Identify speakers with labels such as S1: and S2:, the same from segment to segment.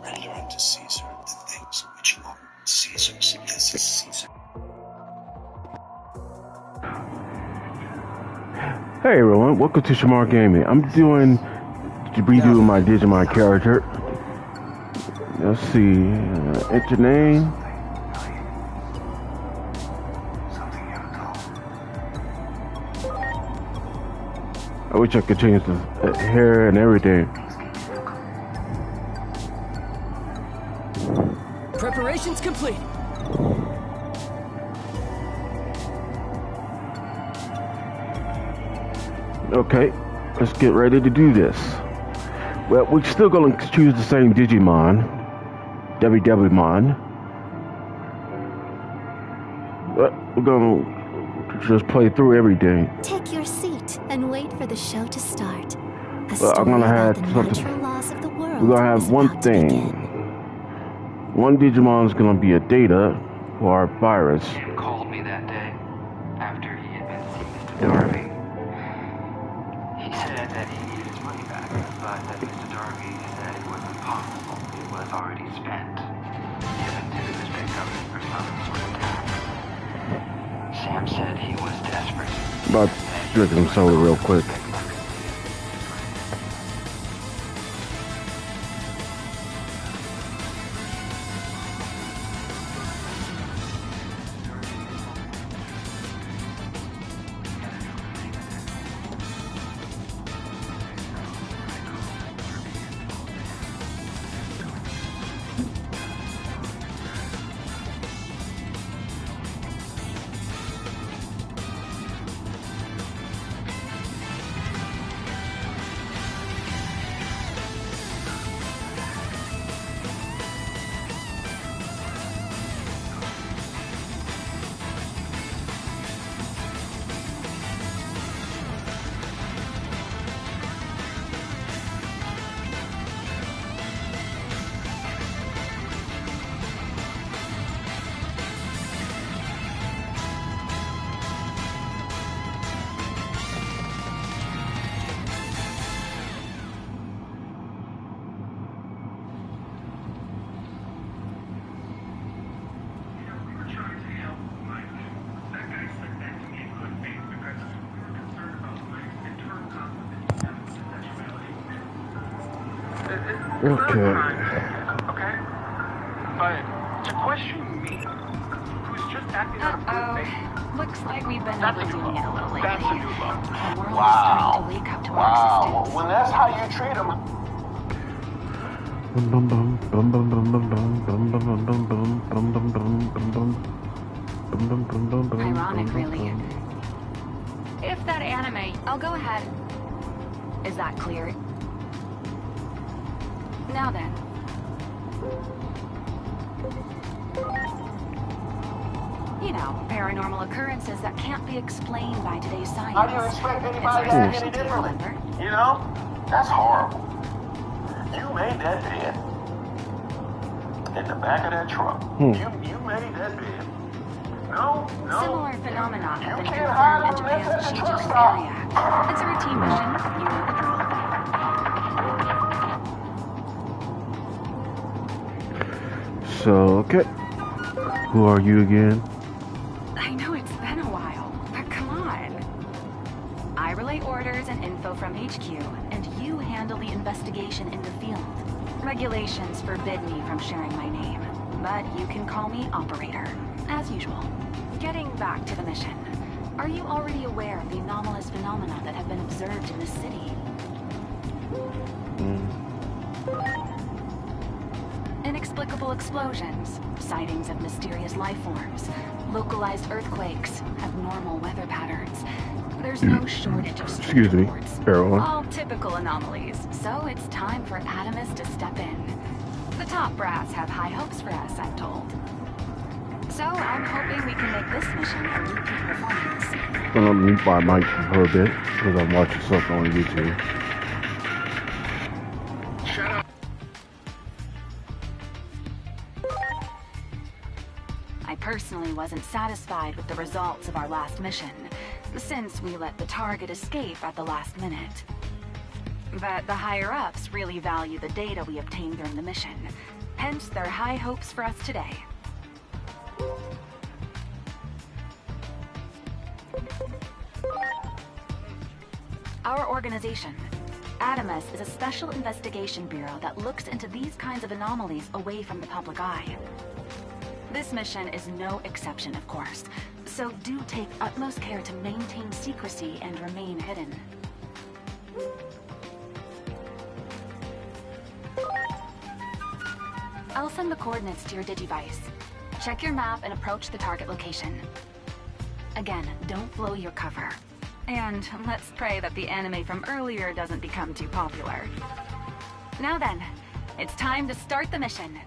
S1: Render unto Caesar the things which are Caesar's. This is Caesar.
S2: Hey everyone, welcome to Shamar Gaming. I'm doing to redo my Digimon character. Let's see, enter name. I wish I could change the hair and everything.
S3: Preparations complete.
S2: Okay, let's get ready to do this. Well, we're still going to choose the same Digimon, Digimon. But we're going to just play through everything.
S4: Take your seat and wait for the show to start.
S2: Well, I'm gonna have something. We're gonna have one thing. One Digimon is gonna be a data for our virus.
S5: He called me that day after he had been seeing Mr. Darby. He said that he needed his money back, but that Mr. Darby said it was impossible. It was already spent, given to his victims for some sort of tax. Sam said he was desperate.
S2: About to drink some soda real quick. Okay.
S5: Okay? But to question me, who's just acting out of good faith.
S6: Looks like we've been
S5: That's a
S6: overdoing
S5: new
S6: it a
S5: low.
S6: little lately.
S5: That's a new low.
S6: The world
S1: Wow.
S6: is starting to wake up to our existence.
S1: When that's how you treat them.
S6: Ironic, really. If that anime, I'll go ahead. Is that clear? Now then. You know, paranormal occurrences that can't be explained by today's science.
S1: How do you expect anybody to act any differently? You know? That's horrible. You made that bed. In the back of that truck. You made that bed. No.
S6: Similar phenomena have been
S1: can't hide
S6: confirmed in
S1: on this
S6: Japan's
S1: at the truck
S6: Shijuku
S1: stop.
S6: area. It's a routine mission. You know the drill.
S2: So, okay. Who are you again?
S6: I know it's been a while, but come on. I relay orders and info from HQ, and you handle the investigation in the field. Regulations forbid me from sharing my name, but you can call me Operator, as usual. Getting back to the mission, are you already aware of the anomalous phenomena that have been observed in the city? Inexplicable explosions, sightings of mysterious life forms, localized earthquakes, abnormal weather patterns. There's no shortage of
S2: Excuse me,
S6: reports.
S2: everyone.
S6: All typical anomalies, so it's time for Atomus to step in. The top brass have high hopes for us, I'm told. So I'm hoping we can make this mission a repeat performance.
S2: I'm gonna mute my mic for a bit because I'm watching something on YouTube.
S5: Shut up.
S6: I personally wasn't satisfied with the results of our last mission, since we let the target escape at the last minute. But the higher-ups really value the data we obtain during the mission. Hence their high hopes for us today. Our organization, Adamus, is a special investigation bureau that looks into these kinds of anomalies away from the public eye. This mission is no exception, of course, so do take utmost care to maintain secrecy and remain hidden. I'll send the coordinates to your Digivice. Check your map and approach the target location. Again, don't blow your cover. And let's pray that the anime from earlier doesn't become too popular. Now then, it's time to start the mission.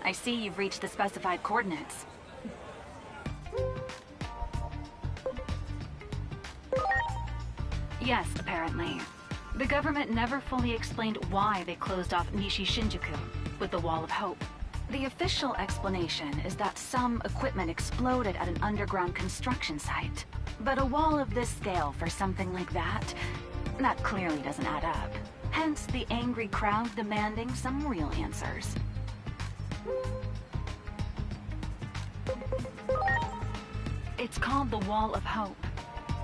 S6: I see you've reached the specified coordinates. Yes, apparently. The government never fully explained why they closed off Nishi Shinjuku with the Wall of Hope. The official explanation is that some equipment exploded at an underground construction site. But a wall of this scale for something like that clearly doesn't add up. Hence the angry crowd demanding some real answers. It's called the Wall of Hope.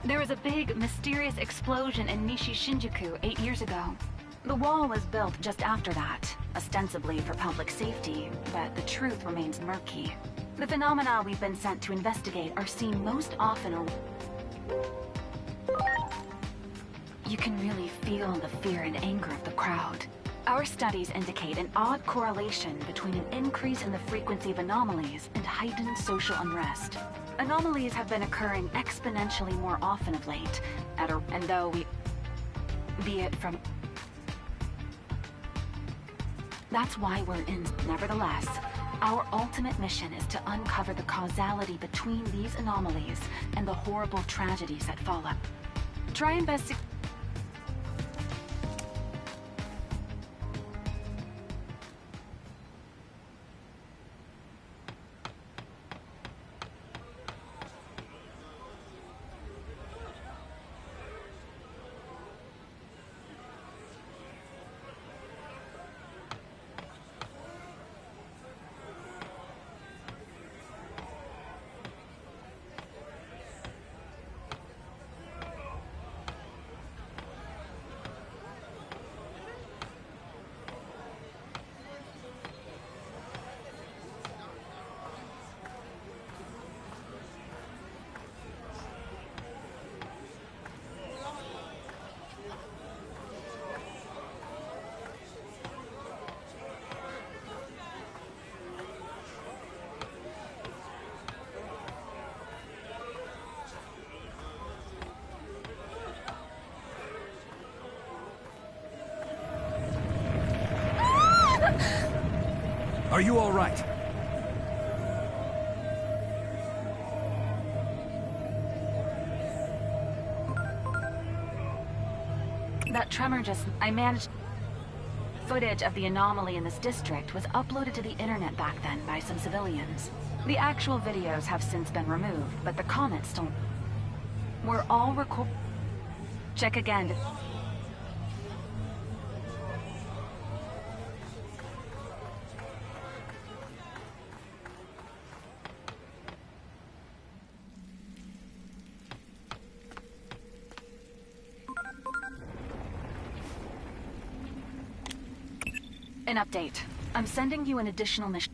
S6: There was a big, mysterious explosion in Nishi Shinjuku 8 years ago. The wall was built just after that, ostensibly for public safety, but the truth remains murky. The phenomena we've been sent to investigate are seen most often. You can really feel the fear and anger of the crowd. Our studies indicate an odd correlation between an increase in the frequency of anomalies and heightened social unrest. Anomalies have been occurring exponentially more often of late, and though be it from... That's why we're in. Nevertheless, our ultimate mission is to uncover the causality between these anomalies and the horrible tragedies that follow. Try investigate.
S3: Are you all right?
S6: That tremor I managed... Footage of the anomaly in this district was uploaded to the internet back then by some civilians. The actual videos have since been removed, but the comments still... were all recorded. Check again. An update. I'm sending you an additional mission.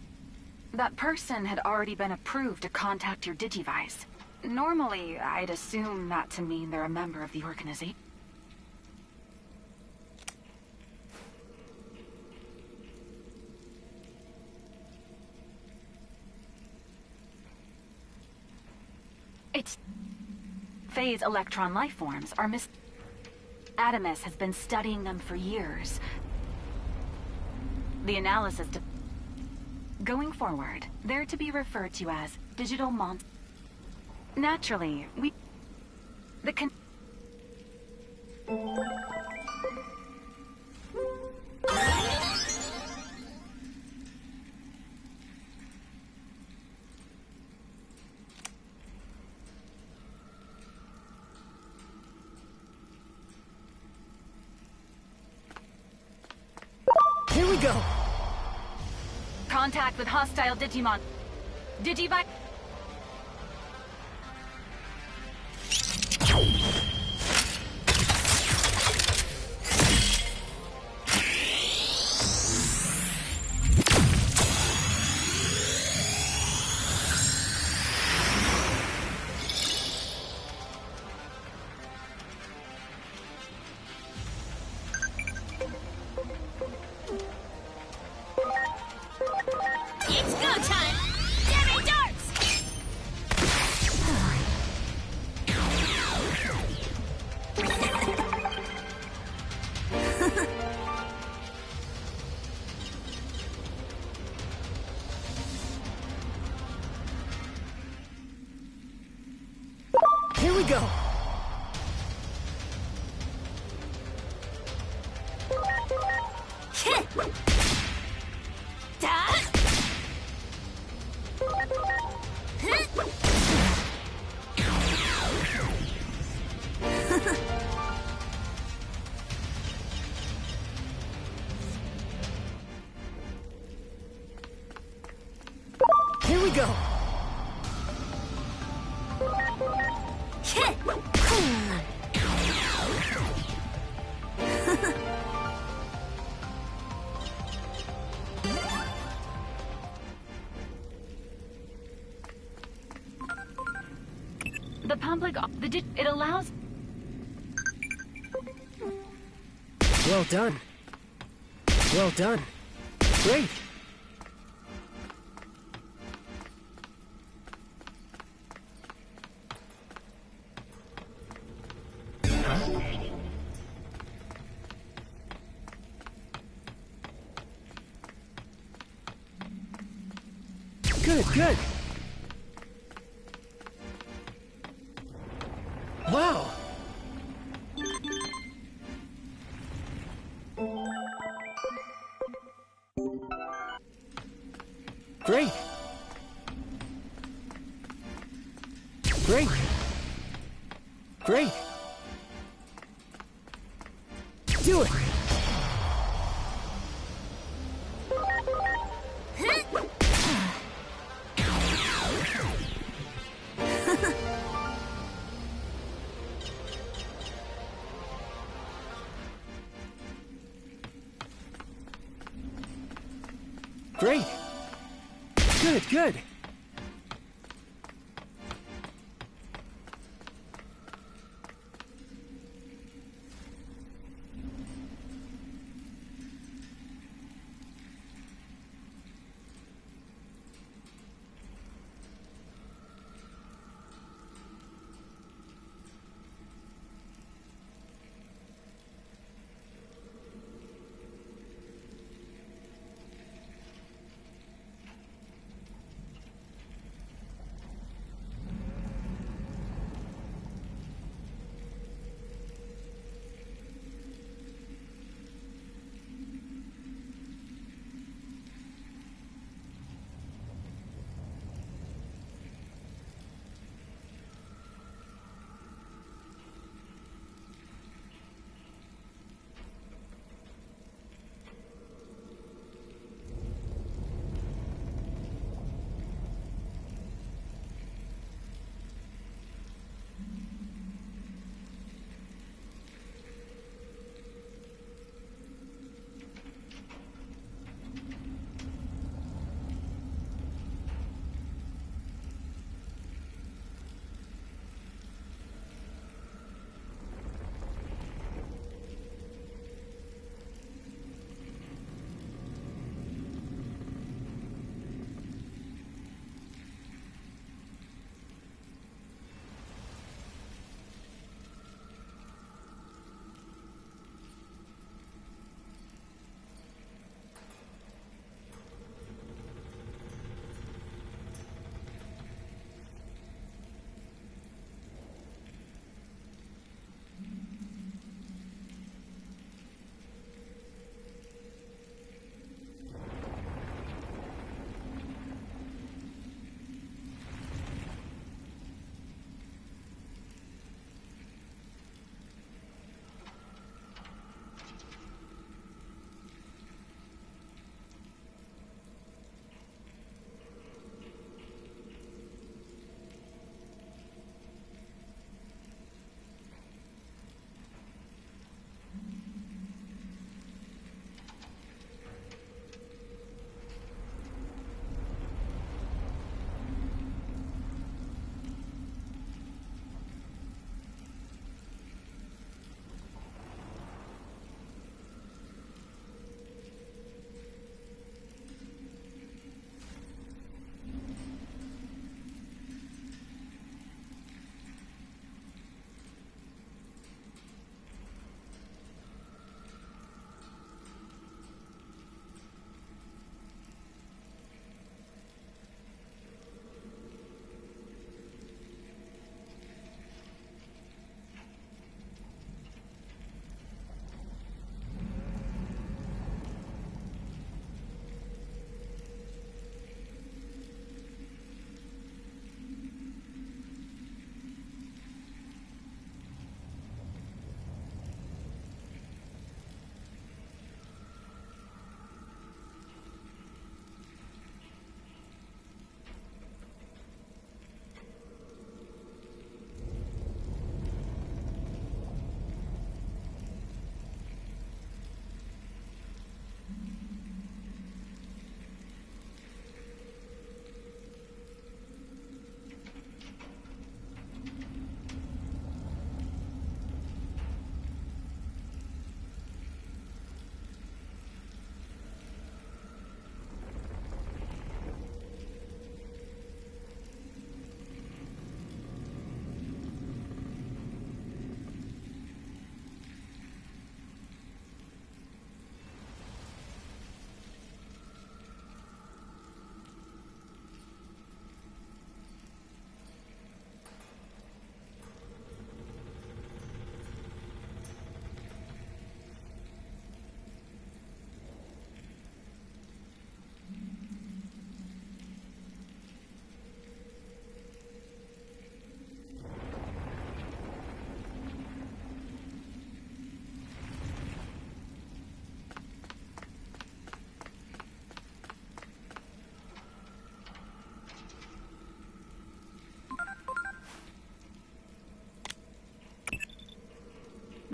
S6: That person had already been approved to contact your Digivice. Normally, I'd assume that to mean they're a member of the organization. It's... Phase electron lifeforms are Adamus has been studying them for years. The analysis to... Going forward, they're to be referred to as digital mon... Naturally, we... The con...
S3: Here we go!
S6: Contact with hostile Digimon. Digivice...
S4: It's go time! Demi darts!
S3: Here we go! Here we go!
S6: The public... It allows...
S3: Well done. Well done. Great! Good, good! Wow! Great! Great! Great! Do it! Great! Good, good!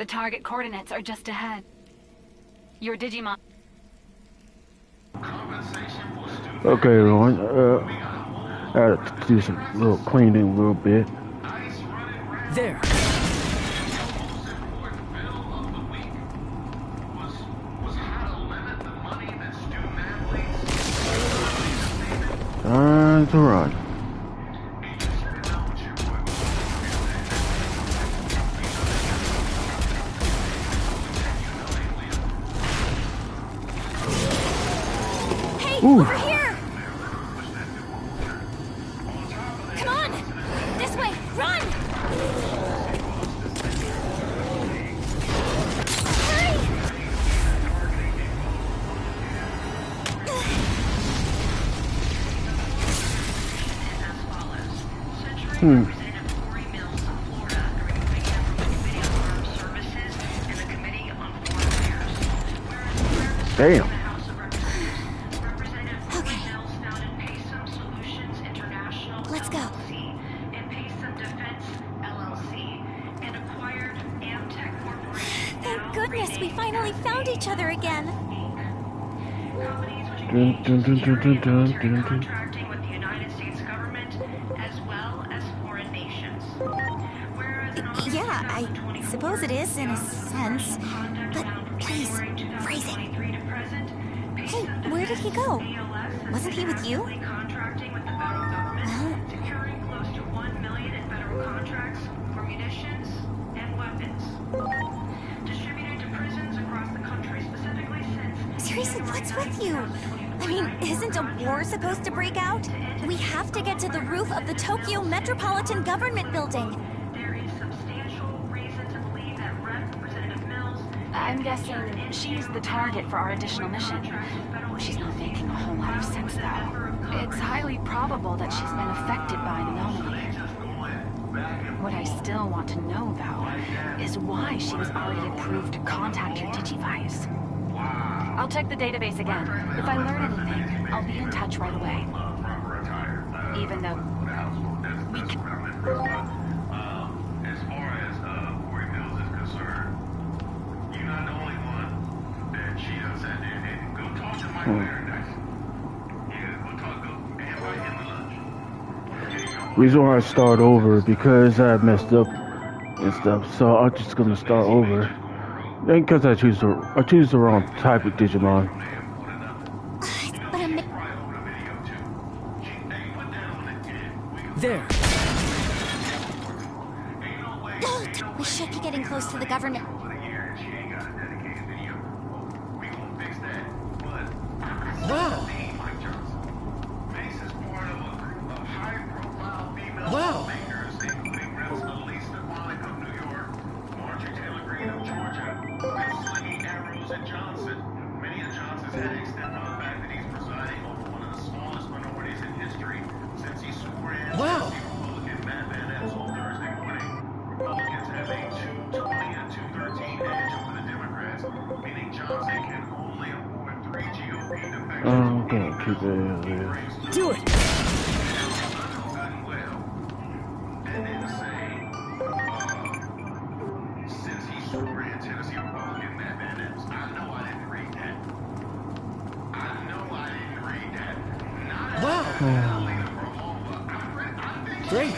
S6: The target coordinates are just ahead. Your Digimon...
S2: Okay, everyone. I had to do some little cleaning a little bit.
S3: There.
S2: Time to run.
S4: Hey,
S2: Ooh.
S4: over here! Come on! This way! Run! Hurry!
S2: Damn.
S4: Let's go. Thank goodness we finally found each other again.
S2: Dun, dun, dun, dun, dun, dun, dun, dun.
S7: Contracting with the United States government as well as foreign nations. Whereas in
S4: Yeah, I suppose it is in a sense. But please, phrase it. Hey, where did he go? Wasn't he with you?
S7: Contracting with the federal government, securing close to 1 million in federal contracts for munitions and weapons. Distributed to prisons across the country specifically since...
S4: Seriously, what's with you? I mean, isn't a war supposed to break out? We have to get to the roof of the Tokyo Metropolitan Government Building.
S7: There is substantial reason to believe that Representative Mills...
S6: I'm guessing she's the target for our additional mission. She's not making a whole lot of sense, though. It's highly probable that she's been affected by an anomaly. What I still want to know, though, is why she was already approved to contact your Digivice. I'll check the database again. If I learn anything, I'll be in touch right away. Even though we can...
S1: As far as Corey Mills is concerned, you're not the only one that she done sat there and go talk to Michael Paradise. Yeah, go talk, go invite him to lunch.
S2: Reason why I start over because I messed up and stuff, so I'm just gonna start over. And because I choose the wrong type of Digimon.
S4: But I'm...
S3: There.
S4: We should be getting close to the government.
S3: Wow. Wow. Wow.
S2: I'm gonna keep it.
S3: Do it. Wow. Great.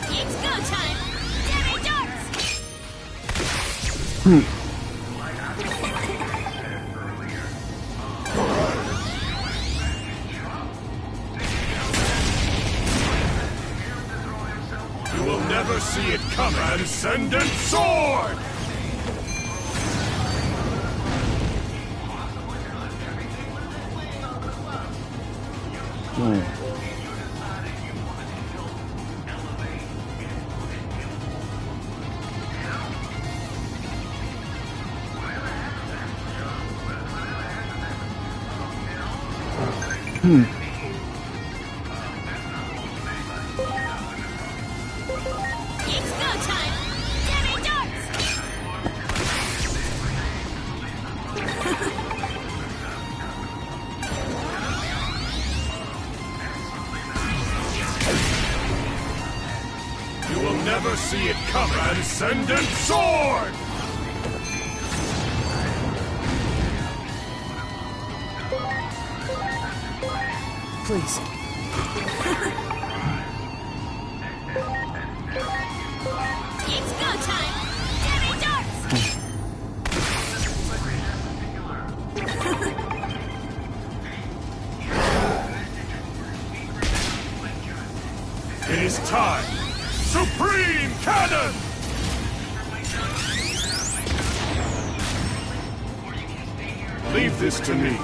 S4: It's go time! Demi darts!
S8: You will never see it come. Transcendent sword!
S4: It's go time! Jimmy darts!
S8: You will never see it come. Transcendent Sword!
S3: Please.
S4: It's go time! Jimmy darts!
S8: It is time! Supreme Cannon! Leave this to me.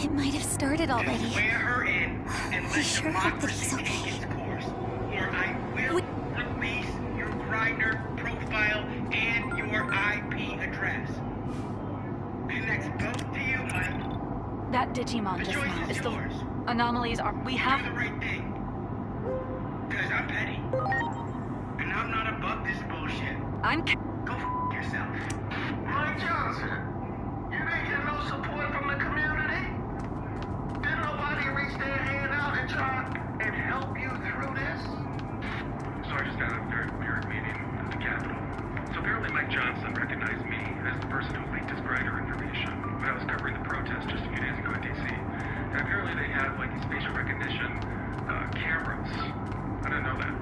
S4: It might have started already.
S7: Swear her in and
S4: We
S7: let
S4: sure hope that he's
S7: democracy
S4: okay.
S7: take its course, or I will release your grinder profile and your IP address. And that's both to you, Mike.
S6: That Digimon
S7: The
S6: just
S7: choice
S6: now
S7: is
S6: is the
S7: yours.
S6: anomalies are. We
S7: Do
S6: have.
S7: the right thing. Cause I'm petty. And I'm not above this bullshit.
S6: I'm.
S7: Go f yourself. Mike Johnson, you didn't get no support from the community? Didn't nobody reach their hand out and try and help you through this?
S9: So I just had a very weird meeting at the Capitol. So apparently Mike Johnson recognized me as the person who leaked his grinder information when I was covering the protest just a few days ago in D.C. And apparently they have like these facial recognition cameras. I didn't know that.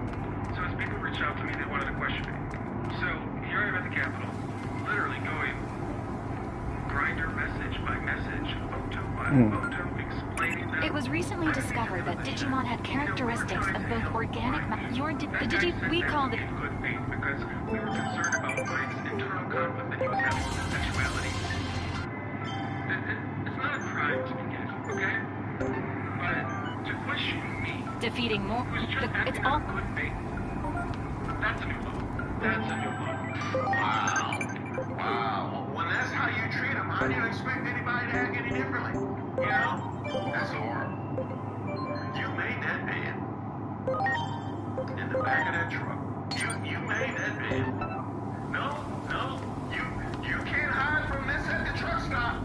S9: So as people reached out to me, they wanted to question me. So here I am at the Capitol, literally going grinder message by message, photo by photo, explaining that.
S6: It was recently discovered that Digimon had characteristics of both organic. We called it.
S9: In good faith because we were concerned about Mike's internal conflict that he was having with his sexuality. It's not a crime to be gay, okay? But to question me,
S6: Defeating more.
S9: who's just
S6: It's
S9: acting
S6: all.
S9: out of good faith, that's a new low. That's a new low.
S1: Wow. Wow. When that's how you treat them, how do you expect anybody to act any differently? You know? That's horrible. You made that bed. In the back of that truck. You made that bed. No. You can't hide from this at the truck stop.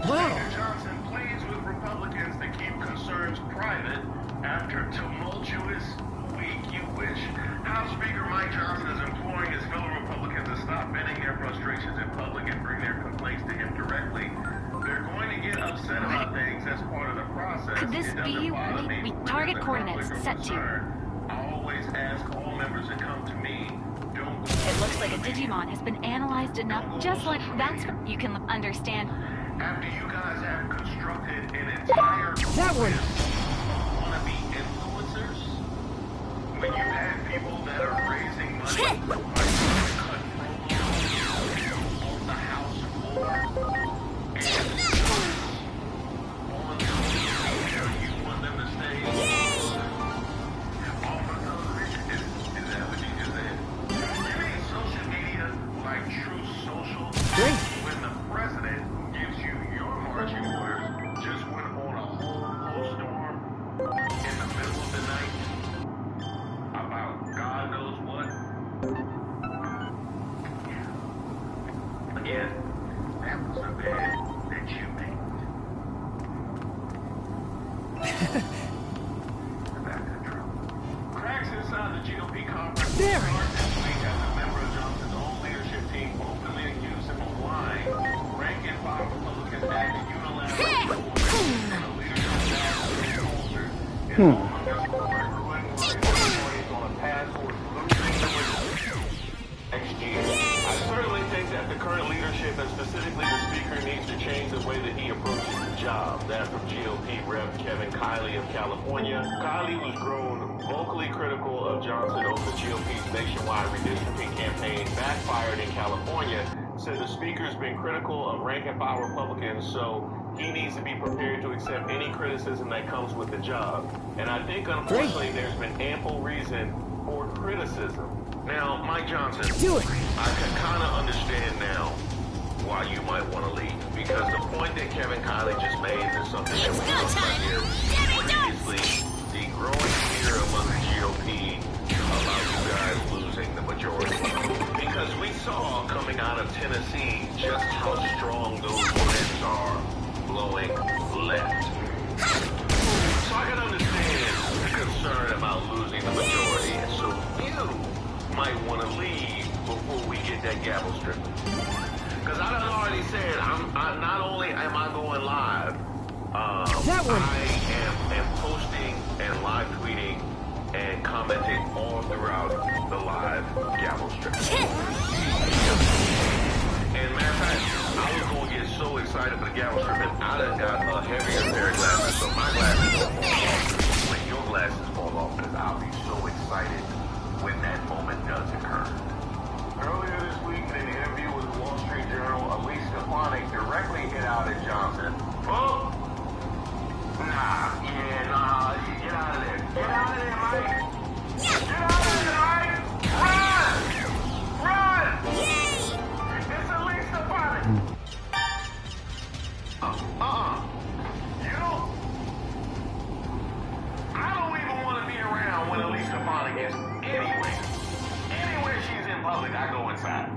S3: Wow.
S1: Senator Johnson pleads with Republicans to keep concerns private after tumultuous week. You wish. House Speaker Mike Johnson is imploring his fellow Republicans to stop venting their frustrations in public and bring their complaints to him directly. They're going to get upset about things. That's part of the process.
S6: Could this
S1: It doesn't
S6: be
S1: bother me.
S6: we
S1: When
S6: target
S1: there's a
S6: coordinates
S1: conflict of
S6: set to?
S1: concern, I always ask all members to come to me. Don't go
S6: It looks like a Digimon has been analyzed enough, just like that's. You can understand.
S1: After you guys have constructed an entire
S3: That one.
S1: wannabe influencers, when you had people that are raising money by trying to cut promos on the House floor and on social media, you want them to stay off of television? Is that what you just said? You mean social media like true social?
S3: Great.
S1: When the president gives you your marching orders, just went on a whole storm in the middle of the night about God knows what. Again, that was a bed that you made. The back of the truck. Cracks inside the GOP conference.
S3: There.
S1: Start this week as a member of Johnson's own leadership team openly accused him of lying. Rank and file Republicans acted unilaterally and a leadership culture is among us parties on a path towards losing the next year. I certainly think that the job, that from GOP Rep. Kevin Kiley of California. Kiley was grown vocally critical of Johnson over the GOP's nationwide redistricting campaign backfired in California, said the speaker's been critical of rank-and-file Republicans, so he needs to be prepared to accept any criticism that comes with the job. And I think, unfortunately, there's been ample reason for criticism. Now, Mike Johnson, I can kind of understand now why you might want to leave, because the point that Kevin Kiley just made is something that we talked about here previously. The growing fear among the GOP about you guys losing the majority. Because we saw coming out of Tennessee just how strong those winds are blowing left. So I can understand the concern about losing the majority, and so you might want to leave before we get that gavel stripping. Because I done already said, not only am I going live, I am posting and live tweeting and commenting all throughout the live gavel strip. And matter of fact, I was going to get so excited for the gavel strip, and I done got a heavier pair of glasses, so my glasses will fall off when your glasses fall off, because I'll be so excited when that moment does occur. Earlier this week, in an interview with the Wall Street Journal, Elise Stefanik directly hit out at Johnson. Oh! Nah, get out of there. Get out of there, Mike! Get out of there, Mike! Run! Run! Yay! It's Elise Stefanik! You don't... I don't even want to be around when Elise Stefanik is anyway. Anywhere she's in public, I go inside.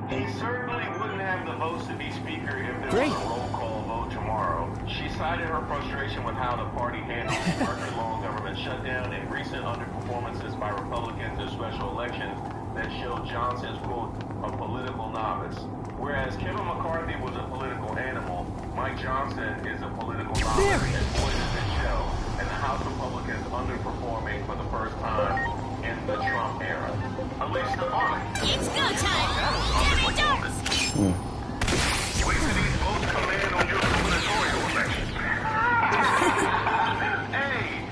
S1: He certainly wouldn't have the votes to be speaker if there was a roll call vote tomorrow. She cited her frustration with how the party handled the record-long government shutdown and recent underperformances by Republicans in special elections that showed Johnson's, quote, a political novice. Whereas Kevin McCarthy was a political animal, Mike Johnson is a political novice and poisons his shell, and the House Republicans underperforming for the first time in the Trump era. Elise Stefanik.
S4: It's go time! Get it done!
S1: Wait till these votes come in on your gubernatorial election. Hey,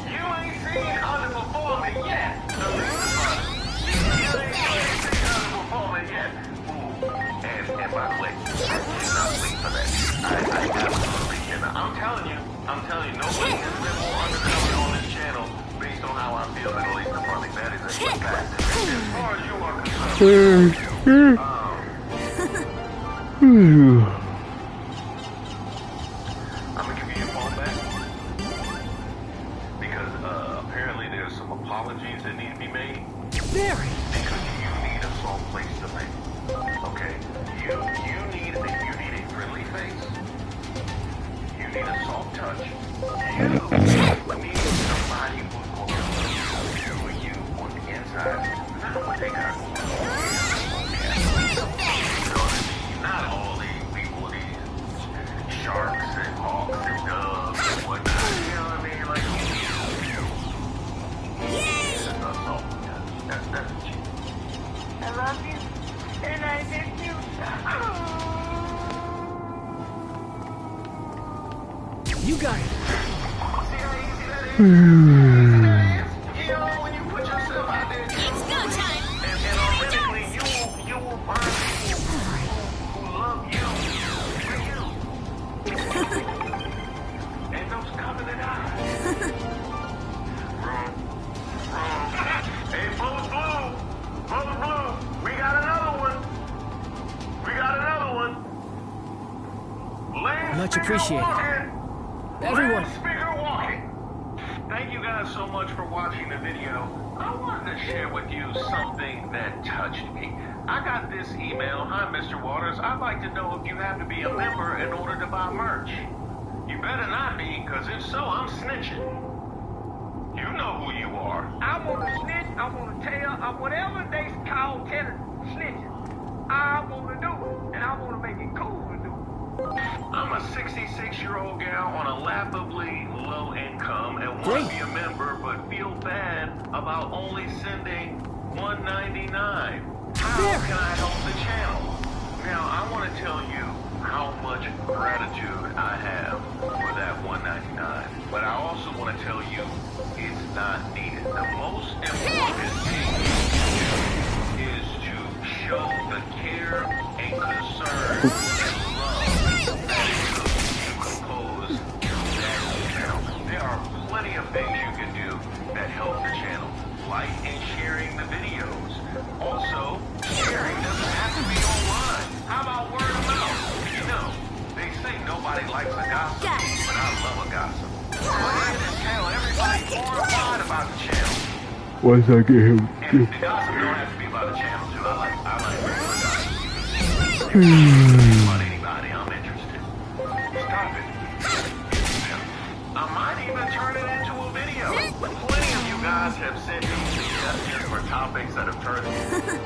S1: you ain't seen underperforming yet. Elise Stefanik. You ain't seen underperforming yet. Ooh, and by the way, I cannot wait for that. I absolutely cannot. I'm telling you, nobody has been more undercover on this channel based on how I feel about Elise Stefanik. That is a fact. As far as you are concerned, I'm gonna give you your phone back because apparently there's some apologies that need to be made. Because you need a soft place to lay. Okay, you need a friendly face. You need a soft touch. You need somebody who's going to love you on the inside. Not what they got going on. Not all these people, these sharks and hawks and doves and whatnot. You know what I mean? Like, that's all. That's what you need.
S7: I love you, and I miss you.
S3: You got it.
S1: See how easy that is? You know, when you put yourself out there,
S4: It's go time!
S1: and authentically, you will find people who love you for you. And those covenant eyes. Wrong. Hey, Blue. We got another one.
S3: Much appreciated. Everyone.
S1: Thank you guys so much for watching the video. I wanted to share with you something that touched me. I got this email. Hi, Mr. Waters. I'd like to know if you have to be a member in order to buy merch. You better not be, because if so, I'm snitching. You know who you are.
S10: I want to snitch, I want to tell, whatever they call telling snitching. I want to do it, and I want to make it cool to do it.
S1: I'm a 66-year-old gal on a laughably low income and want to be a member, but feel bad about only sending $1.99. How can I help the channel? Now, I want to tell you how much gratitude I have for that $1.99. But I also want to tell you, it's not needed. The most important thing you can do is to show the care and concern and love that it took to compose that channel. There are plenty of things you can do that help the channel, like and sharing the videos. Also, sharing doesn't have to be online. How about word of mouth? You know, they say nobody likes a gossip, but I love a gossip. Put in and tell everybody more about the channel.
S2: Once I get him.
S1: And the gossip don't have to be about the channel too. I like regular gossip. About anybody, I'm interested. Stop it. I might even turn it into a video. Plenty of you guys have sent me suggestions for topics that have turned into.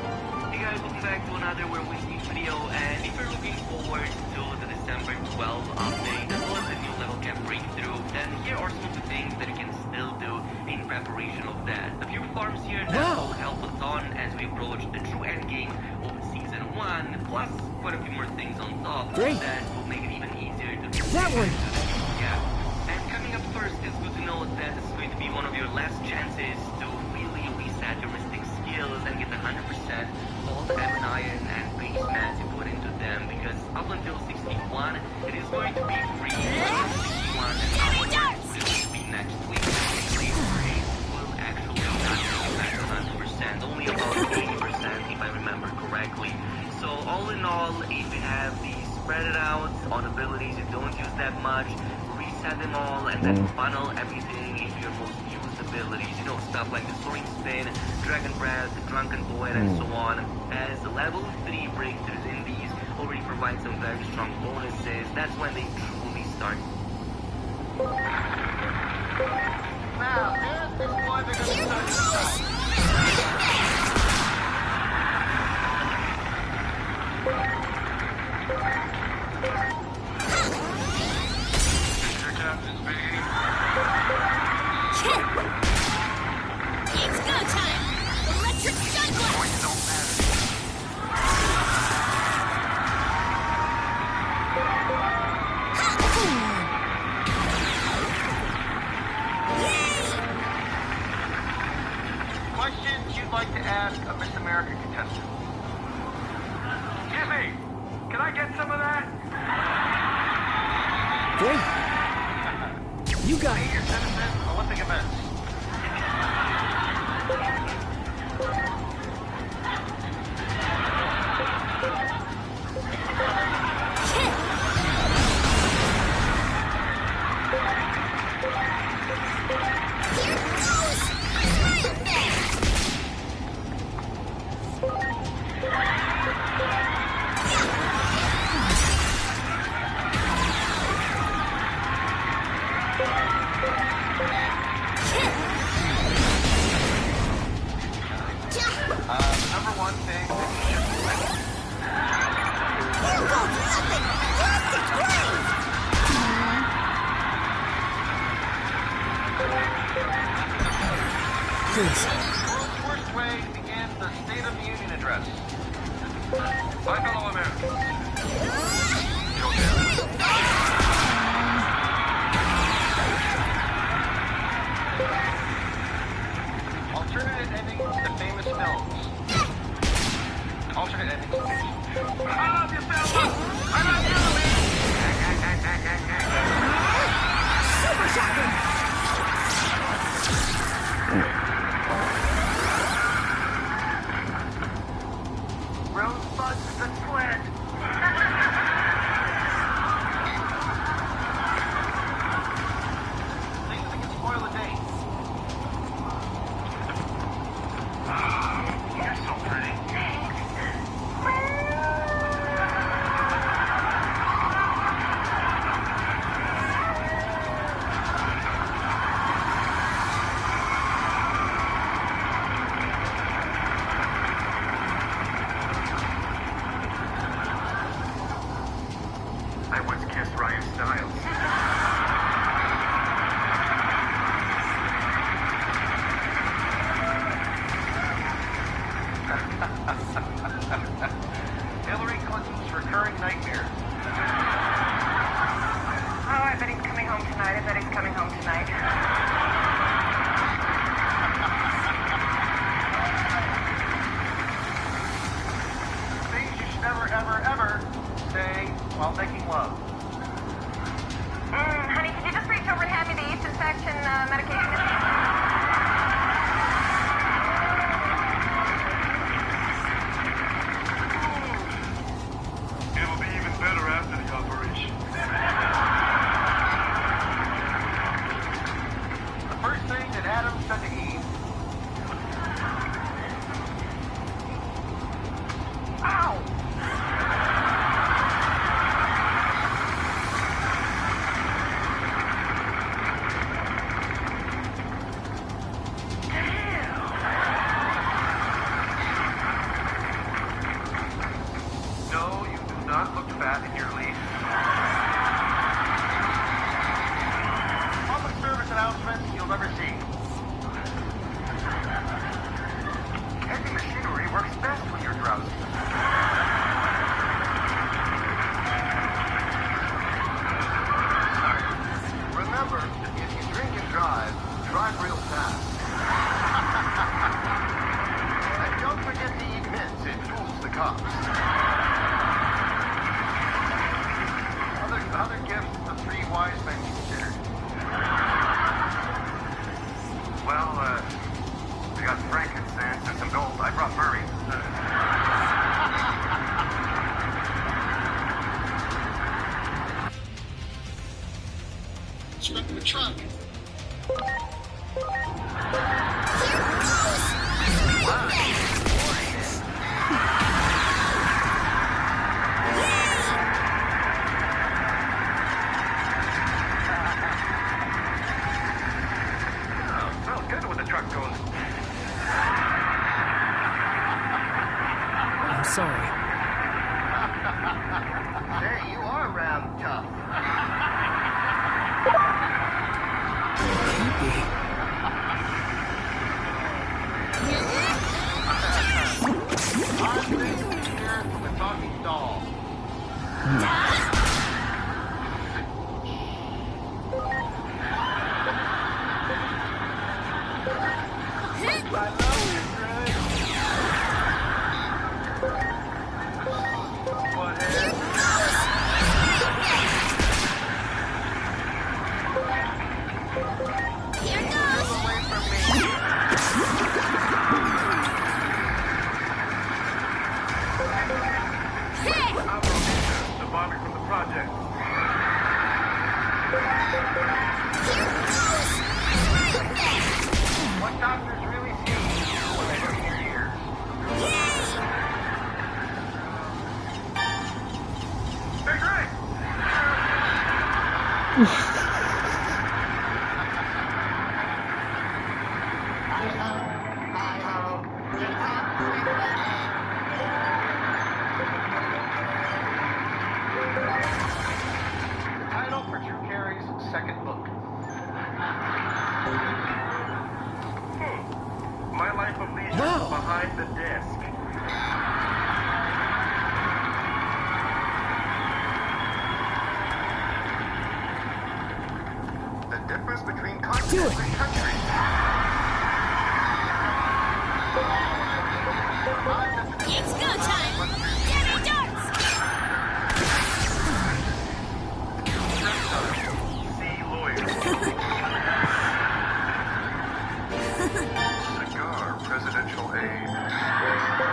S5: Hey guys, welcome back to another We're Wasting video, and if you're looking forward to the December 12 update as well as the new level cap breakthrough, then here are some of the things that you can still do in preparation of that. A few farms here that will help a ton as we approach the true end game of Season 1, plus quite a few more things on top that will make it even easier to
S3: that one.
S5: Yeah. And coming up first, it's good to know that this is going to be one of your last chances to really reset your mystic skills and get 100% all the iron and base mats you put into them, because up until 61 it is going to be free. 61 and will be next week. Will actually not be back 100%, only about 80% if I remember correctly. So all in all, if you have these spread it out on abilities you don't use that much, reset them all and then funnel everything into your most used abilities, you know, stuff like the soaring spin, dragon breath, drunken poet, and so on, as the level 3 breakthroughs in these already provide some very strong bonuses. That's when they truly start.
S10: Now, there's this boy that gonna start.
S1: Captain speaking.
S4: It's go time! Electric gun blast!
S1: Don't matter.
S10: Questions you'd like to ask a Miss America contestant? Excuse me, can I get some of that?
S3: Great. You got it.
S10: Senior citizen Olympic events. Number one thing that you should do.
S4: There goes nothing! Plastic grave!
S3: Please.
S10: World's worst way to begin the State of the Union address. My fellow Americans. Alternate endings to famous films. Alternate endings to famous. I love you, Selma! I love you,
S4: Super shotgun!
S10: Rosebuds is a twin. Things that can spoil a date.
S1: You're so pretty. I once kissed Ryan Stiles.
S10: Hillary Clinton's recurring nightmare.
S1: frankincense, and some gold. I brought Murray.
S10: Strip the truck.
S1: Smells good when the truck goes.
S3: I'm sorry.
S10: Hey, you are round tough.
S3: Can't be.
S10: I'm the spirit from a talking doll.
S1: The Bobby from the project.
S10: What doctors really see when they look in your ears?
S1: Hey, Greg!
S10: Title for Drew Carey's second book.
S1: My life of leisure
S3: Wow.
S1: behind the desk. The difference between continents and countries.
S4: It's go time! Jimmy Darts!
S1: See lawyer. Cigar presidential aid.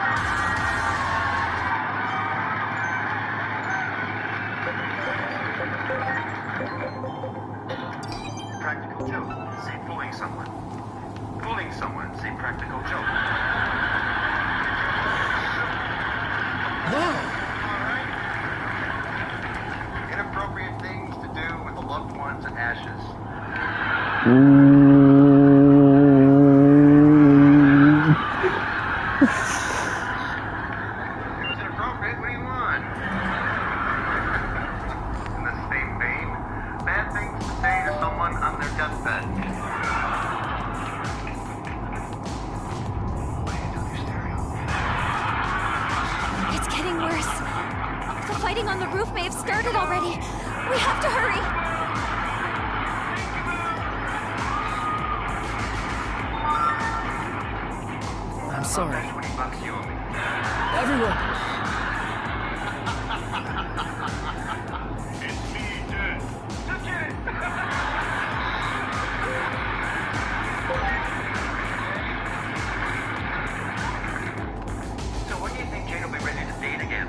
S1: Practical joke. See fooling someone. Fooling someone. See practical joke.
S3: Wow.
S10: Inappropriate things to do with a loved one's ashes. It was inappropriate. What do you want? In the same vein, bad things to say to someone on their deathbed.
S4: It's getting worse. The fighting on the roof may have started already. We have to hurry.
S3: I'm sorry.
S10: $20 you owe me.
S3: Everyone,
S1: It's me, Dad. Just kidding.
S10: So when do you think Jane will be ready to date again?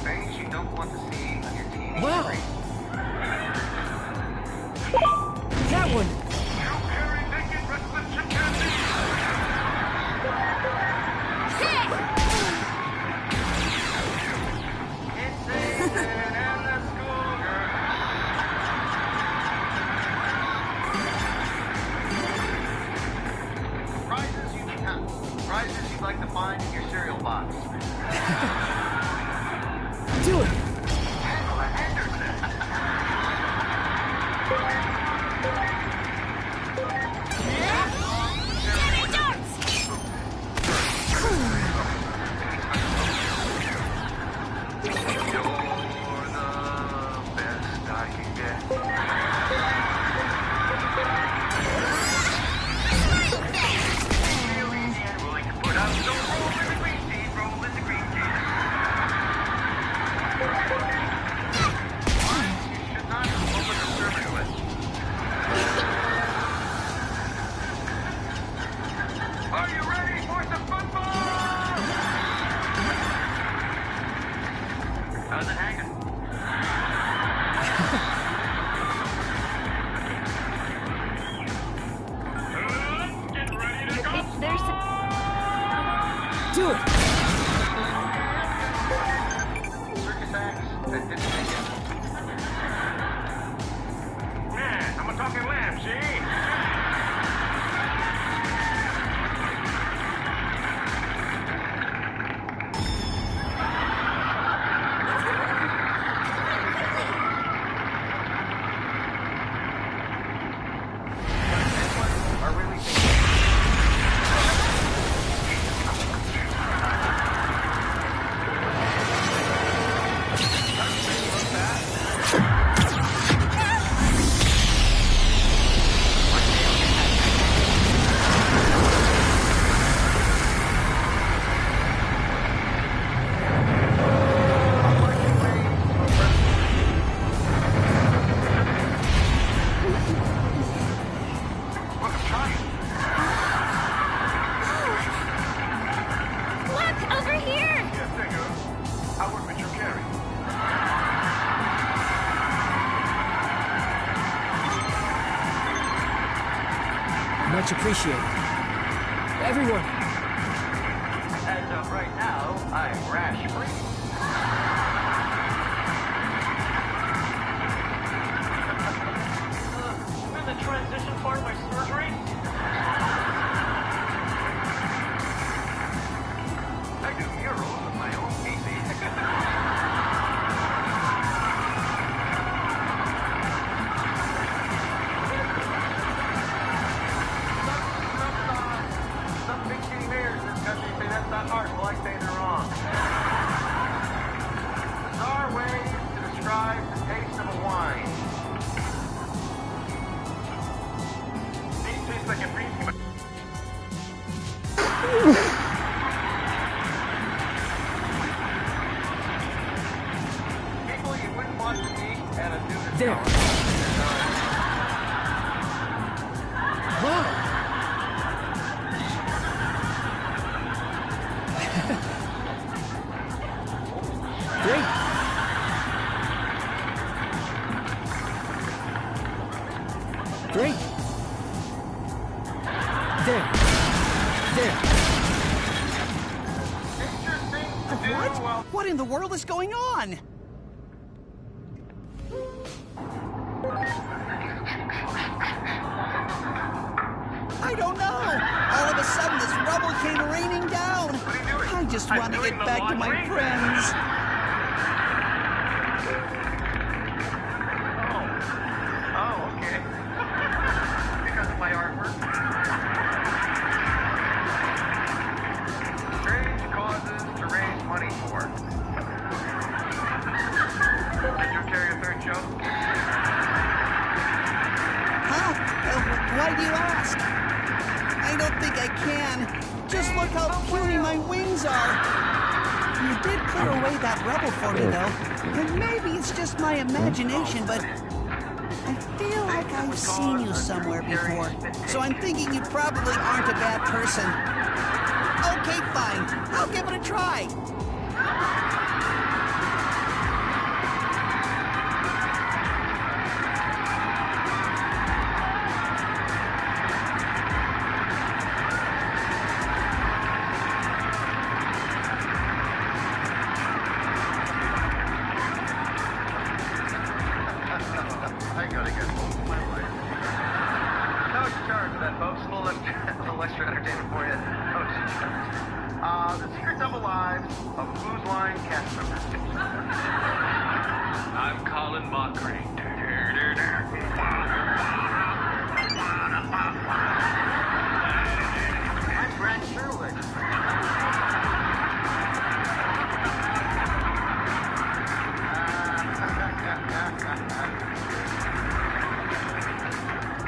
S10: Things you don't want to see on your TV
S3: Wow.
S10: screen.
S3: that one.
S1: You carry naked restless chimpanzee.
S10: It's Satan and the schoolgirl. Prizes you'd like to find in your
S3: Much appreciated. Everyone!
S1: As of right now, I'm rash free. I'm in the transition part of my surgery. I do murals with my own PC. Some big city mayors in this country say that's not art, well I say they're wrong. Bizarre ways to describe the taste of a wine. These taste like a breezy. People you wouldn't want to meet at a nudist
S3: There.
S1: house.
S3: Wow! Great! Great! There! There!
S1: Interesting to do
S11: What?
S1: while
S11: What in the world is going on? I don't know. All of a sudden, this rubble came raining down.
S1: What are you doing?
S11: I just
S1: I'm
S11: want to
S1: doing
S11: get
S1: the
S11: back to my
S1: laundry.
S11: friends.
S1: Oh, okay. Because of my artwork. Strange causes to raise money for. Did you carry a third show?
S11: Huh? Why do you ask? I don't think I can. Just look how puny my wings are. You did clear away that rubble for me, though. And maybe it's just my imagination, but I feel like I've seen you somewhere before. So I'm thinking you probably aren't a bad person. Okay, fine. I'll give it a try.
S1: I gotta get home to my wife. No charge for that, folks. A little extra entertainment for you. No charge. The secret double lives of Blues Line cast members. I'm Colin Mockery. I'm Brent Sherwood.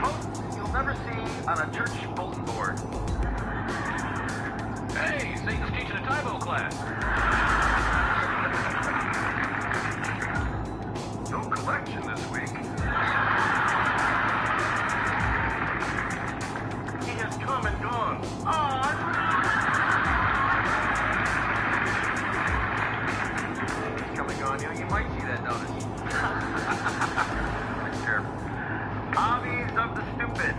S1: Folks you'll never see on a church bulletin board. Hey, Satan's teaching a Taibo class. No collection this week. He has come and gone. He's come and gone. You might see that notice. Sure. Hobbies of the stupid.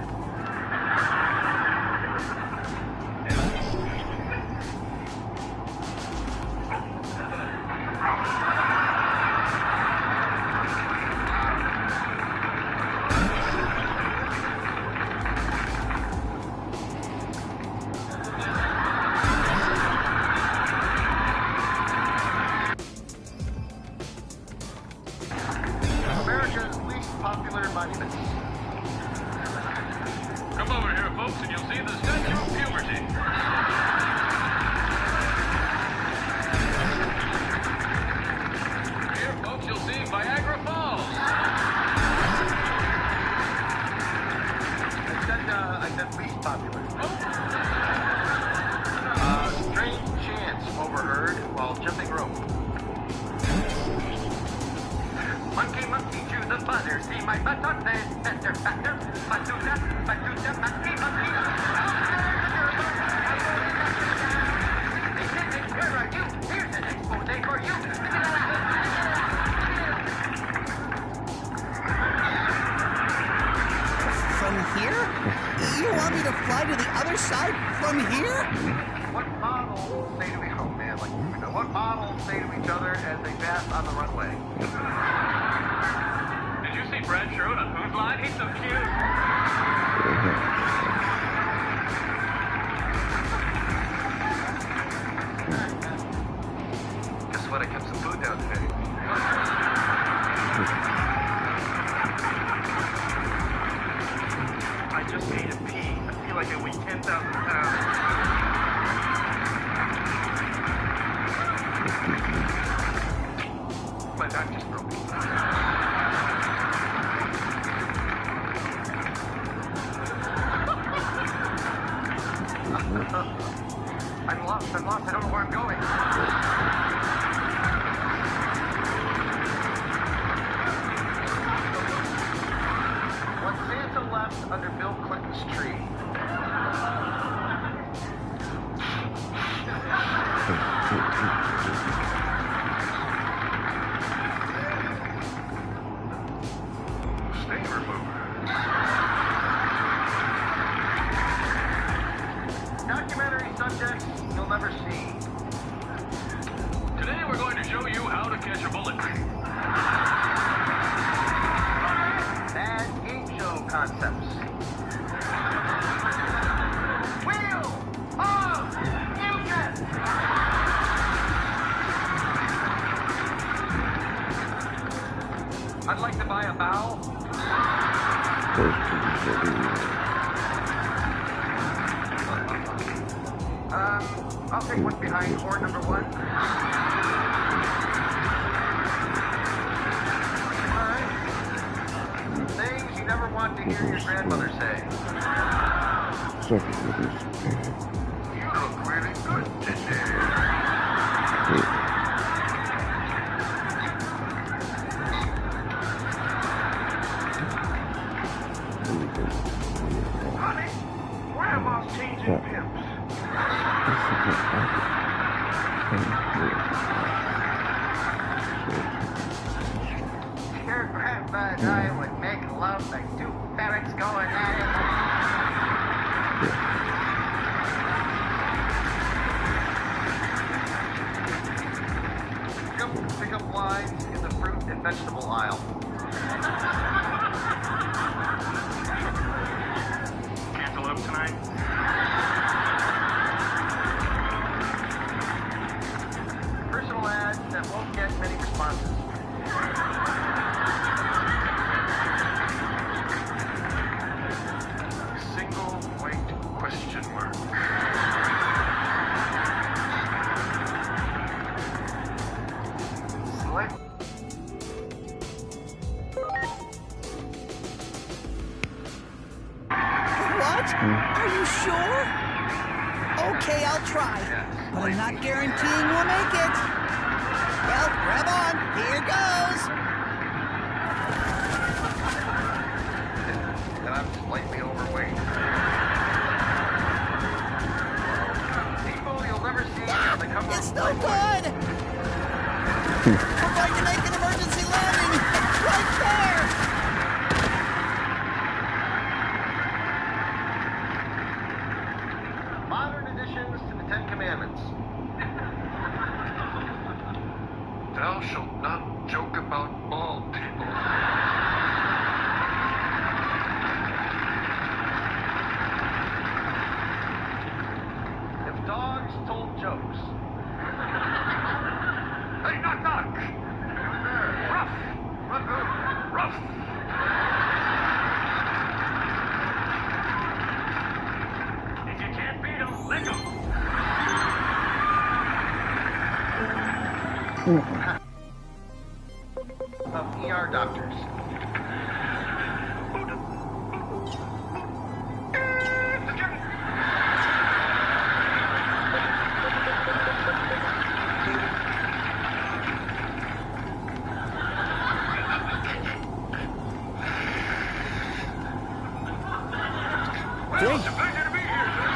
S1: America's least popular monument. Come over here, folks, and you'll see the Statue of Puberty. Here, folks, you'll see Viagra Falls. I said least popular. Strange chants overheard while jumping rope. Monkey, monkey, chew the butter. See my button, better, better. Batuta, batuta, monkey, monkey. Where are you? Here's an expose for you.
S11: From here? You want me to fly to the other side from here?
S1: What models say to each man, like what models say to each other as they pass on the runway?
S9: Did you see Brad Sherwood on Who's Line? He's so cute.
S1: Guess what? I kept some food down today. I just need to pee. I feel like I weigh 10,000 pounds. My back just broke. I'm lost. I don't know where I'm going. When Santa left under Bill Clinton's tree. Stain remover. Documentary subjects you'll never see.
S9: Today we're going to show you how to catch a bullet.
S1: Bad game show concepts. Wheel of Fusion! I'd like to buy a bow. I'll take what's behind horn number 1. Alright. Things you never want to hear your grandmother say. You look really good today. Honey, Grandma's changing pimps. Your grandpa and I would make love like two ferrets going at it. Pick up lines in the fruit and vegetable aisle.
S9: Cantaloupe tonight?
S1: Personal ads that won't get many responses. Single white question mark. Select.
S11: What? Are you sure? Okay, I'll try. But I'm not guaranteeing we'll make it. Well, grab on. Here goes.
S1: And I'm slightly overweight. People you'll never see on the cover
S11: It's
S1: of
S11: no
S1: Playboy.
S11: good. We're going to make an emergency landing. Right there.
S1: Modern additions to the Ten Commandments. Thou shalt not joke about bald people. If dogs told jokes. Hey, knock, knock! Ruff! Ruff! Ruff!
S9: If you can't beat them, lick them.
S1: Of ER doctors.
S3: Great.
S9: It's a pleasure to be here, sir.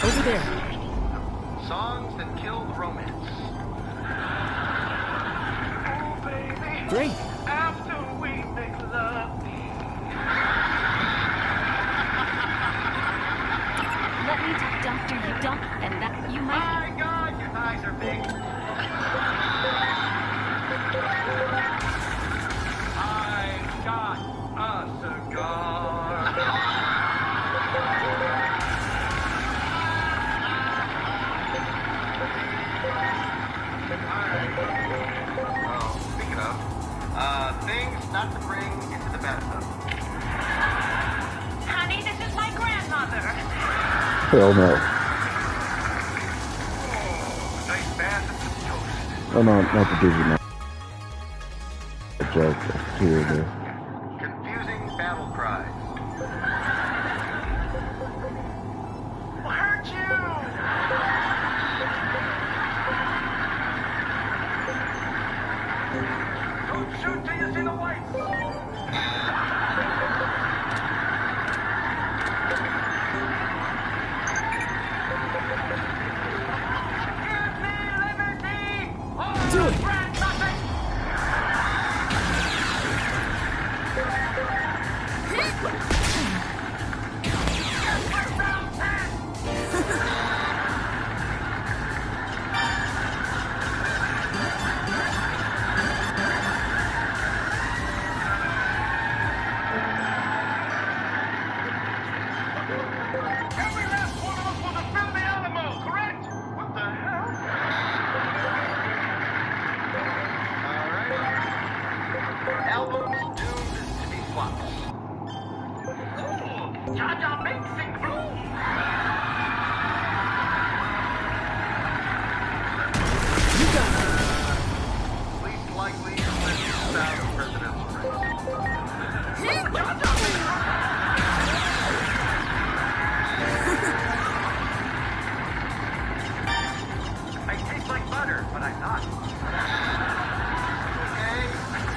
S3: Over there.
S1: Songs that killed romance.
S10: Oh, baby.
S3: Great.
S10: After we make love, the
S6: after you don't, and that you might...
S10: My God, your thighs are big. I got a cigar.
S5: Well, speaking of, things not to bring into the bathtub.
S7: Honey, this is my grandmother.
S2: Hell no.
S5: Nice bath and some toast.
S2: Oh no, not the Digimon. Joke. Here, there.
S5: Confusing battle cries.
S10: What hurt you? Don't shoot till you see the whites. Give me liberty!
S3: Do it!
S10: Grant nothing! Every last one of us was a filthy animal, correct? What the hell?
S5: Alright. Albums doomed to be flops.
S10: Ooh, Jaja makes it bloom.
S5: Least likely to win the South presidential race.
S10: I taste like butter, but I'm not.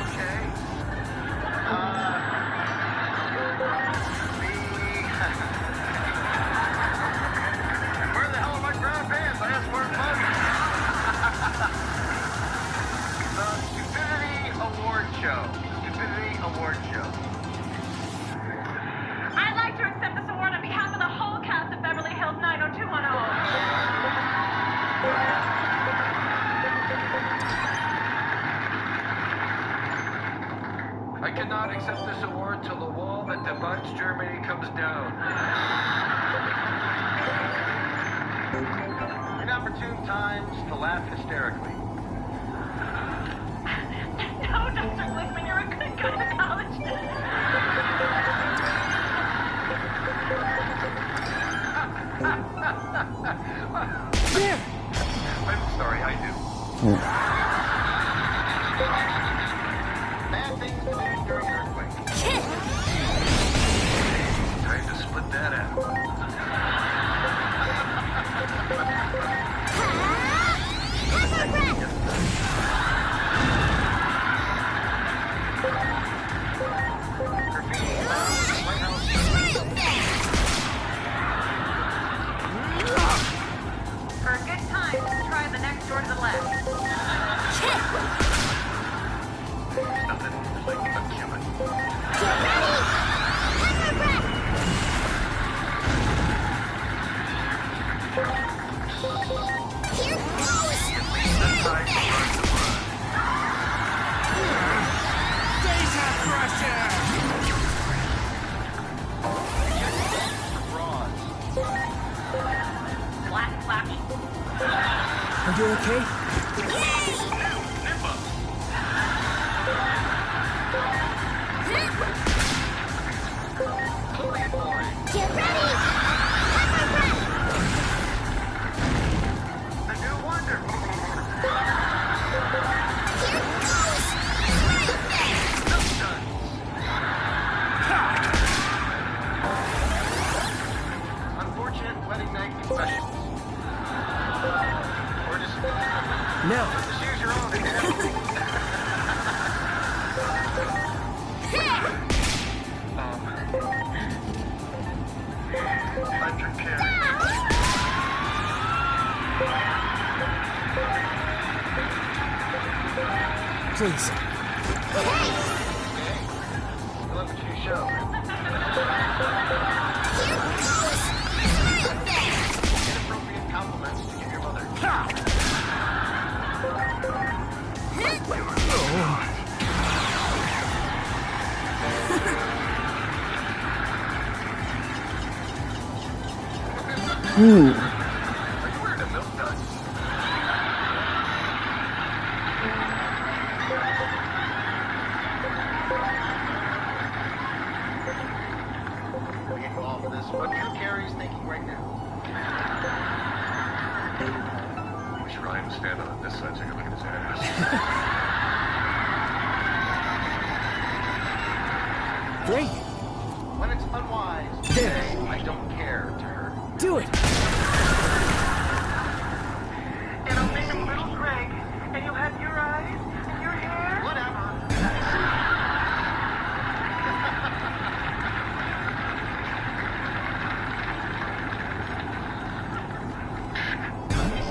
S5: Okay. Where the hell are my brown pants? I asked for money. The Stupidity Award Show.
S7: I'd like to accept this award on behalf of the whole cast of Beverly Hills 90210.
S5: I cannot accept this award till the wall that divides Germany comes down. Inopportune times to laugh hysterically.
S7: No, Dr. Glickman, you're a good gynecologist.
S3: There!
S5: I'm sorry, I do. Bad things to do during an earthquake. Time to split that out.
S7: For a good time, try the next door to the left.
S5: Nothing like a human.
S7: Flat, flappy.
S3: Are you okay?
S4: Get ready!
S5: The new wonder.
S4: Here goes!
S5: Unfortunate wedding night confessions. Or just use your own example. Under care.
S3: Please.
S5: We'll have a few show.
S4: Here goes!
S1: What Carrie's thinking right now?
S8: Wish Ryan was standing on this side so I could look at his ass.
S3: Great.
S1: When it's unwise to say, I don't care to her.
S3: Do it.
S10: And I'll make him little Greg, and you'll have your eyes and your hair.
S1: Whatever.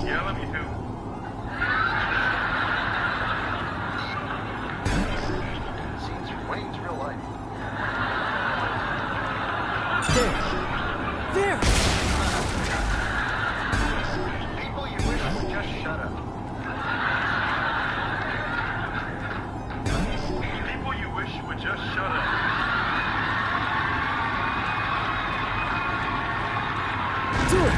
S8: Yeah, let me too.
S1: Scenes from Wayne's real life.
S3: There.
S1: People you wish would just shut up.
S8: People you wish would just shut up.
S3: Do it.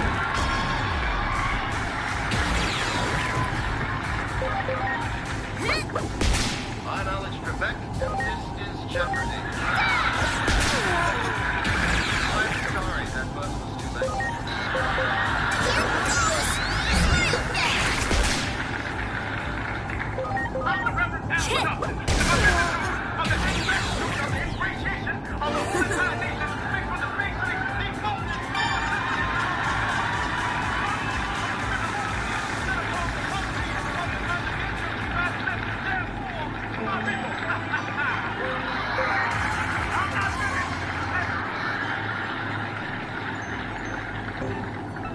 S1: My knowledge, Trebek, this is Jeopardy. I'm sorry, that bus was too late.
S10: I'm the Reverend Allen of the appreciation of the organization mixed with the face of the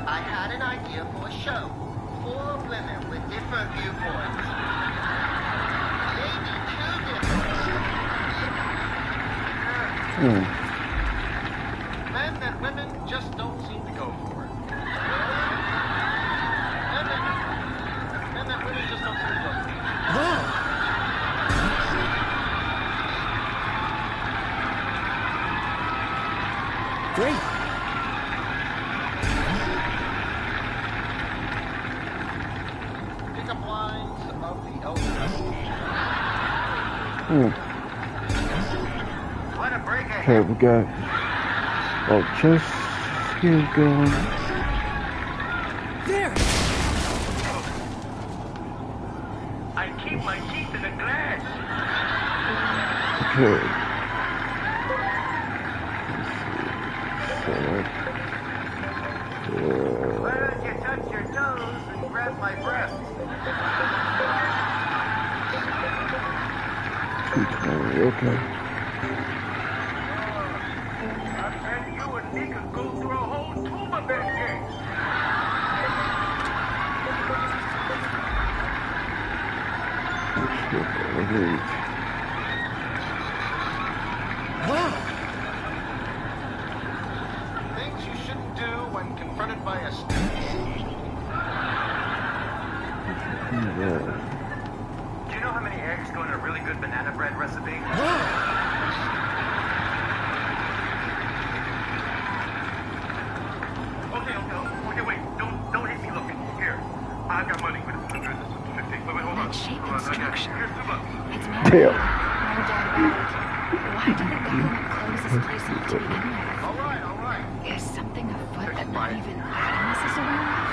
S1: I had an idea for a show. 4 women with different viewpoints. Maybe 2 different. Men and women just don't seem to go for it. Men and women just don't seem to go for it.
S3: Great.
S1: Pick-up lines of the elderly. What a break ahead.
S2: Okay, we got. Oh, just here going.
S3: There.
S10: I keep my teeth in the glass.
S2: Okay.
S1: Why don't you touch your toes and grab my breasts?
S2: Okay.
S10: I bet you and me could go through a whole tube of that game.
S3: Wow.
S1: Things you shouldn't do when confronted by a snake.
S10: Do you know how many eggs go in a really good banana bread recipe? Okay, wait. Don't hit me looking. Here. I've got money. Wait, hold on.
S6: That shape and structure.
S10: Here's $2.
S6: It's
S2: Damn.
S6: no doubt about it. Why did the government close this place off to begin with?
S1: All right.
S6: Is something afoot that not even Artemis is aware of?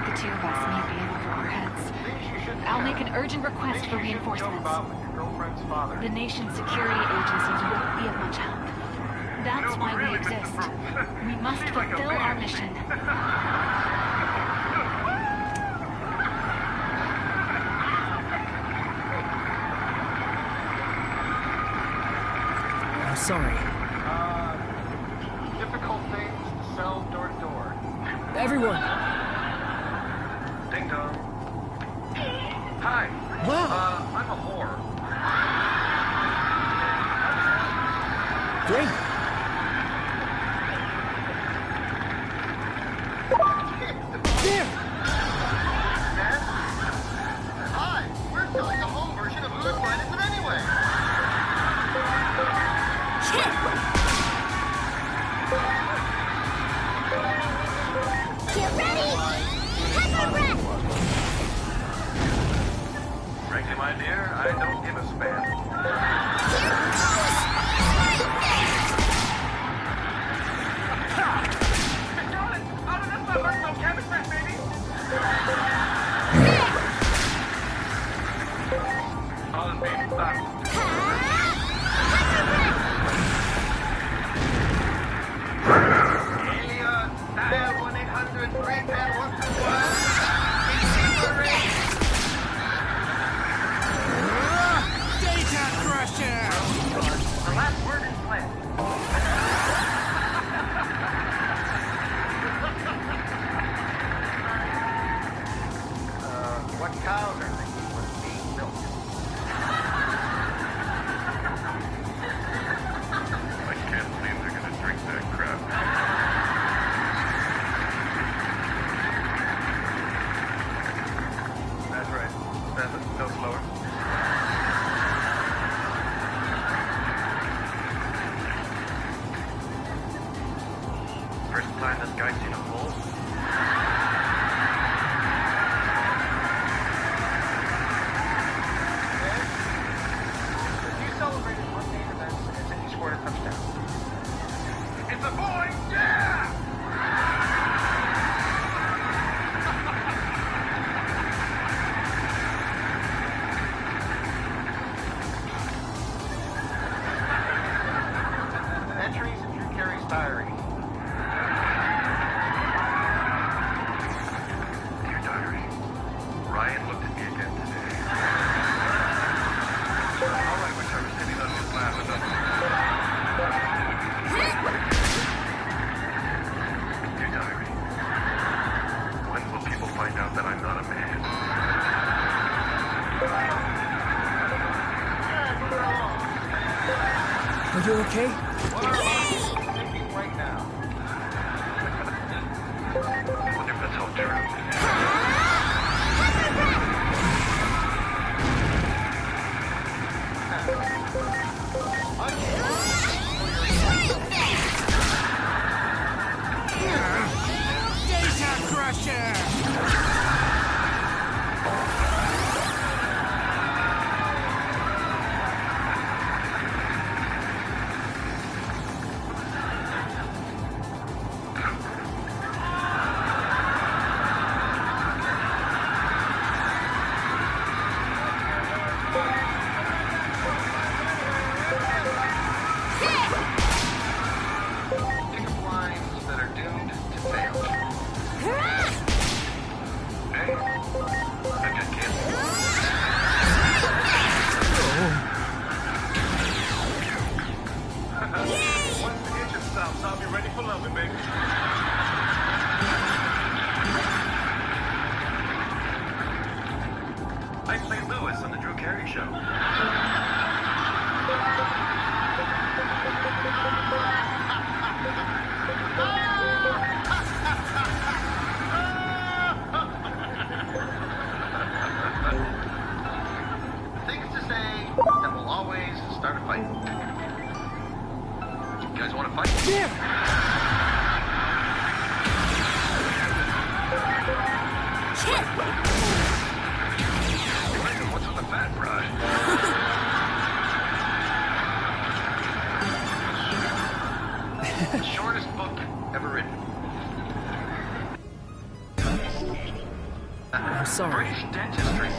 S6: The 2 of us may be in over our heads.
S1: Things you shouldn't
S6: I'll
S1: do.
S6: make an urgent request for
S1: Things you shouldn't joke
S6: reinforcements.
S1: about with your girlfriend's father.
S6: The nation's security agencies won't be of much help. That's why we exist. We must fulfill our mission.
S3: I'm sorry.
S1: Difficult things to sell door to door.
S3: Everyone.
S1: Ding dong. Hi.
S3: Wow.
S1: I'm a whore.
S3: Great.
S1: There. Hi. We're selling a whore.
S4: Get ready! Hyper breath!
S1: Frankly, my dear, I don't give a spam.
S4: Here goes!
S10: That's my personal cabin breath, baby. Holland, baby, stop. Helios, dial 1-800-310-121.
S11: Data crusher!
S10: The last word is planned. What cows are thinking was being milked?
S1: I can't believe they're gonna drink that crap.
S10: That's right. That's it. Go slower.
S1: First time this guy's seen a bull.
S10: You celebrated mundane events as if you scored a touchdown. It's a boy! Yeah! Entries in Drew Carey's diary.
S1: Dear diary, Ryan looked at me again today. Oh, I wish I was sitting on his lap with him. Dear diary, when will people find out that I'm not a man?
S3: Are you okay?
S10: Thinking right now.
S1: I wonder if that's all true.
S11: Data crusher!
S10: Think of lines that are doomed to fail.
S1: Hey, I got cancer.
S10: Once the engine stops, I'll be ready for loving, baby.
S1: I play Lewis on the Drew Carey Show.
S10: Things to say that will always start a fight. You guys want to fight?
S3: There!
S1: What's with the fat bride?
S10: The shortest book ever written.
S3: I'm sorry.
S10: British dentistry.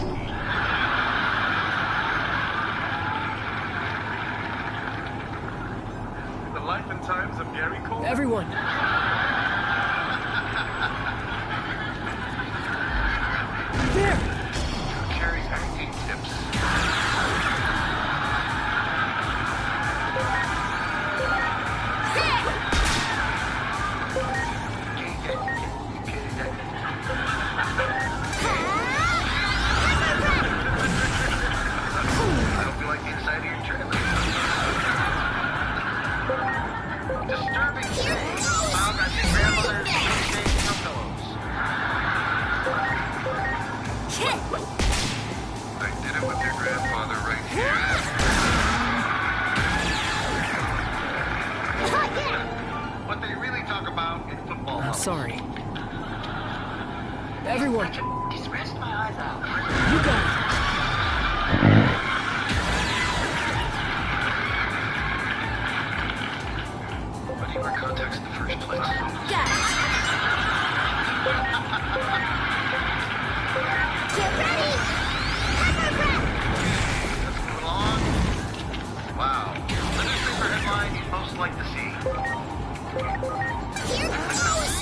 S1: The life and times of Gary Cole?
S3: Everyone! There!
S10: Carries acting tips. I hope you like the inside of your trailer. Disturbing things found
S3: sorry. Everyone!
S5: Just rest my eyes out.
S3: You got it!
S5: What are your contacts in the first place?
S4: Got it. Get ready!
S1: Moving along. Wow. The newspaper headline you'd most like to see.
S4: Here goes!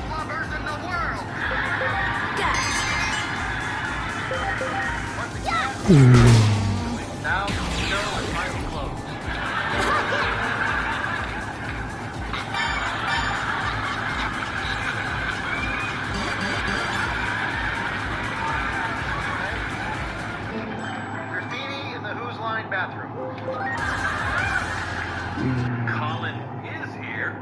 S1: Lovers in the world.
S4: Got it.
S1: Once again, now the show is finally closed. Graffiti in the Who's Line bathroom. Colin is here.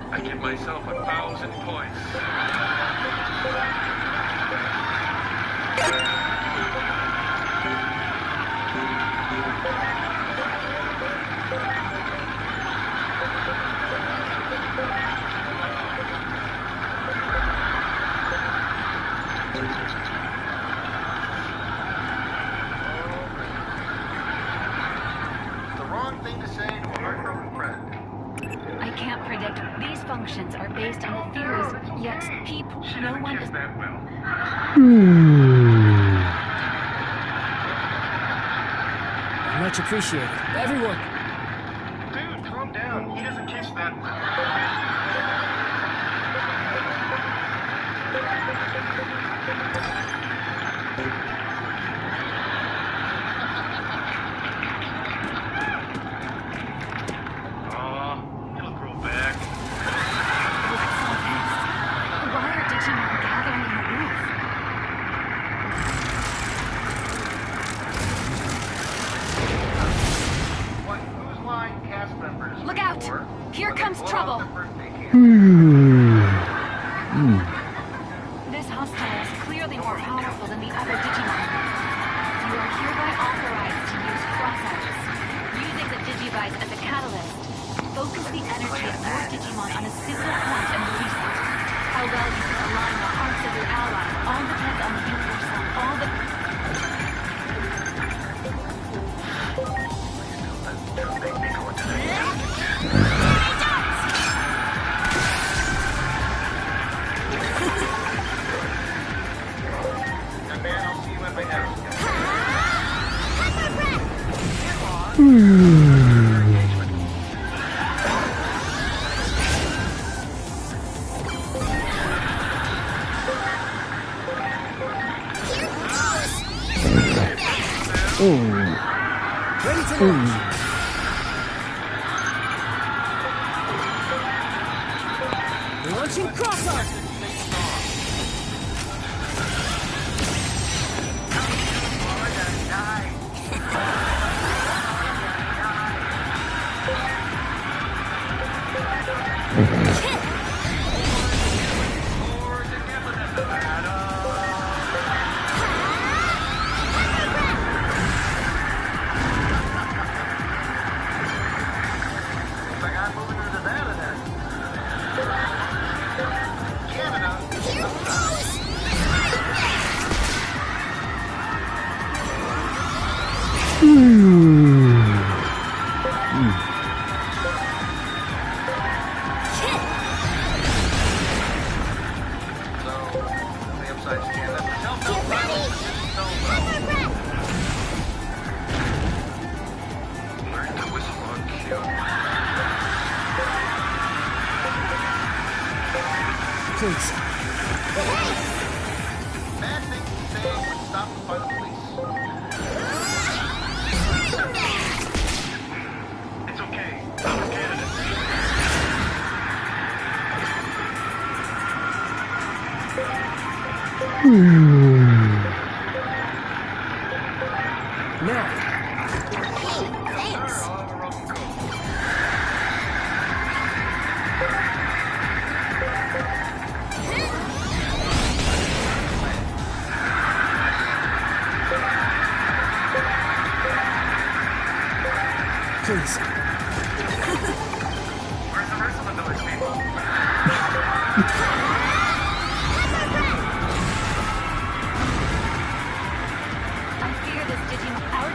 S9: I give myself 1,000 points.
S1: The wrong thing to say to a heartbroken friend.
S6: I can't predict. These functions are based on the theories, yet people, no one is...
S9: that well.
S3: Much appreciated. Everyone!
S1: Dude, calm down. He doesn't kiss that well. It'll grow back.
S6: What's next? Why are Digimon gathering in the roof?
S1: What Who's Line cast members
S6: Look out!
S1: for
S6: Here
S1: when they
S6: comes
S1: blow
S6: trouble.
S1: out their birthday candle.
S6: This hostile is clearly more powerful than the other Digimon. You are hereby authorized to use cross-arms. Using the Digivice as a catalyst, focus the energy of your Digimon on a single point and release it. How well you can align the hearts of your allies all depends on you yourself. All the...
S1: And man, I'll see you at my next.
S3: Ready to launch! Launching cross-arm!
S1: Looks like I'm moving to Nevada then. Canada. So, the upside's Canada. Get ready! Learn to whistle on cue.
S3: Please.
S1: Bad things to say when stopped by the police. It's okay. I'm Canada.
S3: Now,
S4: Thanks.
S1: I'll have a rum and coke.
S6: I fear this Digimon out.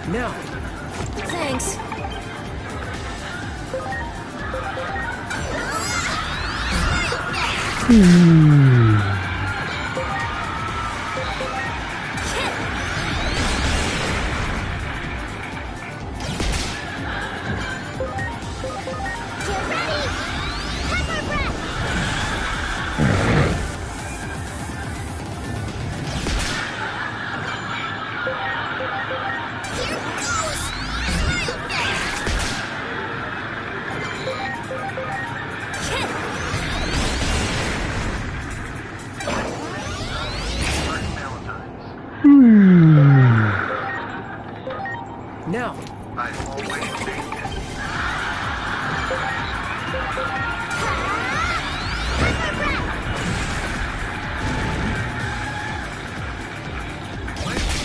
S3: Now.
S4: Thanks. Get ready! Pepper breath! Here goes!
S3: Now.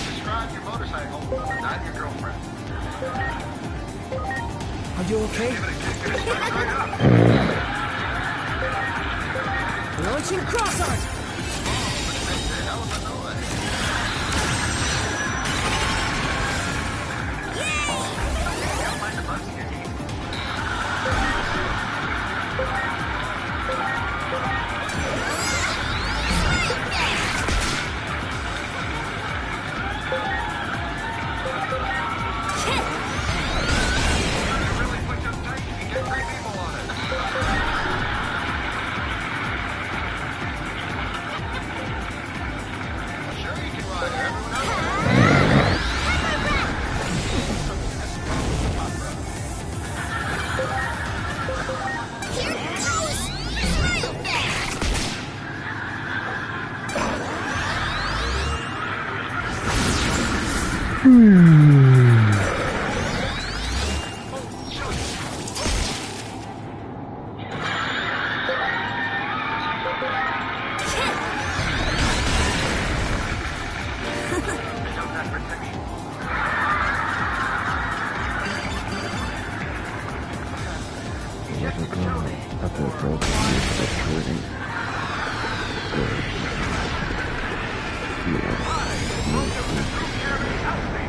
S1: Describe your motorcycle, not your girlfriend.
S3: Are you okay? Launching cross art!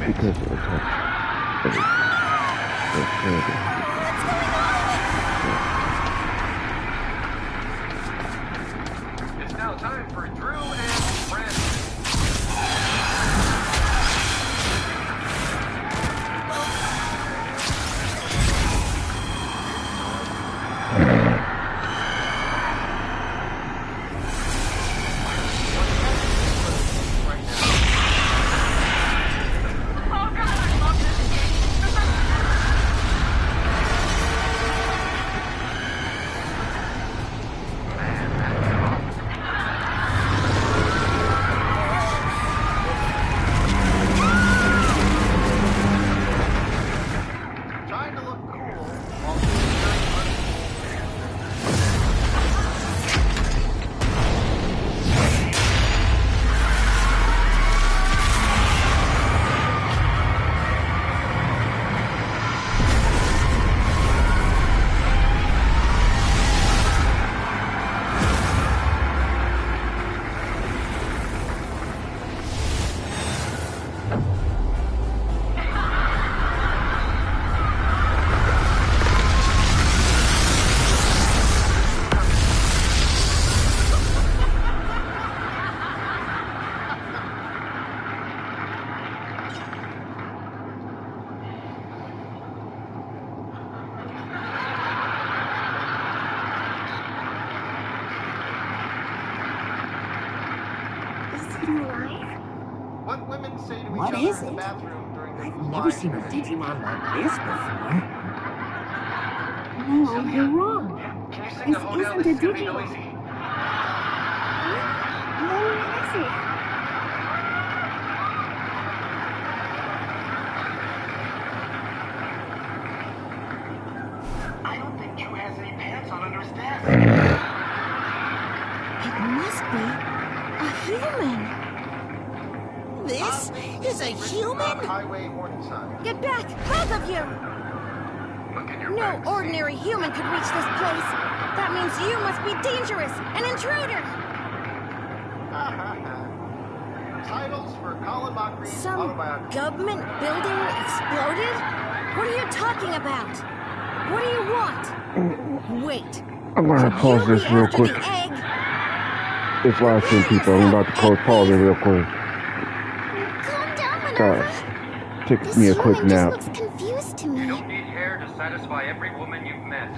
S2: Because of the touch.
S1: It's now time for Drew and Friends. Trying to look cool while doing very much. What women say to
S12: What
S1: each
S12: is
S1: other in the
S12: it?
S1: bathroom during the
S12: I've never seen a Digimon like this before. No, you're wrong.
S1: Can you sing
S12: This
S1: the hoedown?
S12: isn't
S1: This
S12: a
S1: is gonna be
S12: Digimon.
S1: noisy.
S12: What is it?
S1: I don't think Drew has any pants on under his desk.
S4: It must be a human.
S11: This is a human?
S1: Highway warning sign.
S13: Get back, both of you! No ordinary human could reach this place. That means you must be dangerous, an intruder!
S1: Titles for Colin Mochry's
S13: Some
S1: autobiography.
S13: government building exploded? What are you talking about? What do you want? Wait.
S2: I'm gonna pause this real quick. It's live stream, people. I'm about to pause it real quick.
S4: Calm down, Minerva.
S2: Take me a quick nap.
S4: Looks confused to me.
S5: You don't need hair to satisfy every woman you've met.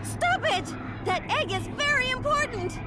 S13: Stop it! That egg is very important!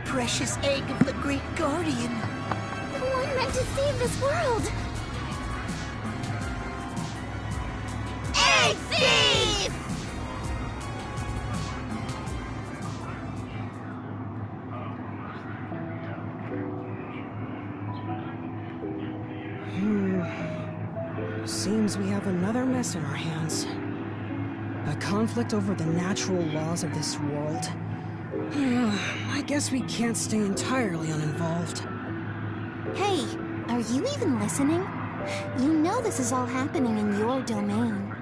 S11: Precious egg of the Great Guardian.
S13: The one meant to save this world. Egg thief!
S3: Seems we have another mess on our hands. A conflict over the natural laws of this world. I guess we can't stay entirely uninvolved.
S4: Hey, are you even listening? You know this is all happening in your domain.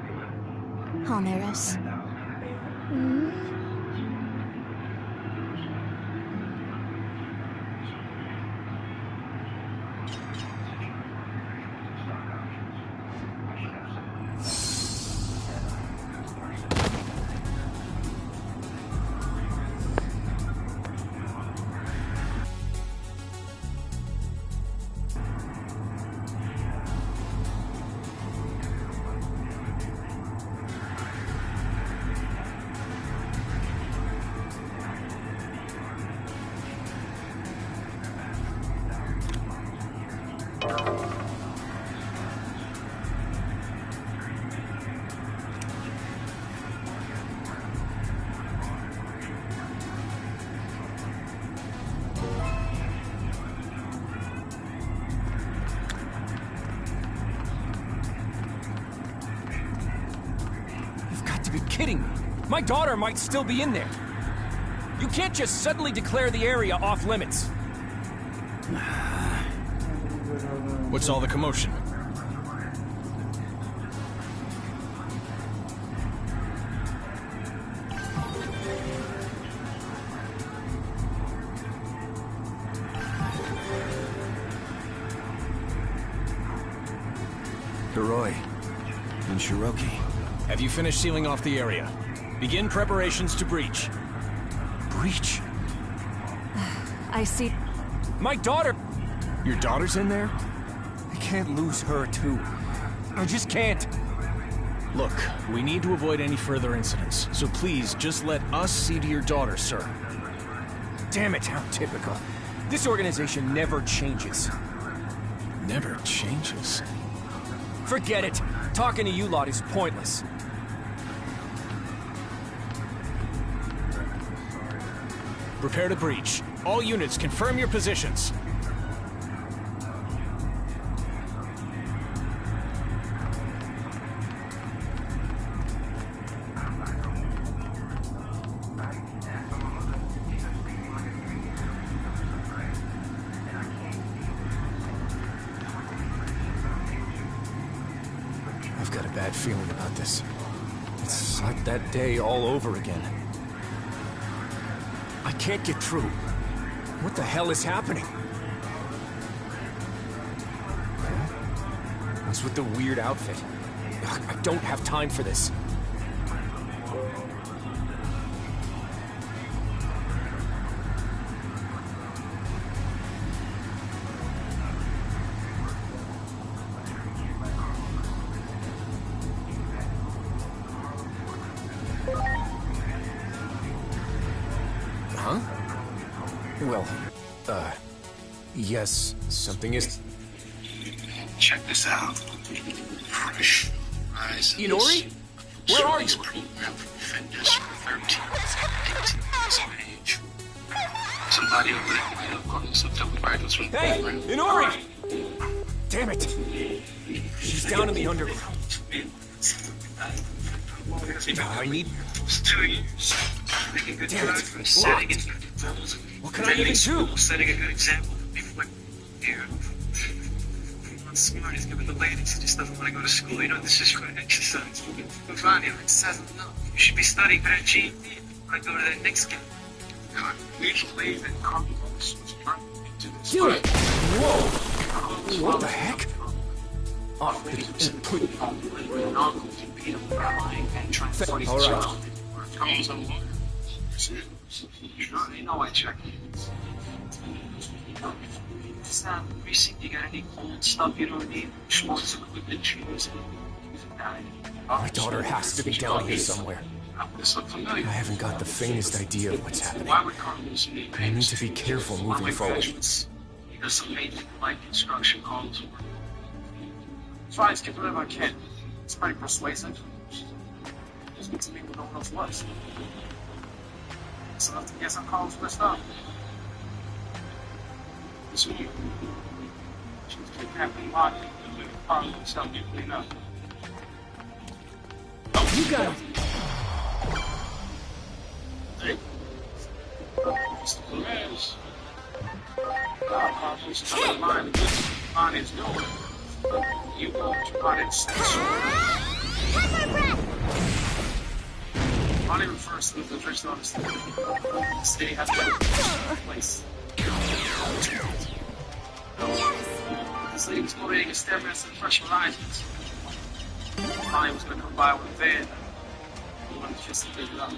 S4: Homeros.
S14: Kidding me. My daughter might still be in there. You can't just suddenly declare the area off limits.
S15: What's all the commotion?
S14: Hiroi and Shiroki.
S15: Have you finished sealing off the area? Begin preparations to breach.
S14: Breach?
S6: I see.
S14: My daughter!
S15: Your daughter's in there?
S14: I can't lose her, too. I just can't.
S15: Look, we need to avoid any further incidents, so please just let us see to your daughter, sir.
S14: Damn it, how typical. This organization never changes.
S15: never changes.
S14: Forget it. Talking to you lot is pointless.
S15: Prepare to breach. All units, confirm your positions.
S14: I've got a bad feeling about this. It's like that day all over again. I can't get through. What the hell is happening? What's with the weird outfit? Ugh, I don't have time for this. Huh? Well, yes, something is...
S16: Check this out. Fresh rise.
S14: Inori? Where are you?
S16: Program for offenders from 13 to 18 years of age. Somebody over there might have gotten slipped up with graduates from the
S14: Hey,
S16: program.
S14: Inori! Damn it! She's down in the underground. I need...
S16: It's 2 years. Making good progress from setting it.
S14: What can I even do?
S16: Setting a good example for people like here. Not smart, he's giving the ladies. He just doesn't want to go to school. You know, this is for exercise. But Vanya, it says enough. You should be studying for that GED. Want to go to that next game. God, we believe that Carlos was brought into this.
S14: Dude! Whoa! What the heck? Oh, please. All right.
S16: Comes along. Sure, they know I check. Sam, recently you got any old stuff you don't need? Sports equipment, shoes.
S14: My daughter has to be down here somewhere. I haven't got the faintest idea of what's happening. I need to be careful moving forward.
S16: He does some basic light construction calls. Try to skip whatever I can. It's pretty persuasive. Just get to me with no one else was. It's enough to get some calls messed up. This week, she was kidnapping Marty and living part of himself to clean up.
S14: You got it!
S16: Hey. Mr. Perez. Probably stuck in mind what Marty's doing. You want Marty's Marty refers to the filtration on the state. The state has to be place. This lady was motivating a stairmaster to fresh horizons. Marty was going to come by with a van. He wanted to just pick it up.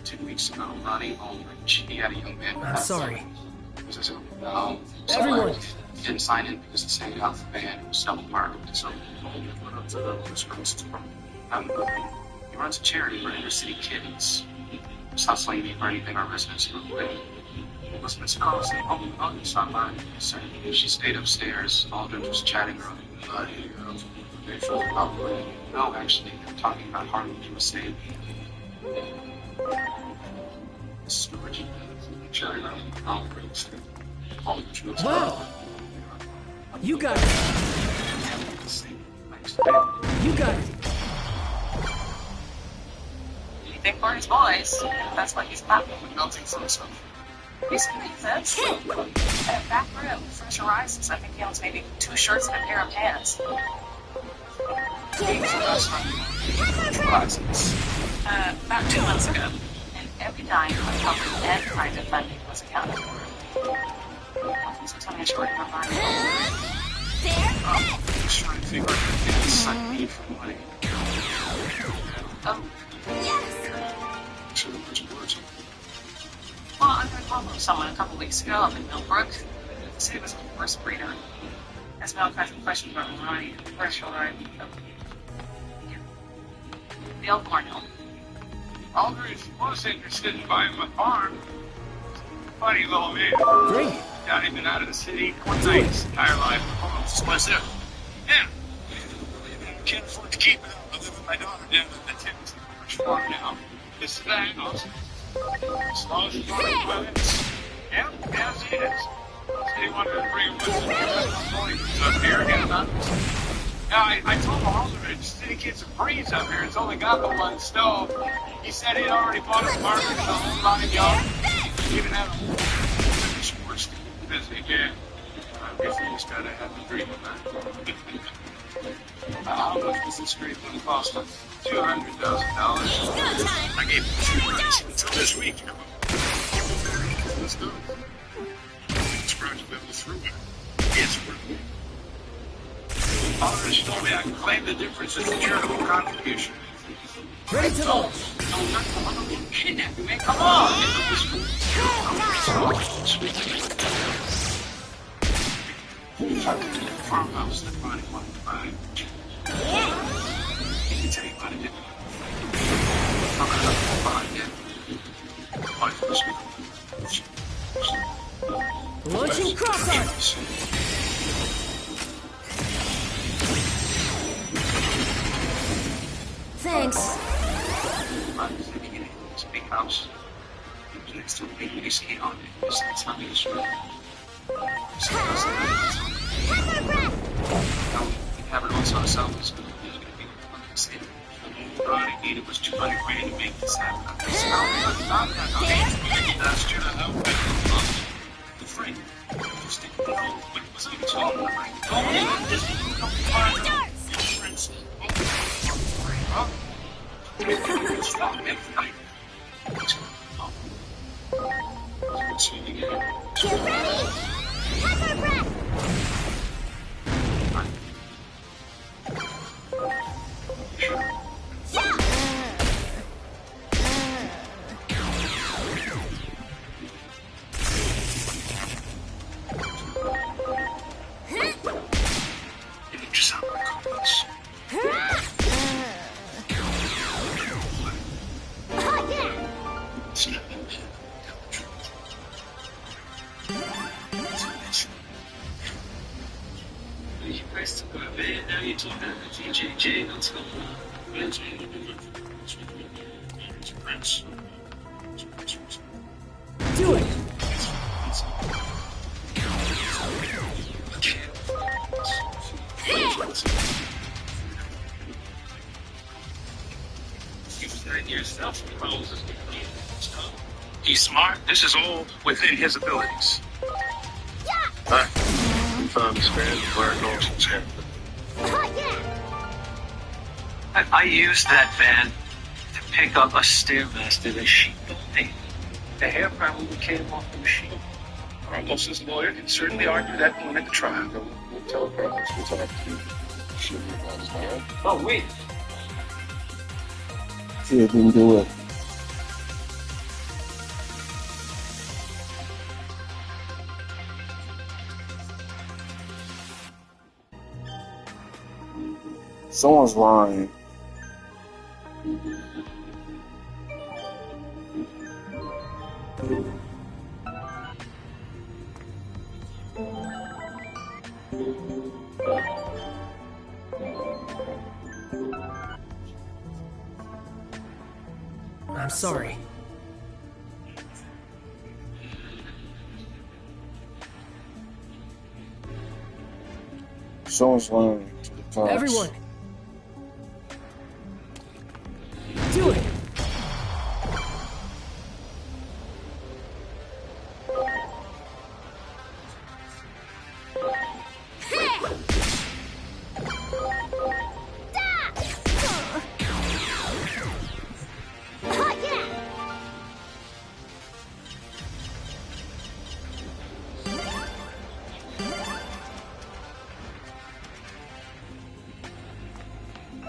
S16: 2 weeks ago, Marty owned he had a young man.
S3: I'm sorry.
S16: No,
S3: Everyone!
S16: He didn't sign in because the same got the van. It was double parked. So he went up to the first he runs a charity for inner city kids. It's not slavery or anything our residents are away. It was Miss Carlson home on the sunline. She stayed upstairs. Aldridge was chatting her up. They felt probably no, actually, they're talking about Harlem to a state. Storage. Chatting around Aldridge.
S3: Wow! You got it! You got it!
S17: You think for his boys, that's what he's about.
S16: Melting some stuff.
S17: Basically, that's that back room, Fresh Horizons. I think he owns maybe 2 shirts and a pair of pants. About 2 months ago. And every dime on top of and private funding was accounted for. So tell me a short number.
S16: I'm just trying to figure out if they suck me for money.
S17: Oh.
S16: Yes! Should have put words on.
S17: Well, I got a call from someone a couple weeks ago up in Millbrook. They said it was a horse breeder. Asked me all kinds of questions about Ronnie and commercial, right? The old Cornell.
S16: Aldridge was interested in buying my farm. Funny little man.
S14: Great!
S18: Yeah, I've been out of the city one night his entire life. So what's there? Yeah. I can't afford to keep it up. I live with my daughter down at the Tennessee farm now. This is the house. As long as you want to go in. Yeah, yes, it is. So you wanted to bring him with us up here again, huh? Yeah, I told him the city gets a breeze up here. It's only got the one stove. He said he'd already bought his market and the whole line y'all. He even had a sports team busy again. I guess you just gotta have a dream of that. How much was this street going to cost us? $200,000. I gave him 2 months until this week. Let's go. This project will go through it. It's worth it. Others told me I can claim the difference in the charitable contribution.
S11: Ready to launch.
S18: No, not the one who kidnapped you, man. Come on! Farmhouse that Ronnie wanted to buy. He can tell you about it, didn't he? How could I buy it?
S11: Launching cross arms.
S13: Thanks.
S18: I'm thinking it's a big house. It was next to a big AC on it. It's not me, it's real. We have it also ourselves. It's going to be Ronnie needed was $200 grand to make this happen. That's true. I know. The friend. Just didn't know what it was going to tell him. Just didn't know friends. Huh? Stop everything.
S13: Get ready! Have our breath!
S11: Do it!
S18: He's smart. This is all within his abilities.
S1: Hi. We found this man wearing Olsen's hair.
S5: I used that van to pick up a stairmaster that she built me. The hair probably came off the machine.
S18: Olsen's lawyer can certainly argue that point at the trial.
S1: We'll tell Carlos we'll talk to you. Should be about his man.
S5: Oh, wait.
S2: See, it didn't do it. Someone's lying.
S11: I'm sorry.
S2: Someone's lying to the cops.
S11: Everyone! Do it!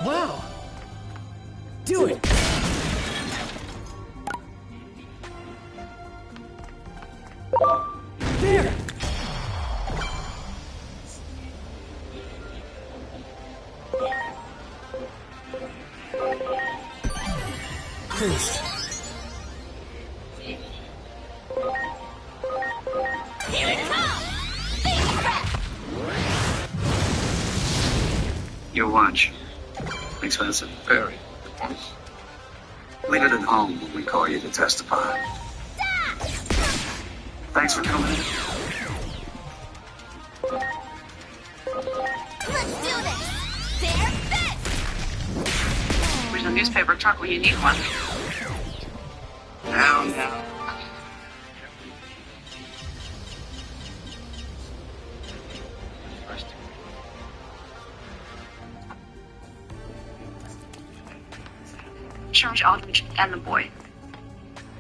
S11: Wow! Do it! There! Finished.
S13: Here it comes!
S16: watch. Expensive? Very. Leave it at home when we call you to testify. Thanks for coming in.
S4: Let's do this! There, fit!
S17: There's a newspaper truck where you need one.
S16: Now.
S17: Charge Aldrich and the boy.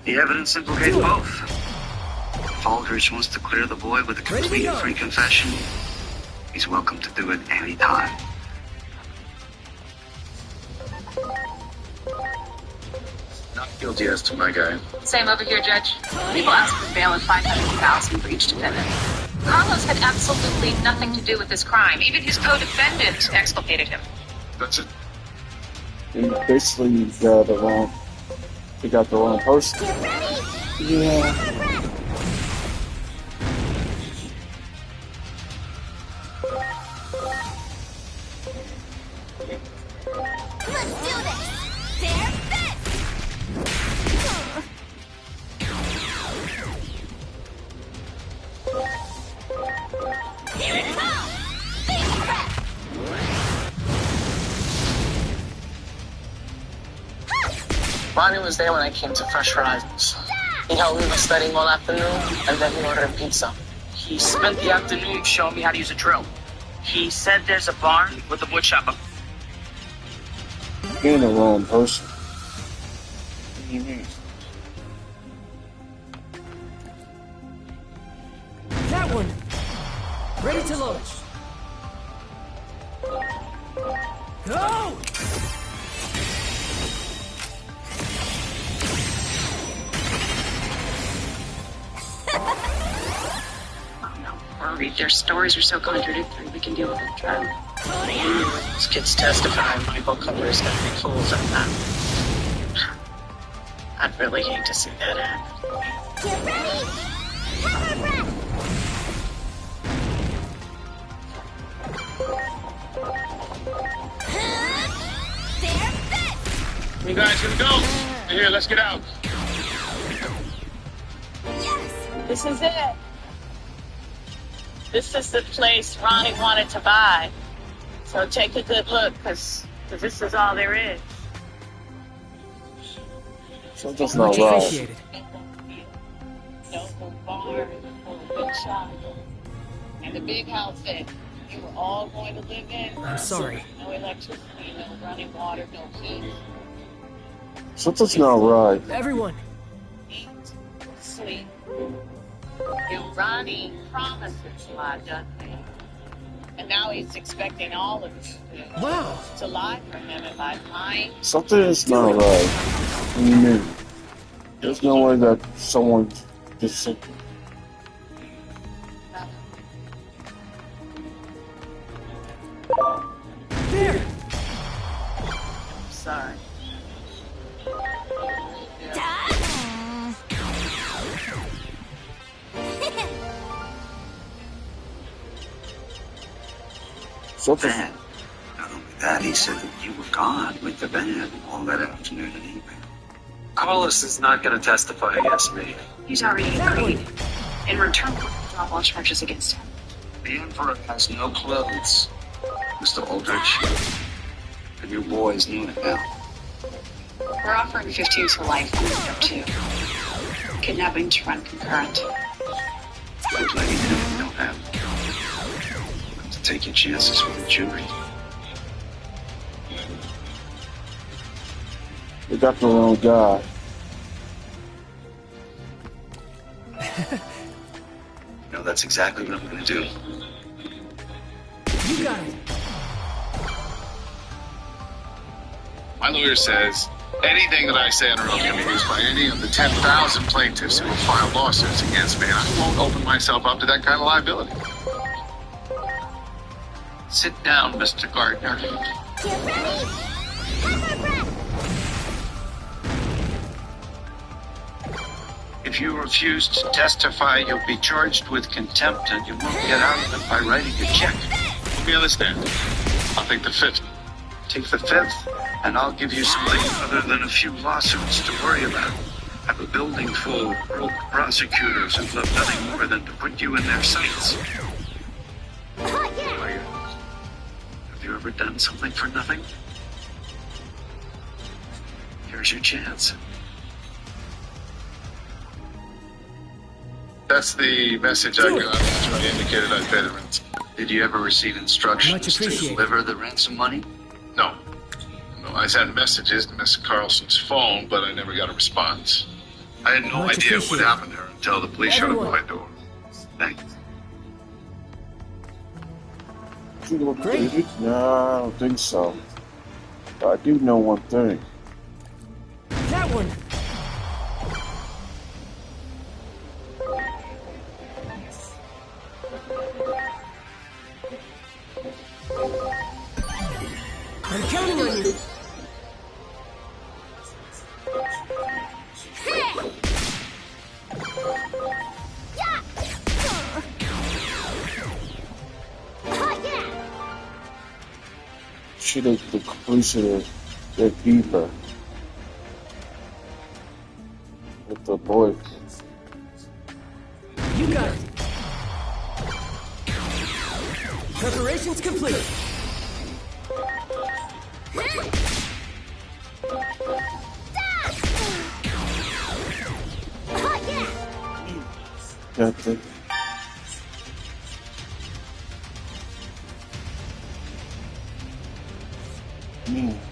S16: The evidence implicates both. If Aldrich wants to clear the boy with a complete and free confession, he's welcome to do it anytime.
S18: Not guilty as to my guy.
S17: Same over here, Judge. People ask for bail of $500,000 for each defendant. Carlos had absolutely nothing to do with this crime. Even his co-defendant exculpated him.
S18: That's it.
S19: And basically, he got the wrong person. Yeah.
S4: Let's do this! There, fit! Here it comes! Big prep!
S20: Ronnie was there when I came to Fresh Horizons. He helped me with studying all afternoon, and then he ordered pizza. He spent the afternoon showing me how to use a drill. He said there's a barn with a wood chopper.
S19: Being the wrong person. What do you mean?
S3: That one! Ready to launch. Go!
S17: Their stories are so contradictory, we can deal with it in trial.
S20: These kids testify, Michael covers every fools on that. I'd really hate to see that happen.
S4: Get ready! Power breath! There, fit!
S18: You guys gonna go? Here, let's get out.
S4: Yes!
S20: This is it. This is the place Ronnie wanted to buy. So take a good look, because this is all there is.
S19: Something's not right.
S20: No bar, no big shop. And the big house that you were all going to live in.
S3: I'm sorry.
S20: No electricity, no running water, no heat.
S19: Something's not right.
S3: Everyone!
S20: Eat, sleep. And Ronnie promised this lot, doesn't he? And now he's expecting all of you to lie for him, and by lying...
S19: Something is not right. What do you mean? There's no way that someone just...
S3: There!
S20: I'm sorry.
S19: Something.
S16: Van. Not only that, he said that you were gone with the van all that afternoon and evening.
S18: Carlos is not going to testify against me.
S17: He's already agreed. In return, we'll drop all charges against him.
S16: The Emperor has no clothes, Mr. Aldrich. And your boys knew it now.
S17: We're offering 15 to life on the other two. Kidnapping to run concurrent.
S16: Good lady, you don't have to take your chances with the jury.
S19: We got the wrong guy.
S16: No, that's exactly what I'm going to do.
S3: You got it.
S18: My lawyer says anything that I say under oath can be used by any of the 10,000 plaintiffs who will file lawsuits against me. I won't open myself up to that kind of liability. Sit down, Mr. Gardner.
S4: Get ready! Power breath!
S18: If you refuse to testify, you'll be charged with contempt and you won't get out of it by writing a check. Let me understand. I'll take the fifth. Take the 5th, and I'll give you something other than a few lawsuits to worry about. I have a building full of broke prosecutors who'd love nothing more than to put you in their sights. Have you ever done something for nothing? Here's your chance.
S8: That's the message I got after I indicated I'd pay the rent.
S18: Did you ever receive instructions to deliver the ransom money?
S8: No. No, I sent messages to Mr. Carlson's phone, but I never got a response. I had no idea what happened to her until the police showed up at my door.
S18: Thanks.
S19: Great. No, I don't think so. But I do know one thing.
S11: That one! I'm counting on you!
S19: Should have the completion of the beaver with the boy.
S11: You got it! Preparations complete!
S19: Got it.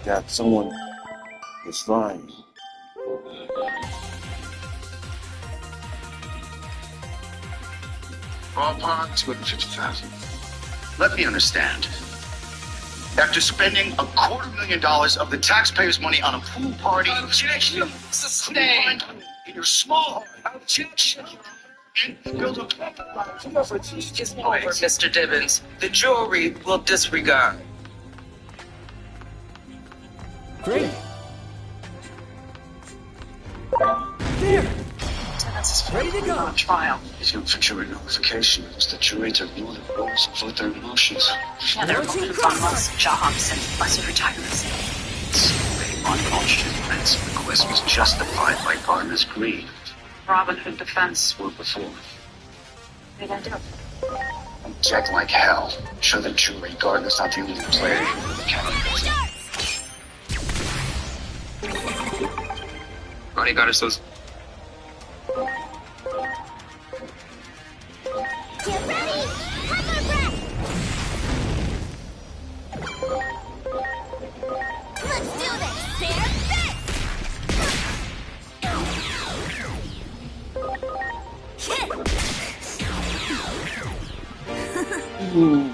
S19: That someone is lying.
S18: Ballpark, $250,000. Let me understand. After spending $250,000 of the taxpayers' money on a pool party,
S20: Objection! Sustain!
S18: in your small heart,
S20: Objection!
S18: and build a
S20: It's over, Mr. Dibbins. The jury will disregard.
S11: Great! There! Ready to go!
S20: Trial.
S18: He's going for jury notification. It's the jury to ignore the rules and vote their emotions.
S20: Yeah, they're looking for us, jobs, and blessed retirements.
S18: They launched his ransom request was justified by Gardner's greed.
S20: Robin Hood defense.
S18: Were before.
S20: What are you gonna do?
S18: Object like hell. Show the jury Gardner's not the only player in the category.
S16: Ronnie got us those.
S13: Get ready! Have our breath! Let's do this! Fair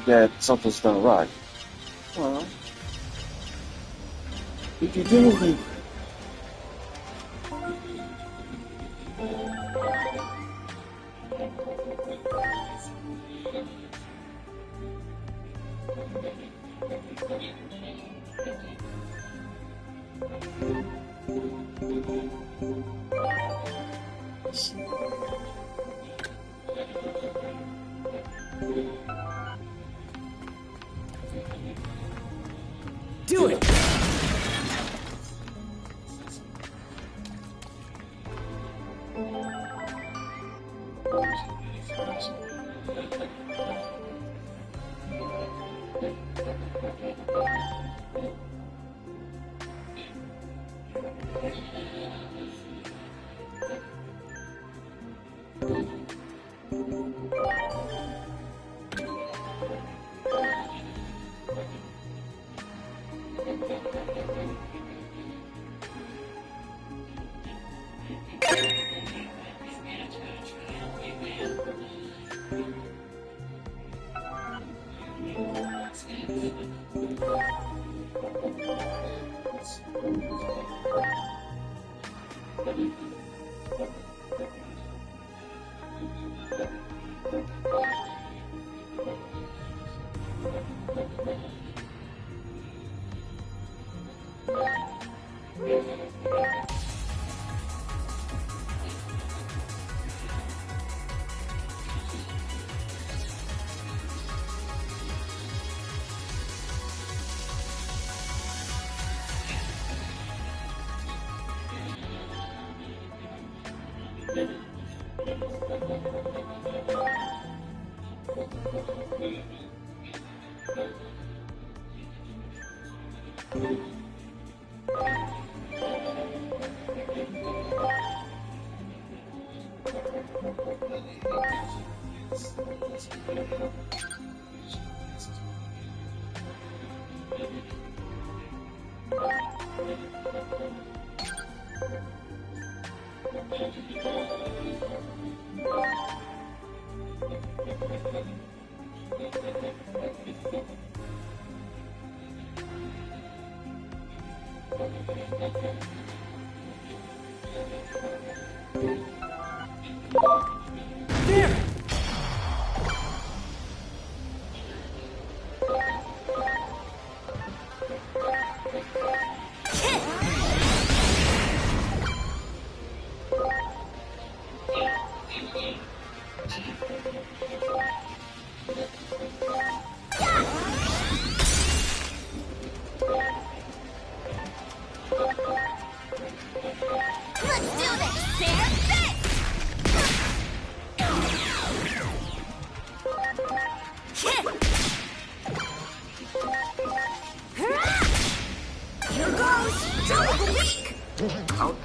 S19: That something's not right. Well, if you do it,
S11: Do it!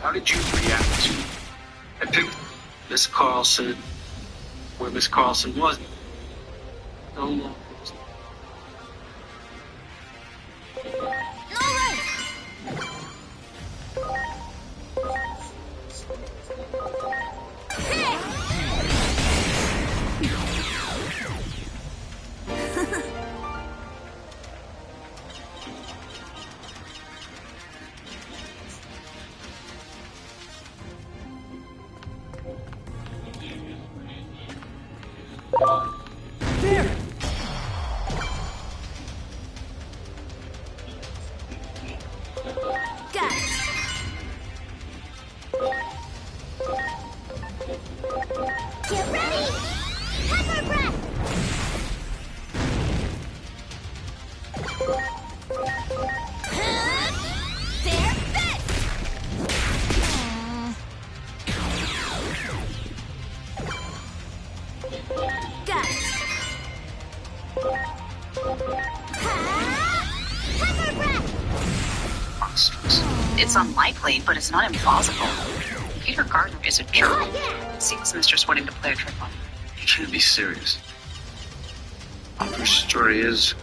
S16: How did you react to? I picked Miss Carlson where Miss Carlson wasn't. No.
S17: It's unlikely, but it's not implausible. Peter Gardner is a jerk. Seems Mistress wanting to play a trick on him.
S16: You can't be serious. Your story is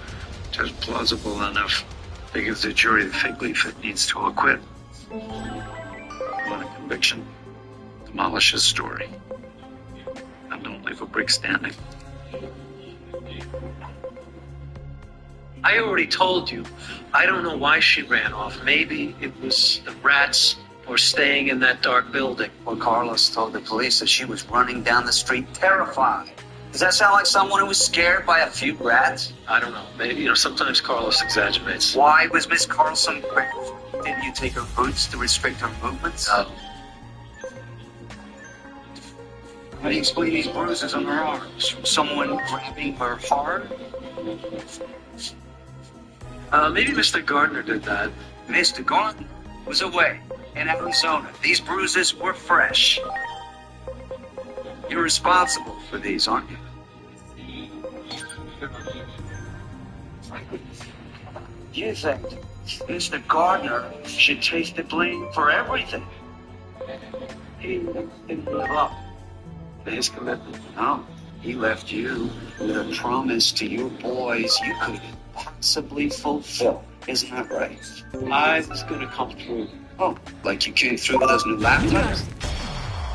S16: just plausible enough to give the jury the fig leaf it needs to acquit. Want a conviction? Demolish his story. And don't leave a brick standing.
S20: I already told you. I don't know why she ran off. Maybe it was the rats or staying in that dark building.
S21: Well, Carlos told the police that she was running down the street terrified. Does that sound like someone who was scared by a few rats?
S20: I don't know. Maybe, sometimes Carlos exaggerates.
S21: Why was Miss Carlson crippled? Didn't you take her boots to restrict her movements?
S20: No.
S21: How do you explain these bruises on her arms? From someone grabbing her hard?
S20: Maybe Mr. Gardner did that.
S21: Mr. Gardner was away in Arizona. These bruises were fresh. You're responsible for these, aren't you? You think Mr. Gardner should take the blame for everything? He didn't live up to his commitment. No, he left you with a promise to your boys you couldn't possibly fulfill. Isn't that right? I was going to come through. Oh, like you came through with those new laptops?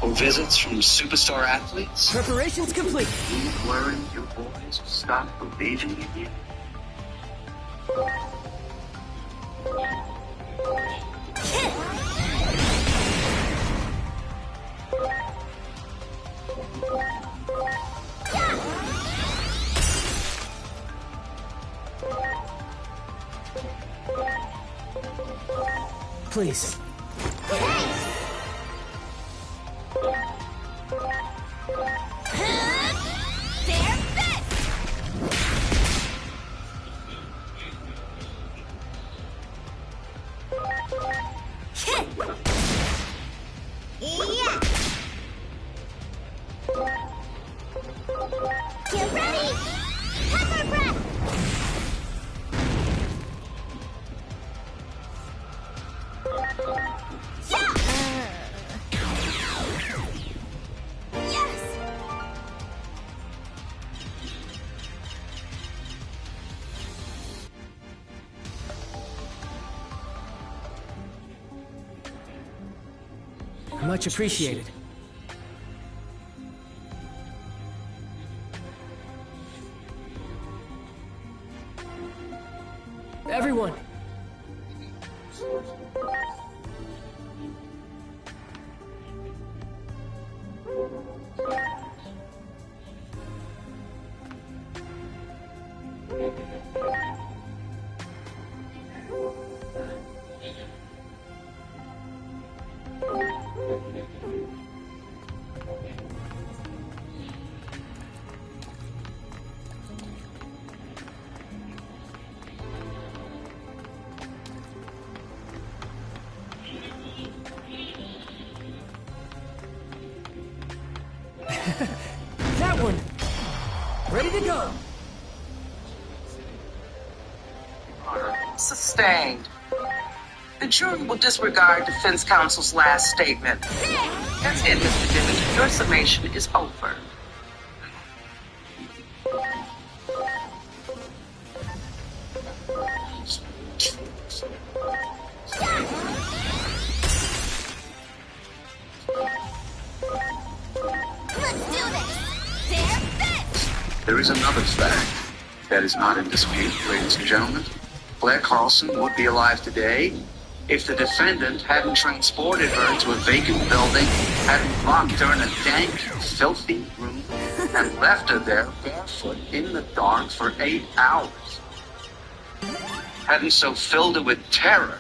S21: Or visits from superstar athletes?
S3: Preparations complete.
S21: You worried your boys will stop believing in you?
S3: Please.
S7: Much appreciated. Everyone! That one! Ready to go!
S20: Sustained. The jury will disregard defense counsel's last statement. That's it, Mr. Dillon. Your summation is over.
S16: There is another fact that is not in dispute, ladies and gentlemen. Blair Carlson would be alive today if the defendant hadn't transported her to a vacant building, hadn't locked her in a dank, filthy room, and left her there barefoot in the dark for 8 hours. Hadn't so filled her with terror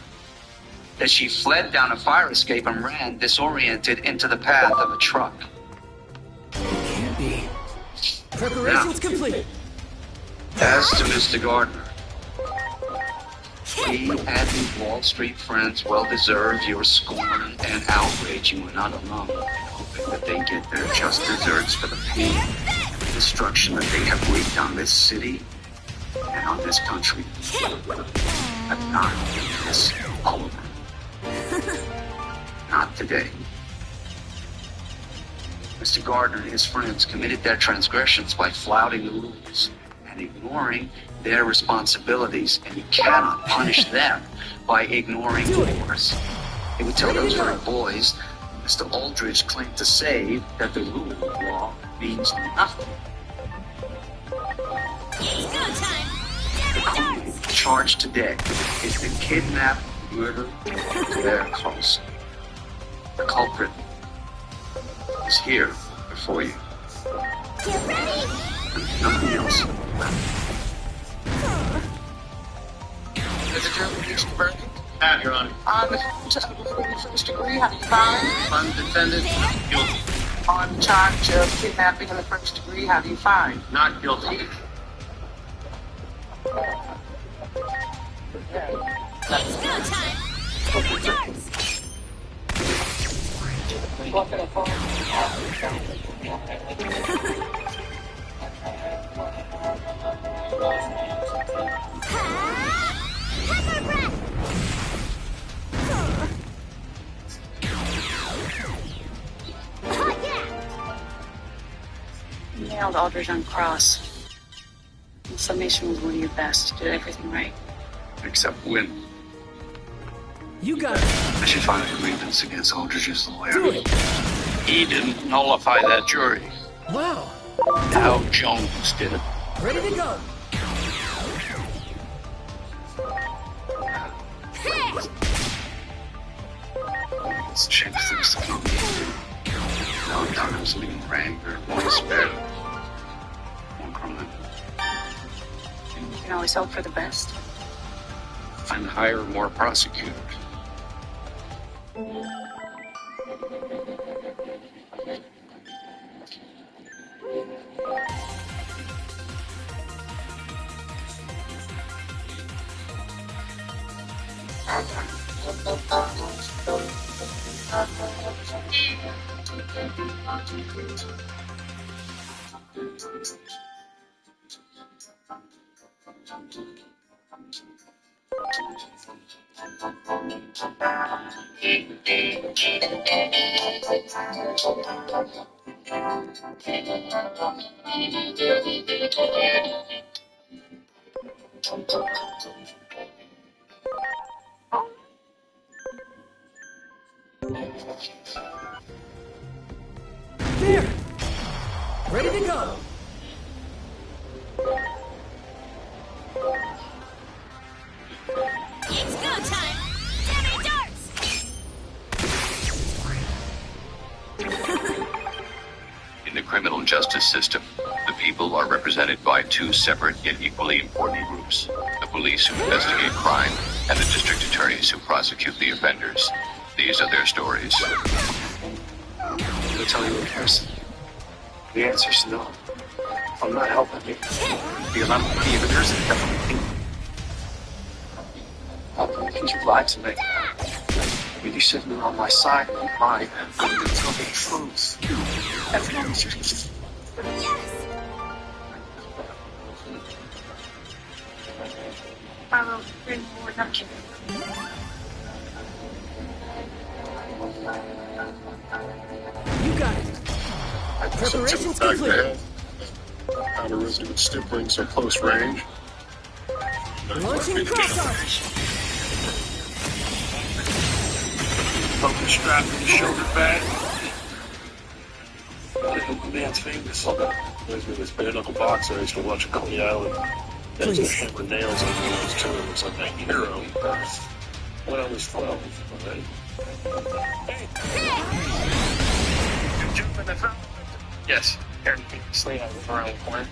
S16: that she fled down a fire escape and ran disoriented into the path of a truck.
S7: Can't be. Preparations complete.
S16: As to Mr. Gardner, he and his Wall Street friends well deserve your scorn and outrage. You are not alone in hoping that they get their just desserts for the pain and the destruction that they have wreaked on this city and on this country. But not in this moment. Not today. Mr. Gardner and his friends committed their transgressions by flouting the rules and ignoring their responsibilities, and you cannot punish them by ignoring yours. It would tell those very boys Mr. Aldridge claimed to say that the rule of law means nothing. The criminal charged today is the kidnap murder of Blair Carlson. The culprit is here before you.
S13: Get ready!
S16: And nothing else.
S20: Has the jury reached a verdict?
S18: Have, Your Honor.
S20: On the count of murder in the first degree, how do you find?
S18: On defendant, guilty.
S20: On the charge of kidnapping in the first degree, how do you find?
S18: Not guilty.
S13: It's go time! Get the darts!
S17: You nailed Aldridge on cross. The summation was one of your best. You did everything right.
S16: Except win.
S7: You got it.
S16: I should file a grievance against Aldridge's lawyer.
S7: Do it.
S18: He didn't nullify that jury.
S7: Wow.
S18: Dow Jones did it.
S7: Ready to go.
S16: It's a shame for things to come. Now I'm tired of living in anger, more despair, more crime.
S17: You can always hope for the best.
S16: And hire more prosecutors.
S7: There! Ready to go!
S13: It's go time! Dammy darts!
S10: In the criminal justice system, the people are represented by two separate yet equally important groups: the police who investigate crime and the district attorneys who prosecute the offenders. These are their stories.
S16: I'll tell you what, Harrison. The answer's no. I'm not helping you. Because I'm not even Harrison. How come you lied to me? With you sitting on my side, you lied. You tell me the truth. Everyone's just...
S13: Yes!
S17: I will bring more napkin.
S7: You got it. Preparations complete.
S8: How the resident stippling so close range.
S7: Launching cross-arch.
S21: Focus strap in the shoulder bag. The man's famous. Reminds me of this bare knuckle boxer I used to watch at Coney Island. That used to hammer nails on those two. It was like a hero. When I was 12, right? Hey! You jumping the fountain? Yes. Aaron Beardsley, I live around the corner.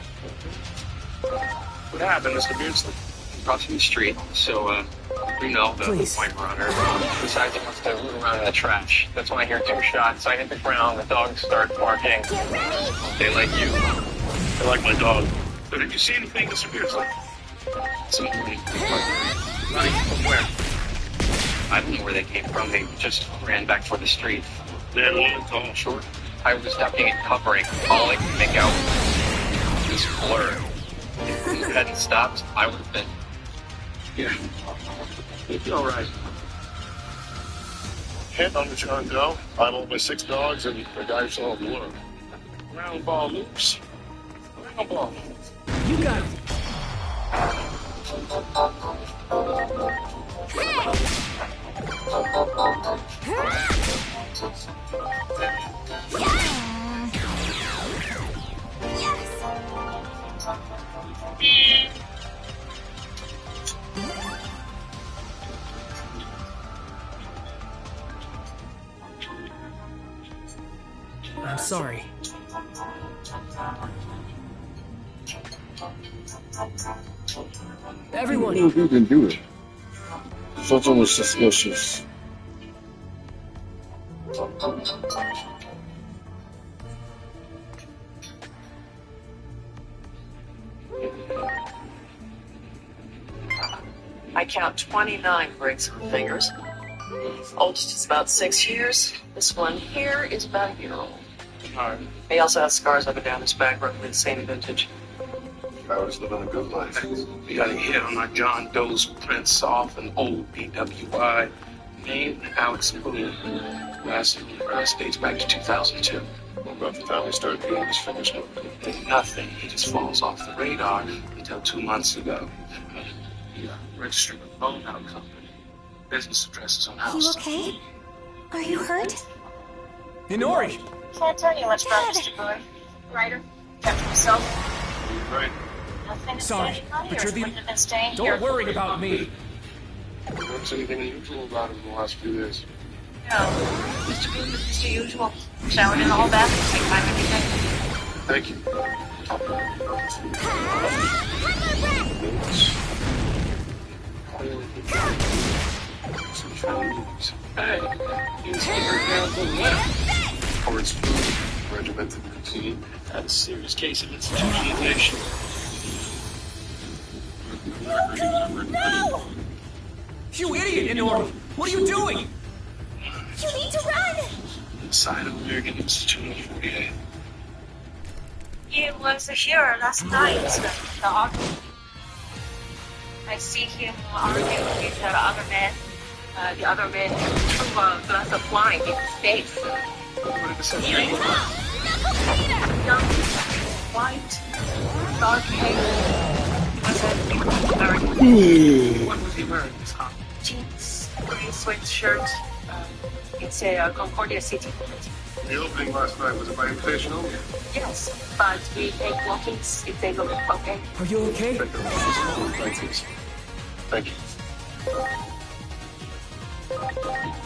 S21: What happened, Mr. Beardsley?
S16: Crossing the street, so, we know the white runner decides he wants to root around in the trash. That's when I hear two shots. I hit the ground, the dogs start barking. They like you.
S21: They like my dog. So did you see anything, Mr. Beardsley?
S16: Somebody running from where? I don't know where they came from. They just ran back for the street.
S21: Man, woman, tall, short.
S16: I was ducking and covering. All I could make out was blur. If you hadn't stopped, I would have been...
S21: Yeah. You'll be alright. Hit on the John Doe. I'm on my 6 dogs and the guy saw a blur. Round ball loose. Round ball.
S7: You got it. I'm sorry. Everyone!
S19: You didn't do it. Something was suspicious.
S20: I count 29 breaks on fingers. Oldest is about 6 years. This one here is about a year old.
S21: Alright.
S20: He also has scars up and down his back, roughly the same vintage.
S21: I was living a good life. We got a hit on our John Doe's prints off an old PWI named Alex Boone. Last dates back to 2002. What about the time he started getting his fingers smoking? Nothing. He just falls off the radar until 2 months ago. He registered with Bone Out Company. Business address is on house.
S4: You okay? Are you hurt?
S7: Inori!
S17: Can't tell you much about Mr. Boy. Writer, kept to himself.
S21: Right.
S17: Nothing to
S7: Sorry,
S17: say on
S7: but
S17: here.
S7: you're the...
S17: Wouldn't have been staying here.
S7: Don't worry about me.
S21: You notice anything unusual about him in the last few days?
S17: No. Mr. Boone was Mr. Usual. Showered in the whole bath at the same time every day.
S21: Thank you. Hey, he's here down the left. For his food, regimented routine, had a serious case of institutionalization.
S13: No!
S7: You idiot, Inori! What are you doing?
S13: You need to run!
S21: Inside of American Institute of 48.
S17: He was here last night, the argument. I see him arguing with the other man. The other man threw a glass of wine in his face. Young, white, dark hair. What was he wearing? Jeans, gray sweatshirt, It's a Concordia City.
S8: The opening last night, was it by invitation only?
S17: Yes, but we take walk-ins if they look okay.
S7: Are you okay?
S8: Thank you. Thank you.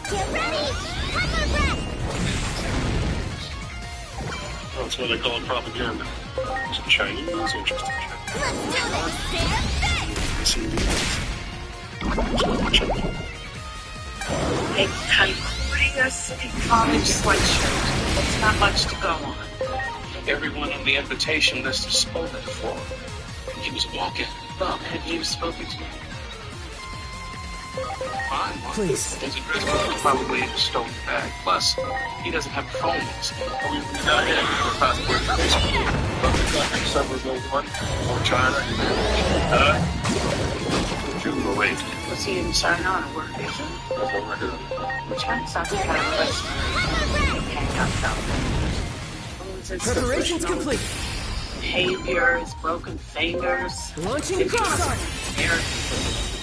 S13: Get ready! Cover breath!
S8: Oh, that's what they call it propaganda. Is it Chinese or just Chinese?
S13: Let's do this! Stand back!
S17: A Concordia City College sweatshirt. That's not much to go on.
S16: Everyone on the invitation list has spoken for. He was a walk-in.
S17: Well, have you spoken to me?
S16: Fine.
S7: Please.
S16: His address was probably a stolen bag. Plus, he doesn't have a phone in his hand.
S8: We got him for passport information. But the country suburb of one or China. Cuba, wait.
S17: Was he in China on a work visa?
S8: That's what we're doing.
S17: Which one sounds kind of question?
S7: Preparations complete.
S17: Behaviors, broken fingers.
S7: Launching crossfire.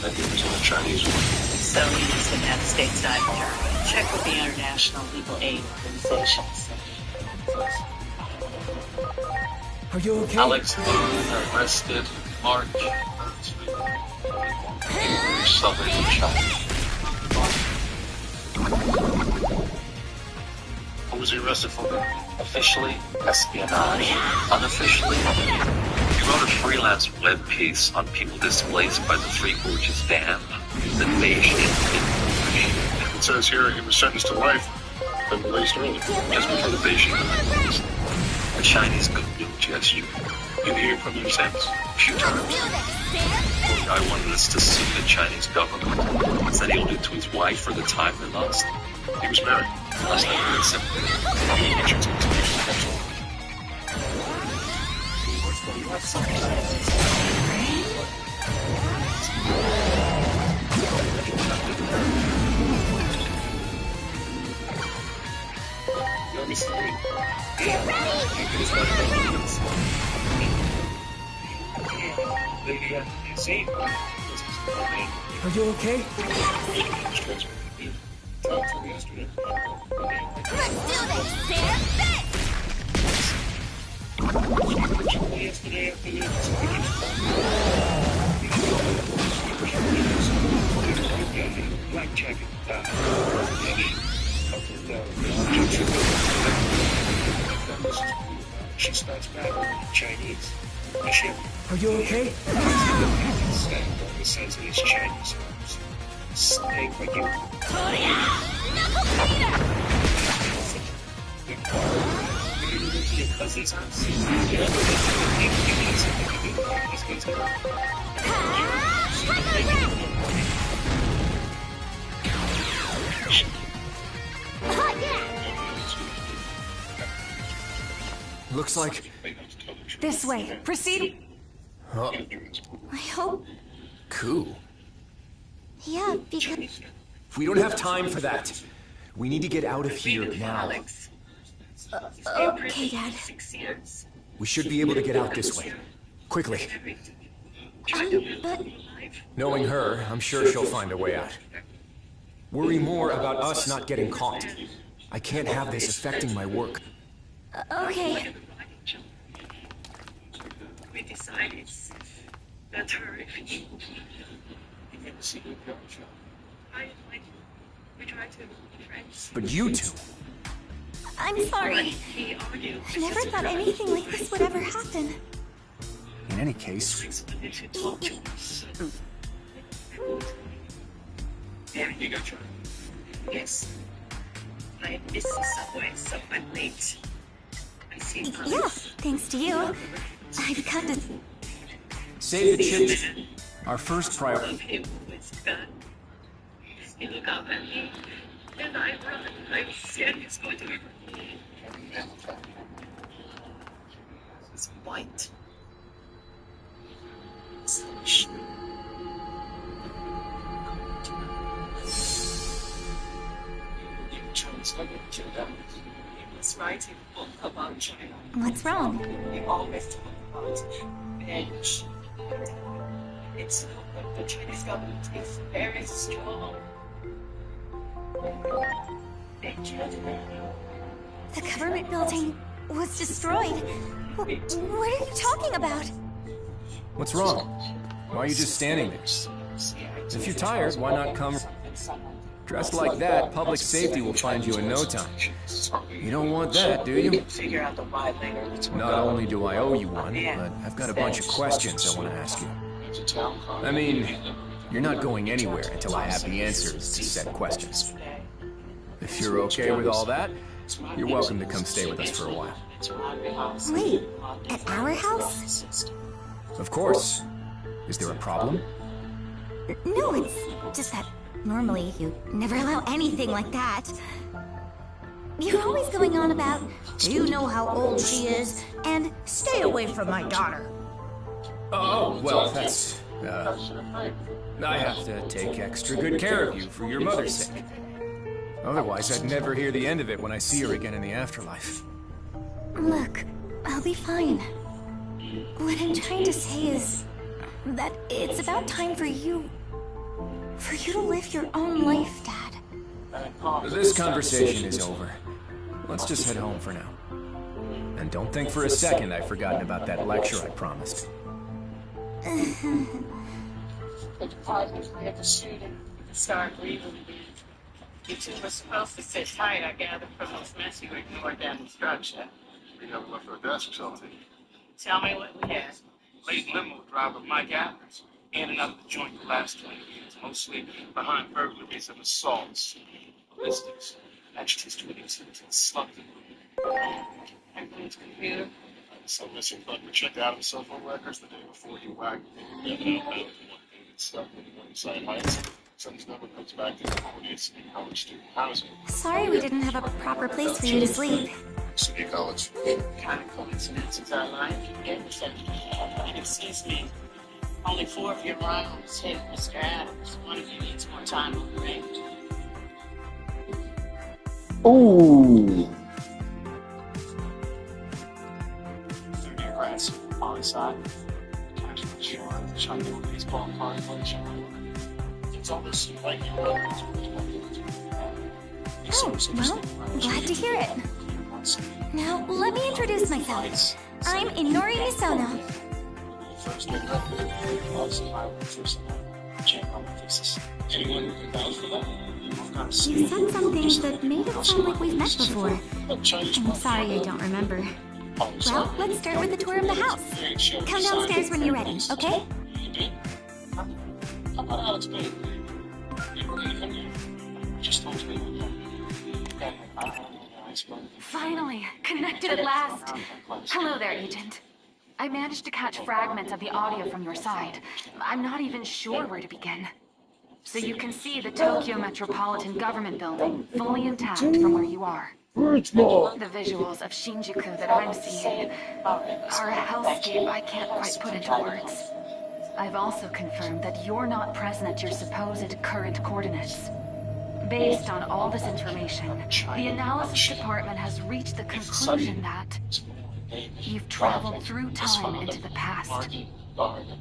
S8: That he was on the Chinese one.
S17: So he must have had a stateside attorney. Check with the international legal aid organizations.
S7: Are you okay?
S16: Alex arrested March. Southern China.
S8: What was he arrested for?
S10: Officially, espionage. Unofficially, he wrote a freelance web piece on people displaced by the Three Gorges Dam. The invasion.
S8: It says here he was sentenced to life, then released early.
S10: Just before the invasion. A Chinese goodwill gesture.
S8: You hear from him since?
S10: A few times. The guy wanted us to sue the Chinese government. Said he owed it to his wife for the time they lost.
S8: He was married.
S10: Last night we
S7: Are you okay?
S13: Let's do this! Stand back!
S18: Yesterday afternoon, black jacket, she starts battling Chinese.
S7: Are you okay?
S18: Stand on the sense of these Chinese homes. Stay for you. Your cousin's house.
S14: Looks like...
S6: This way. Proceed.
S14: Oh,
S4: I hope.
S14: cool.
S4: Yeah, because.
S14: We don't have time for that. We need to get out of here now.
S4: Okay, Dad.
S14: We should be able to get out this way. Quickly.
S4: But.
S14: Knowing her, I'm sure she'll find a way out. Worry more about us not getting caught. I can't have this affecting my work.
S4: Okay.
S17: We decided it's better if you didn't see me. We tried to be friends.
S14: But you two...
S4: I'm sorry. I never thought anything like this would ever happen.
S14: In any case...
S17: Yeah, you got your... Yes. I miss the subway, so I'm late. I see.
S4: Yeah, thanks to you. I've got to...
S14: Save the chips. Our first priority.
S17: Him with gun. He look up at me, and I run. I'm scared he's going to hurt me. He's white. Selfish. You chose to kill them. He was writing a book about China.
S4: What's wrong?
S17: He always talk about bench. It's the Chinese government is very strong.
S4: The government building was destroyed. What are you talking about?
S14: What's wrong? Why are you just standing there? If you're tired, why not come? Dressed like that, public safety will find you in no time. You don't want that, do you? Not only do I owe you one, but I've got a bunch of questions I want to ask you. I mean, you're not going anywhere until I have the answers to said questions. If you're okay with all that, you're welcome to come stay with us for a while.
S4: Wait, at our house?
S14: Of course. Is there a problem?
S4: No, it's just that normally you never allow anything like that. You're always going on about, do you know how old she is? And stay away from my daughter.
S14: Oh, well, that's... I have to take extra good care of you for your mother's sake. Otherwise, I'd never hear the end of it when I see her again in the afterlife.
S4: Look, I'll be fine. What I'm trying to say is that it's about time for you to live your own life, Dad.
S14: This conversation is over. Let's just head home for now. And don't think for a second I've forgotten about that lecture I promised.
S20: The department we have a shooting. Start breathing. You two were supposed to sit tight, I gathered from those mess you ignored that instruction.
S8: We never left our desks, LT.
S20: Tell me what we had.
S16: Late limo driver Mike Adams, in and out of the joint the last 20 years, mostly behind burglaries and assaults. Ballistics, matched his 22s and slugged him.
S20: Everyone's computer.
S8: So missing button checked out his cell phone records the day before he whacked the stuff in Side Heights. Since never comes back to the coordinates in college student housing.
S4: Sorry we didn't have a proper place for you to sleep.
S8: City College.
S20: Kind of coincidences our life. Excuse me. Only 4 of your rounds hit Mr. Adams. One of you needs more time on the range.
S19: Ooh.
S16: 30 grass on the side. Cash for sure. Shotgun baseball card, it's almost like you know.
S4: Oh, well, glad to hear it. Now, let me introduce myself. I'm Inori Misono.
S16: First get up, obviously I went first check on the faces. Anyone who can vouch for that?
S4: You said something that made it sound like we've met before. I'm sorry I don't remember. Well, let's start with a tour of the house. Come downstairs when you're ready, okay?
S16: How about Alex Bay? Just told me.
S6: Finally, connected at last. Hello there, Agent. I managed to catch fragments of the audio from your side. I'm not even sure where to begin. So you can see the Tokyo Metropolitan Government Building fully intact from where you are. The visuals of Shinjuku that I'm seeing are a hellscape I can't quite put into words. I've also confirmed that you're not present at your supposed current coordinates. Based on all this information, the analysis department has reached the conclusion that you've traveled through time into the past.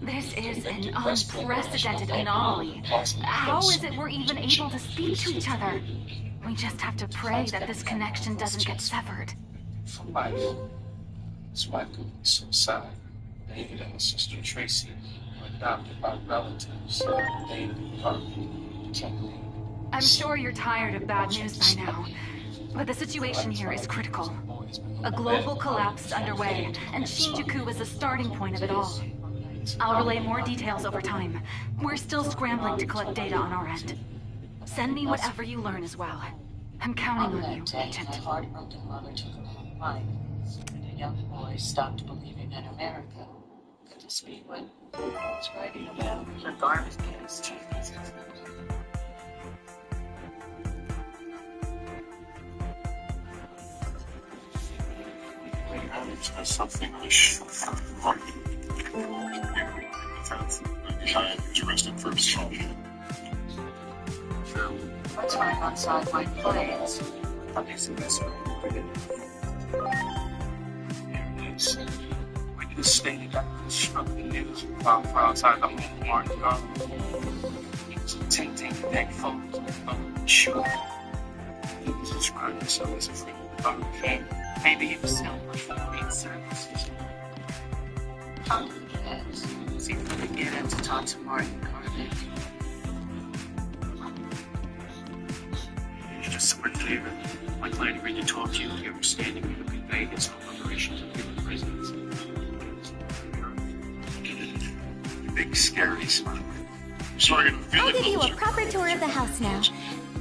S6: This is an unprecedented anomaly. How is it we're even able to speak to each other? We just have to pray that this connection doesn't get severed.
S16: For life. His wife could be so sad. David and his sister Tracy were adopted by relatives. David and
S6: I'm sure you're tired of bad news by now, but the situation here is critical. A global collapse is underway, and Shinjuku is the starting point of it all. I'll relay more details over time. We're still scrambling to collect data on our end. Send me whatever you learn as well. I'm counting on you, Agent.
S20: A heartbroken mother took her own life. The young boy stopped believing in America. Could this be what I was writing about? The garbage cans.
S8: There's something I should have. He was arrested for assault.
S20: Let's find outside my plans. I'll do some messing with it.
S16: There it is. Witness stated that he struck the news while outside the home Martin Garden. He was attempting to take photos of the shooter. He was describe himself as a friend of the photography.
S6: Maybe he was still performing services.
S16: Talk to the kids. See if we can get him to talk to Martin Cardiff. Just so we're clear, my client agreed to talk to you. The understanding we would convey his operations of human prisons. Big, scary smile.
S8: Sorry,
S4: I'll give you a proper tour of the house now.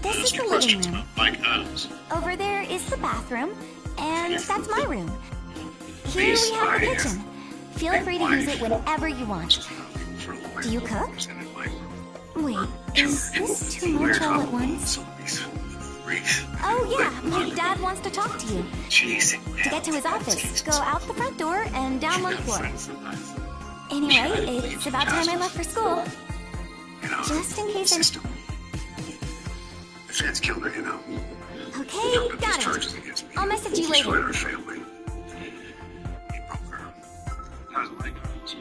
S4: This is the living room.
S8: Mike Adams.
S4: Over there is the bathroom, and that's my room. Here we have the kitchen. Feel free to use it whenever you want. Do you cook? Wait, is this too much all at once? Oh yeah, my dad wants to talk to you. To get to his office, go out the front door and down one floor. Anyway, it's about time I left for school. Just in case
S16: The feds killed her, you know.
S4: Okay, got it. I'll message you later.
S16: Her family. He broke her. How's my girls?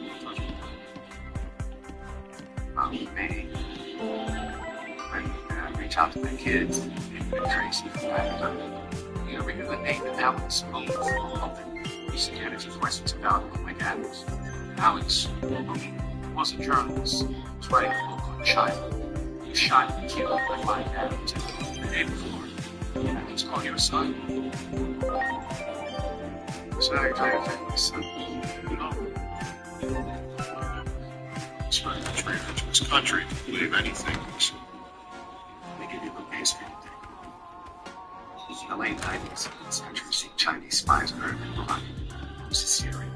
S16: Mommy, me. I reach out to the kids. They're crazy. You know, renew the name and Alex. He suggested some questions about Mike Adams. Alex was a journalist. He was writing a book on China. He was shot and killed by Mike Adams the day before. And he's called your son. So I tell your family, son. You know.
S8: It's very much to his country to believe anything. So.
S16: They give you a base for in the late 90s, century, Chinese spies heard and brought it was Syria.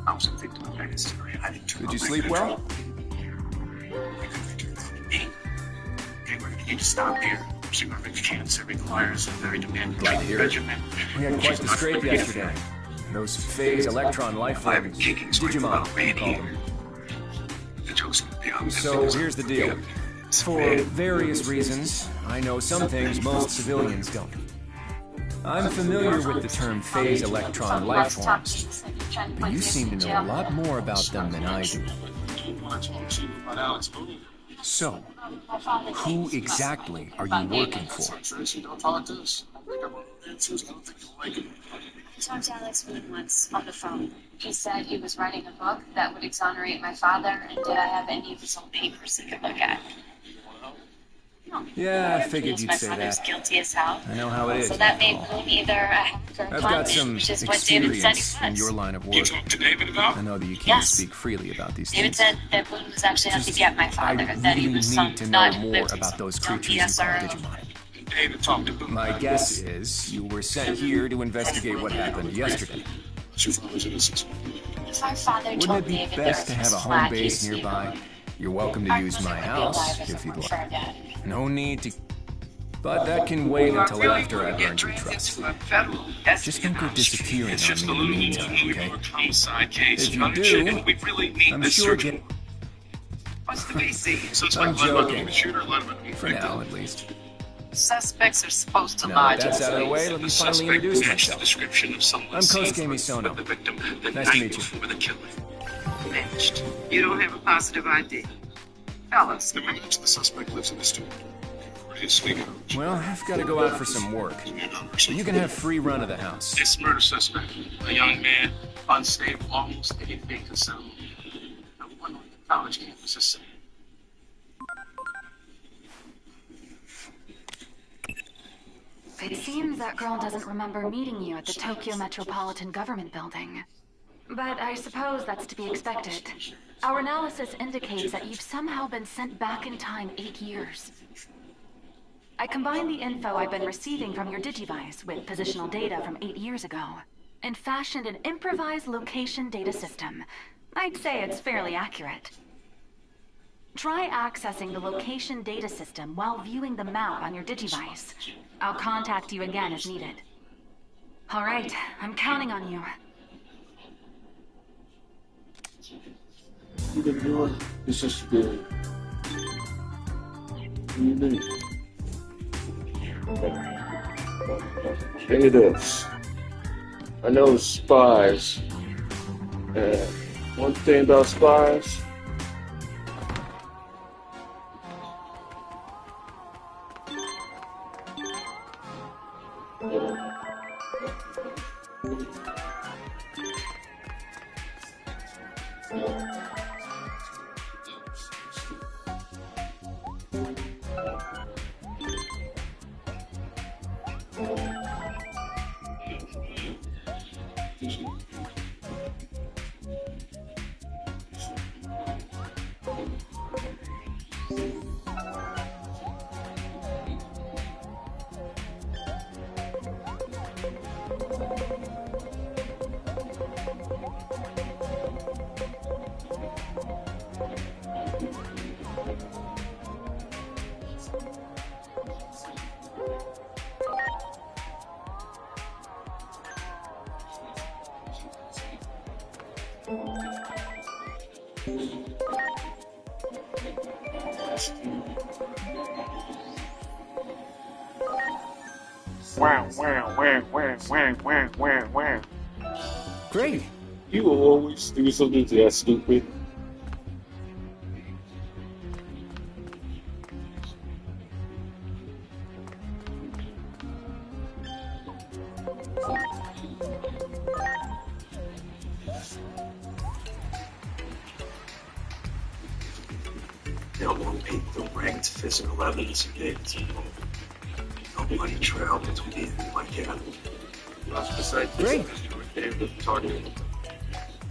S16: I was a victim of that hysteria. I didn't turn
S14: Did you sleep well?
S16: Okay, we're going to need to stop here. Significant cancer requires a very demanding regimen.
S14: We had quite the scrape yesterday. Those phase electron life forms. Digimon, we call them. So here's the deal. For various reasons, I know some things most civilians don't. I'm familiar with the term phase electron life forms, but you seem to know a lot more about them than I do. So, who exactly are you working for?
S6: I talked to Alex Moon once on the phone. He said he was writing a book that would exonerate my father, and did I have any of his old papers he could look at?
S14: Yeah, I figured you'd say that.
S6: Guilty as hell.
S14: I know how it is.
S6: So that made Moon either a hacker or
S14: I've got some experience in your line of work. I know that you can't speak freely about these
S6: David
S14: things.
S6: said that Moon was actually out to get my father,
S14: I
S6: that he
S14: really
S6: was
S14: need
S6: some
S14: to know
S6: nut who
S14: more
S6: lived
S14: about those
S6: some
S14: creatures you call
S6: PSR.
S14: Digimon. My guess is you were sent here to investigate what happened yesterday.
S6: If our father
S14: Wouldn't
S6: told
S14: it be
S6: David
S14: best to
S6: there
S14: have
S6: was
S14: a
S6: a
S14: home
S6: flag,
S14: base
S6: he's,
S14: nearby? You're welcome to use my house if you'd like. No need to... But that can wait until after I've earned your trust. Just don't go disappearing on me in the meantime, okay? If you do, I'm sure get... I'm joking. For now, at least.
S6: Suspects are supposed to
S14: Now
S6: lodge.
S14: that that's out of the way, let me finally introduce myself. I'm Kosuke Misono. Nice to meet you.
S20: Matched. You don't have a positive ID. Fellas.
S8: The match, the suspect lives in the studio.
S14: Well, I've got to go out for some work. You can have free run of the house.
S16: It's murder suspect. A young man, unstable, almost anything to sell. No one on the college campus is safe.
S6: It seems that girl doesn't remember meeting you at the Tokyo Metropolitan Government Building. But I suppose that's to be expected. Our analysis indicates that you've somehow been sent back in time 8 years. I combined the info I've been receiving from your Digivice with positional data from 8 years ago, and fashioned an improvised location data system. I'd say it's fairly accurate. Try accessing the location data system while viewing the map on your Digivice. I'll contact you again as needed. All right, I'm counting on you.
S19: You can do it. It's just good. What do you need? Hey, this. I know spies. One thing about spies.
S15: Great.
S19: You will always do something to that stupid.
S21: There won't be direct physical evidence against you. No bloody trail between you and my cat.
S15: Great.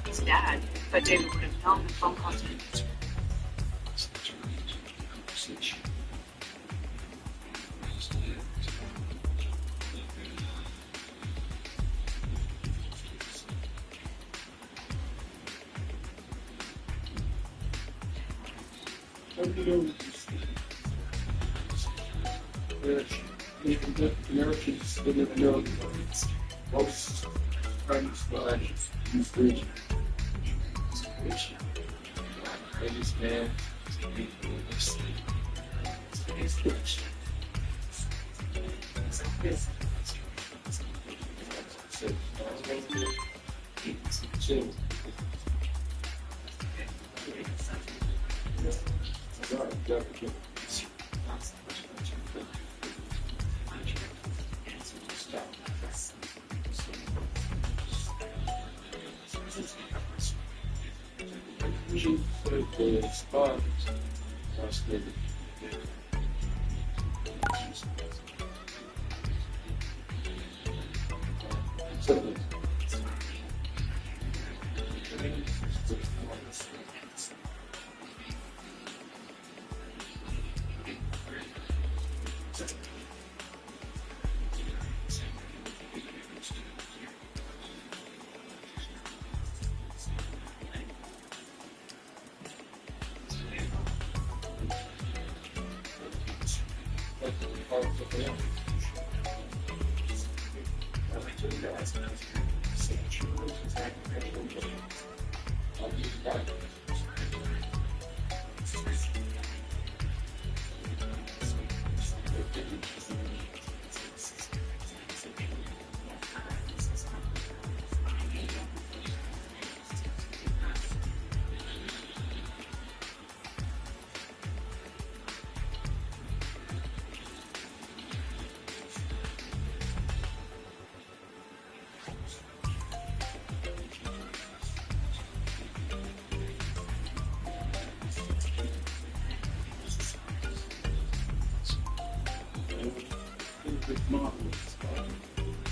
S6: It's Dad, but David would have known the phone calls.
S19: Americans didn't know most times by usage. Ladies, man,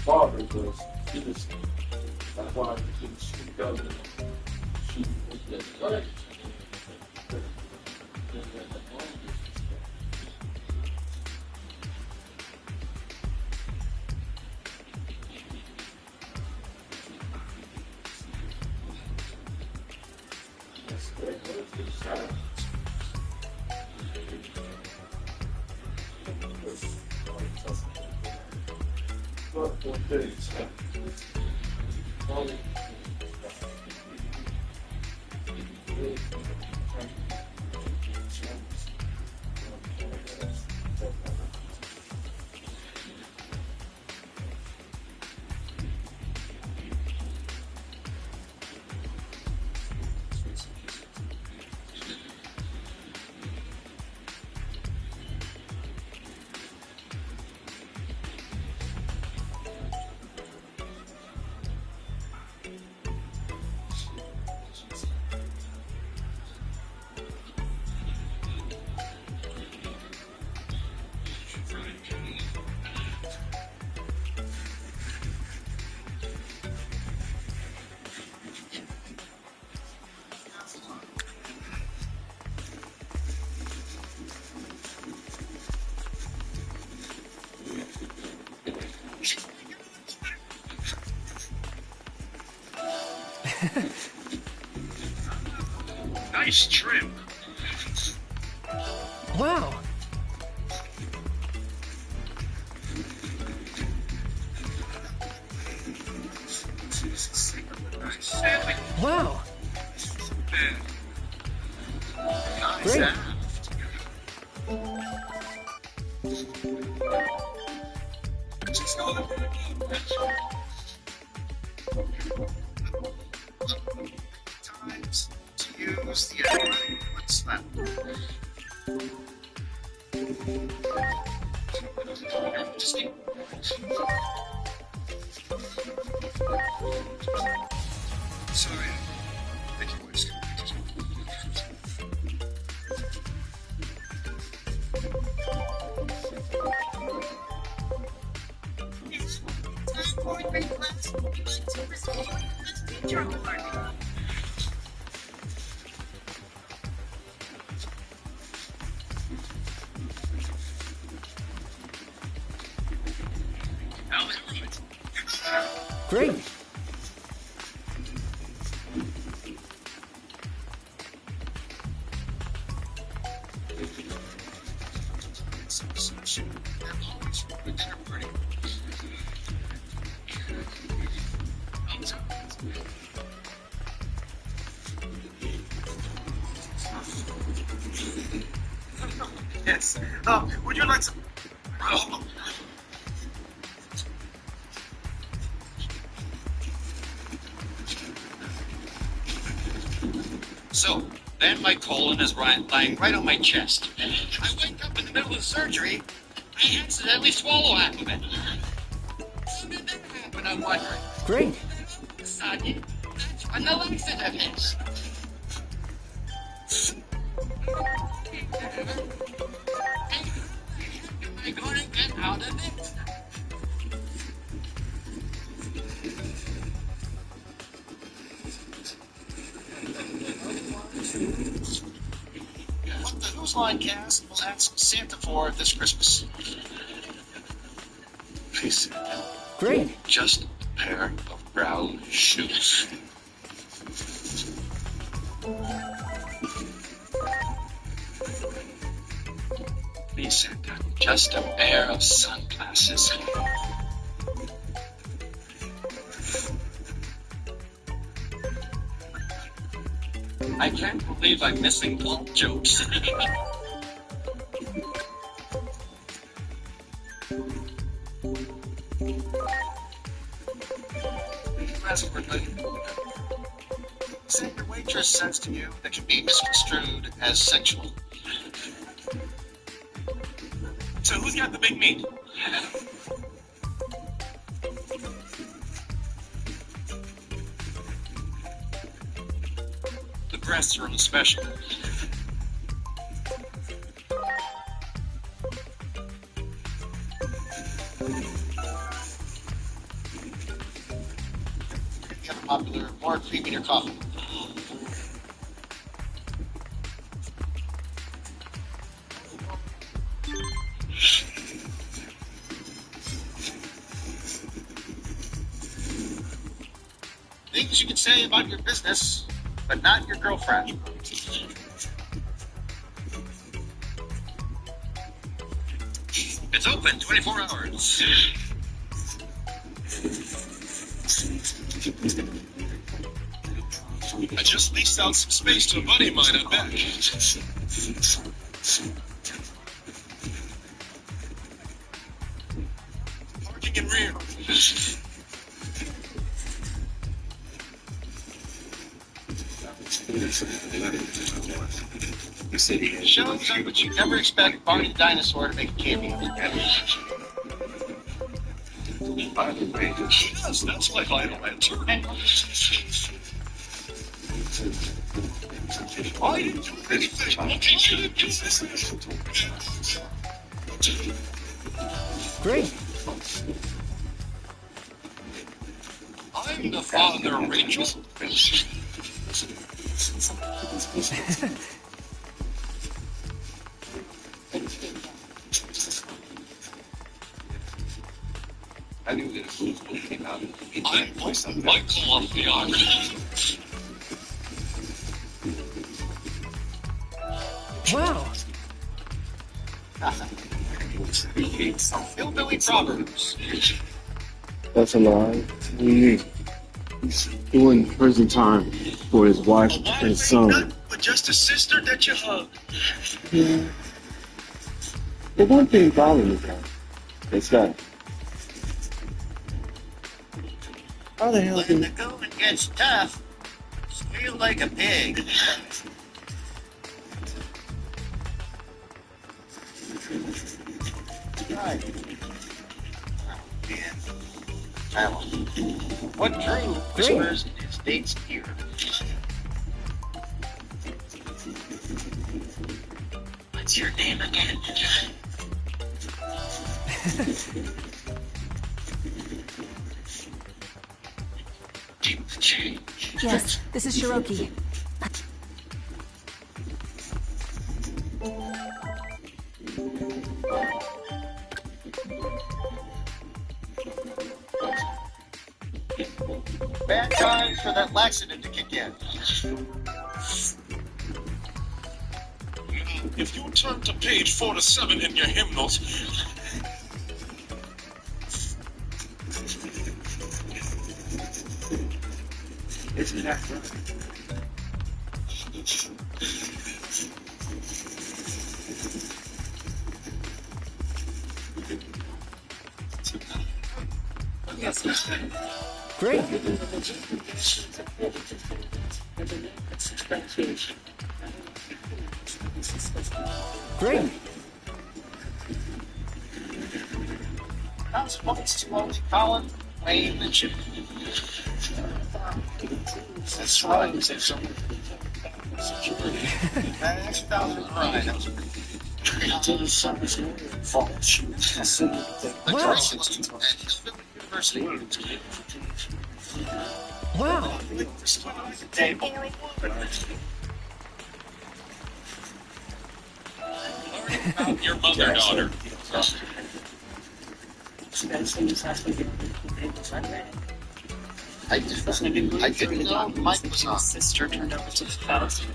S19: father was innocent. That's why he didn't speak up. She was right.
S18: Nice trim.
S7: Wow. Wow. Great.
S8: Times to use the what's that? Sorry. Thank you, voice.
S7: Great.
S8: Yes. Would you like some? Oh.
S18: So, then my colon is lying right on my chest. I wake up in the middle of surgery. I accidentally swallow half of it. How did that happen, I'm wondering?
S7: Great.
S18: Sudden, that's when the laxative hits. Am I going to get out of it?
S8: What the Who's Line cast will ask Santa for this Christmas?
S10: Please, Santa.
S7: Great.
S10: Just a pair of brown shoes. Please, Santa. Just a pair of sunglasses. I can't believe I'm missing plot jokes.
S8: Say your waitress says to you that can be misconstrued as sexual.
S18: So who's got the big meat? The breasts are on special.
S8: Get a popular, more cream in your coffee. Things you can say about your business, but not your girlfriend.
S18: It's open 24 hours.
S8: I just leased out some space to a buddy of mine out back. Parking in rear. Shows up, but you never expect Barney the Dinosaur to make a cameo.
S10: By the way,
S8: Yes, that's my vital answer. I didn't do anything.
S7: Great.
S8: I'm the father of Rachel.
S18: I knew that if it came out, he'd play something. I call off the auction.
S7: Wow.
S18: Hillbilly Proverbs.
S19: That's a lie. What do you mean? He's doing prison time for his wife and his son.
S18: But just a sister that you hug.
S19: Yeah. But one thing bothers me, guys, is that how the hell
S21: When the going gets tough, feel like a pig. Right. Man. Alan. What Drew whispers in his date's ear. What's your name again? You've changed.
S13: Yes, this is Shiroki.
S21: Bad time for that laxative to kick in.
S18: If you turn to page 4 to 7 in your hymnals,
S21: Isn't that right?
S7: Yes,
S14: Great. Great.
S21: How's points to only Colin, Wayne, and Chip? That's right, he said something. Security. That extra $1,000 crime. That was a
S7: Wow.
S18: your mother, daughter.
S21: I didn't know Mike was on.
S9: Sister turned over to the feds.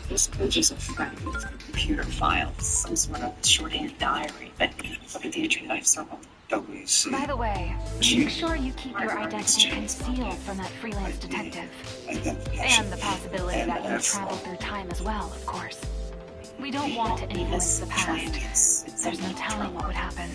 S9: This page is a fragment of computer files, some sort of shorthand diary, but look at the entry that I've circled.
S21: WC.
S6: By the way, make sure you keep your identity concealed from that freelance detective. And the possibility that you travel through time as well, of course. We don't want to influence the past. There's no telling what would happen.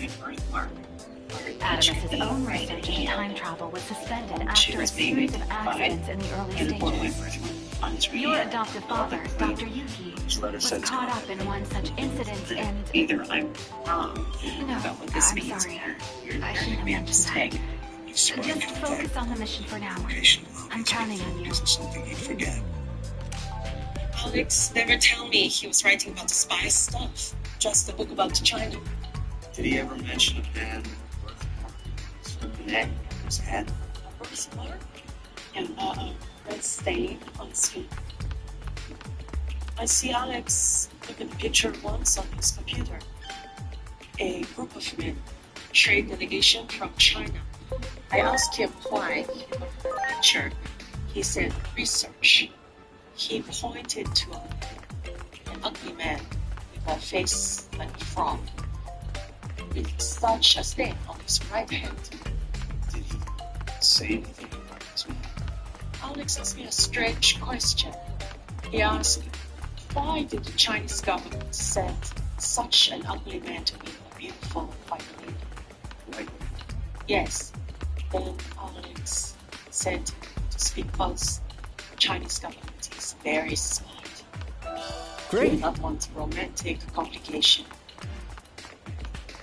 S6: Adamus's own research into time travel was suspended after a series of accidents in the early stages. Your adoptive father, Dr. Yuki, was caught up in one such incident and...
S9: Either I'm wrong
S6: No,
S9: about what this
S6: I'm
S9: means,
S6: sorry.
S9: or
S6: I shouldn't have mentioned
S9: mistake.
S6: that. Just focus on the mission for now. I'm counting on you.
S21: Something you forget.
S9: Alex never tell me he was writing about the spy stuff. Just a book about China.
S21: Did he ever mention a man?
S9: Neck, his head, birthmark, and a red stain on his feet. I see Alex look at the picture once on his computer. A group of men, trade delegation from China. I asked him why he looked at the picture. He said research. He pointed to an ugly man with a face like a frog, with such a stain on his right hand.
S21: Did he say anything about this man?
S9: Alex asked me a strange question. He asked, why did the Chinese government send such an ugly man to meet a beautiful white lady?
S21: White?
S9: Yes. Then Alex said, just because the Chinese government is very smart.
S14: Great.
S9: They do not want romantic complication.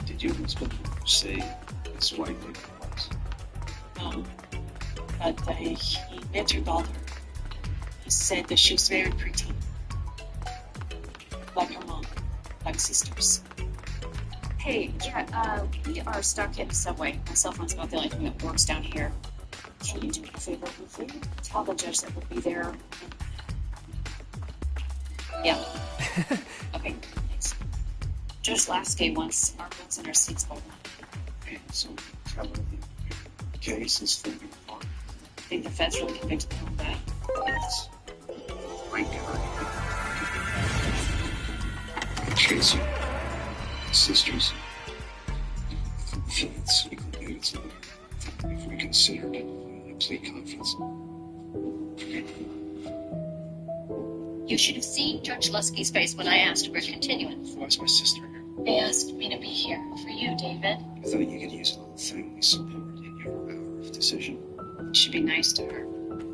S21: Did your husband say this white lady was?
S9: No. But he met her daughter. He said that she was very pretty. Like her mom. Like sisters.
S22: Hey, yeah, we are stuck in the subway. My cell phone's about the only thing that works down here. Can you do me a favor with me? Tell the judge that we'll be there. Yeah. Okay, thanks. Judge Lasky wants our phones in our seats by now.
S21: Okay, so travel with you. case is falling apart.
S9: Think the feds really convicted them of that?
S21: Yes. Great guy. Trace you. Sisters. Fields. Equal units. If we considered a plea conference.
S1: You should have seen Judge Lusky's face when I asked for a continuance.
S21: Why's my sister here?
S1: They asked me to be here for you, David.
S21: I thought you could use a little family support in your hour of decision.
S9: You should be nice to her.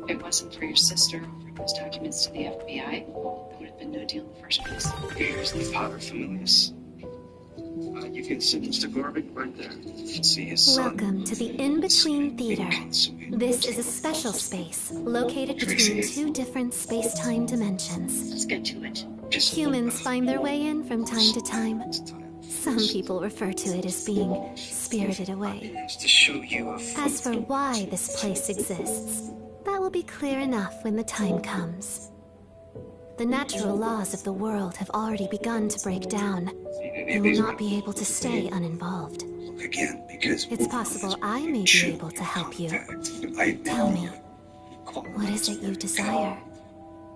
S9: If it wasn't for your sister offering those documents to the FBI, there would have been no deal in the first place.
S21: Here's the pater familias. You can send Mr. Garvin right there. See his son.
S12: Welcome to the In-Between Theater. This is a special space located between two different space-time dimensions.
S9: Let's get to it.
S12: Humans find their way in from time to time. Some people refer to it as being spirited away.
S21: To show you a
S12: As for why this place exists, that will be clear enough when the time comes. The natural laws of the world have already begun to break down. You will not be able to stay uninvolved.
S21: Look again, because
S12: it's possible I may be able to help you. Tell me, what is it you desire?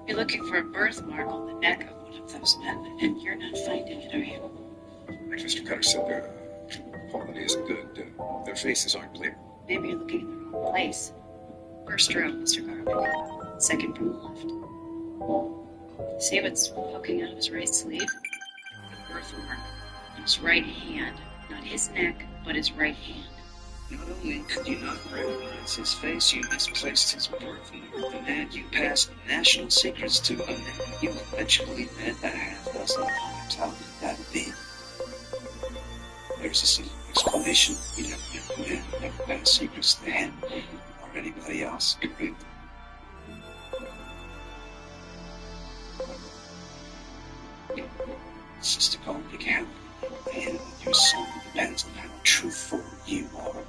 S9: You're looking for a birthmark on the neck of one of those men, and you're not finding it, are you?
S21: Like Mr. Cutter said, their quality isn't good. Their faces aren't clear.
S9: Maybe you're looking in the wrong place. First row, Mr. Garvin. Second from the left. See what's poking out of his right sleeve? The birthmark on his right hand. Not his neck, but his right hand.
S21: Not only could you not recognize his face, you misplaced his birthmark. The man you passed national secrets to, a man you eventually met a half dozen times. How could that be? There's a simple explanation. You never met a man who never passed secrets to him or anybody else, correct? Sister Garvin can and your son depends on how truthful you are.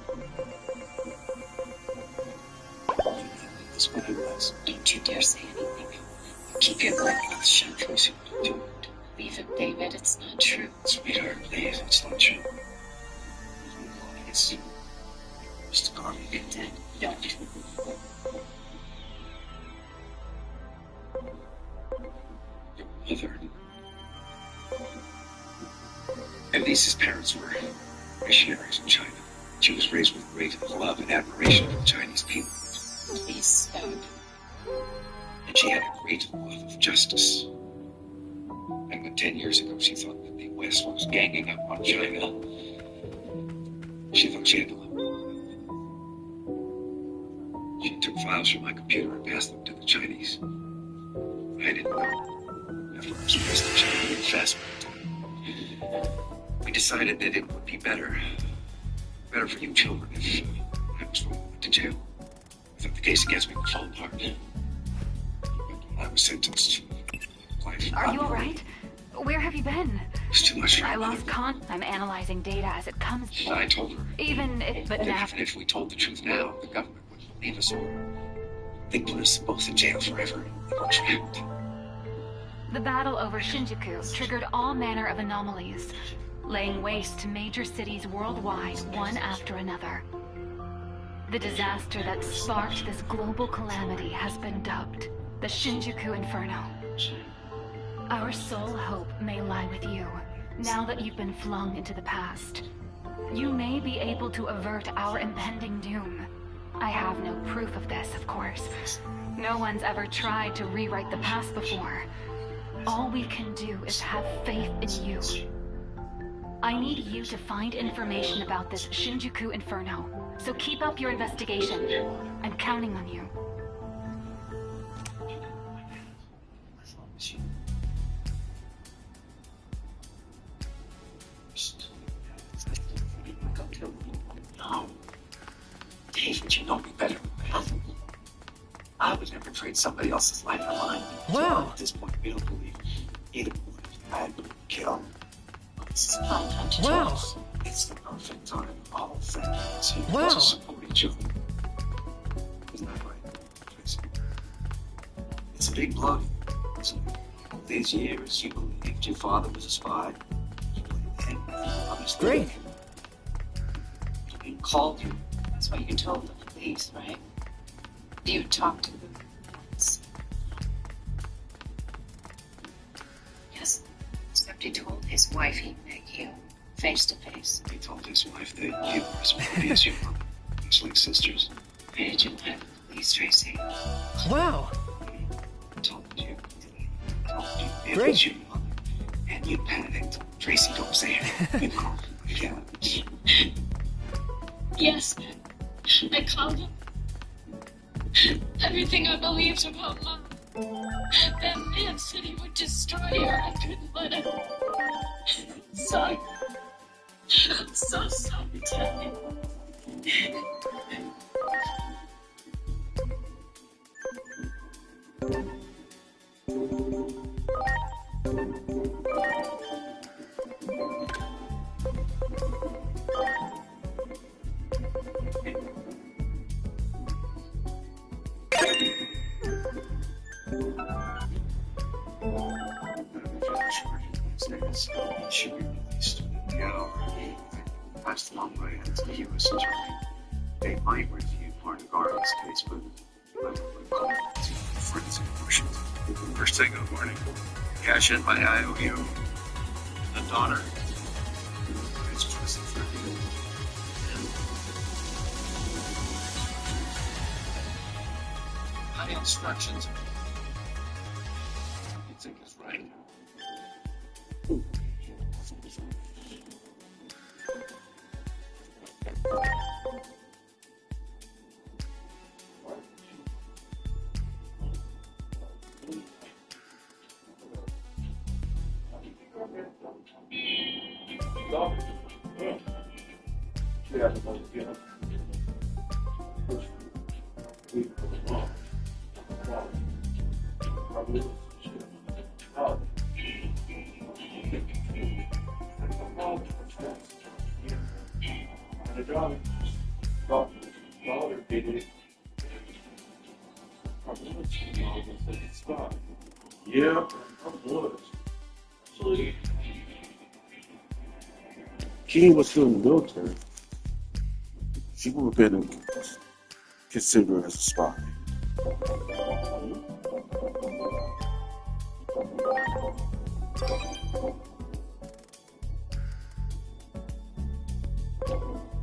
S21: You know this what it was.
S9: Don't you dare say anything.
S21: Keep your mouth shut, Tracy. Don't.
S9: Leave him, David. It's not true.
S21: Sweetheart, please. It's not true. It's Mr. Garvin.
S9: Dad, don't.
S21: Your mother. At least his parents were missionaries in China. She was raised with great love and admiration for the Chinese people.
S9: Please stop.
S21: And she had a great love of justice. And when 10 years ago she thought that the West was ganging up on China, she thought she had to love. She took files from my computer and passed them to the Chinese. I didn't know. At first, President China didn't fast me. We decided that it would be better for you children if I was went to jail. I thought the case against me would fall apart. I was sentenced to life.
S6: Are you alright? Where have you been?
S21: It's too much.
S6: I lost I'm analyzing data as it comes.
S21: I told her.
S6: Even
S21: if we told the truth now, the government wouldn't leave us all. They'd put us both in jail forever. We were trapped.
S6: The battle over Shinjuku triggered all manner of anomalies, laying waste to major cities worldwide, one after another. The disaster that sparked this global calamity has been dubbed the Shinjuku Inferno. Our sole hope may lie with you, now that you've been flung into the past. You may be able to avert our impending doom. I have no proof of this, of course. No one's ever tried to rewrite the past before. All we can do is have faith in you. I need you to find information about this Shinjuku Inferno, so keep up your investigation. I'm counting on you.
S21: No. David, you know me better than that. I would never trade somebody else's life for mine.
S7: Wow.
S21: At this point, we don't believe either one had been killed. This is not time to
S7: Wow.
S21: talk. It's the perfect time. All families here
S7: Wow.
S21: to support each other. Isn't that right, Tracy? It's a big blow. So, all these years, you believed your father was a spy. You believed him. Obviously.
S7: Great.
S21: He called you. That's what you told them.
S1: police, right? You talked to them once. Yes. Except he told his wife he met you face to face.
S16: He told his wife that you were as pretty as your mother. It's like sisters.
S1: Why did you lie to the police, Tracy?
S7: Wow.
S16: I told you. It
S7: Great.
S16: was your mother. And you panicked. Tracy, don't say it. You called him again.
S1: Yes. I called him. Everything I believed about Mom. That man said he would destroy her. I couldn't let him. Sorry. I'm so sorry, Tanya.
S16: Should be released. Passed along right into the U.S. Attorney. They might review part of Garland's case, but might call it forensic questions. First thing in the morning, cash in my IOU. The daughter is prison for you. My instructions. You think is right.
S19: Yeah, I was. Actually, Keen was still in the military. She would have been considered as a spy.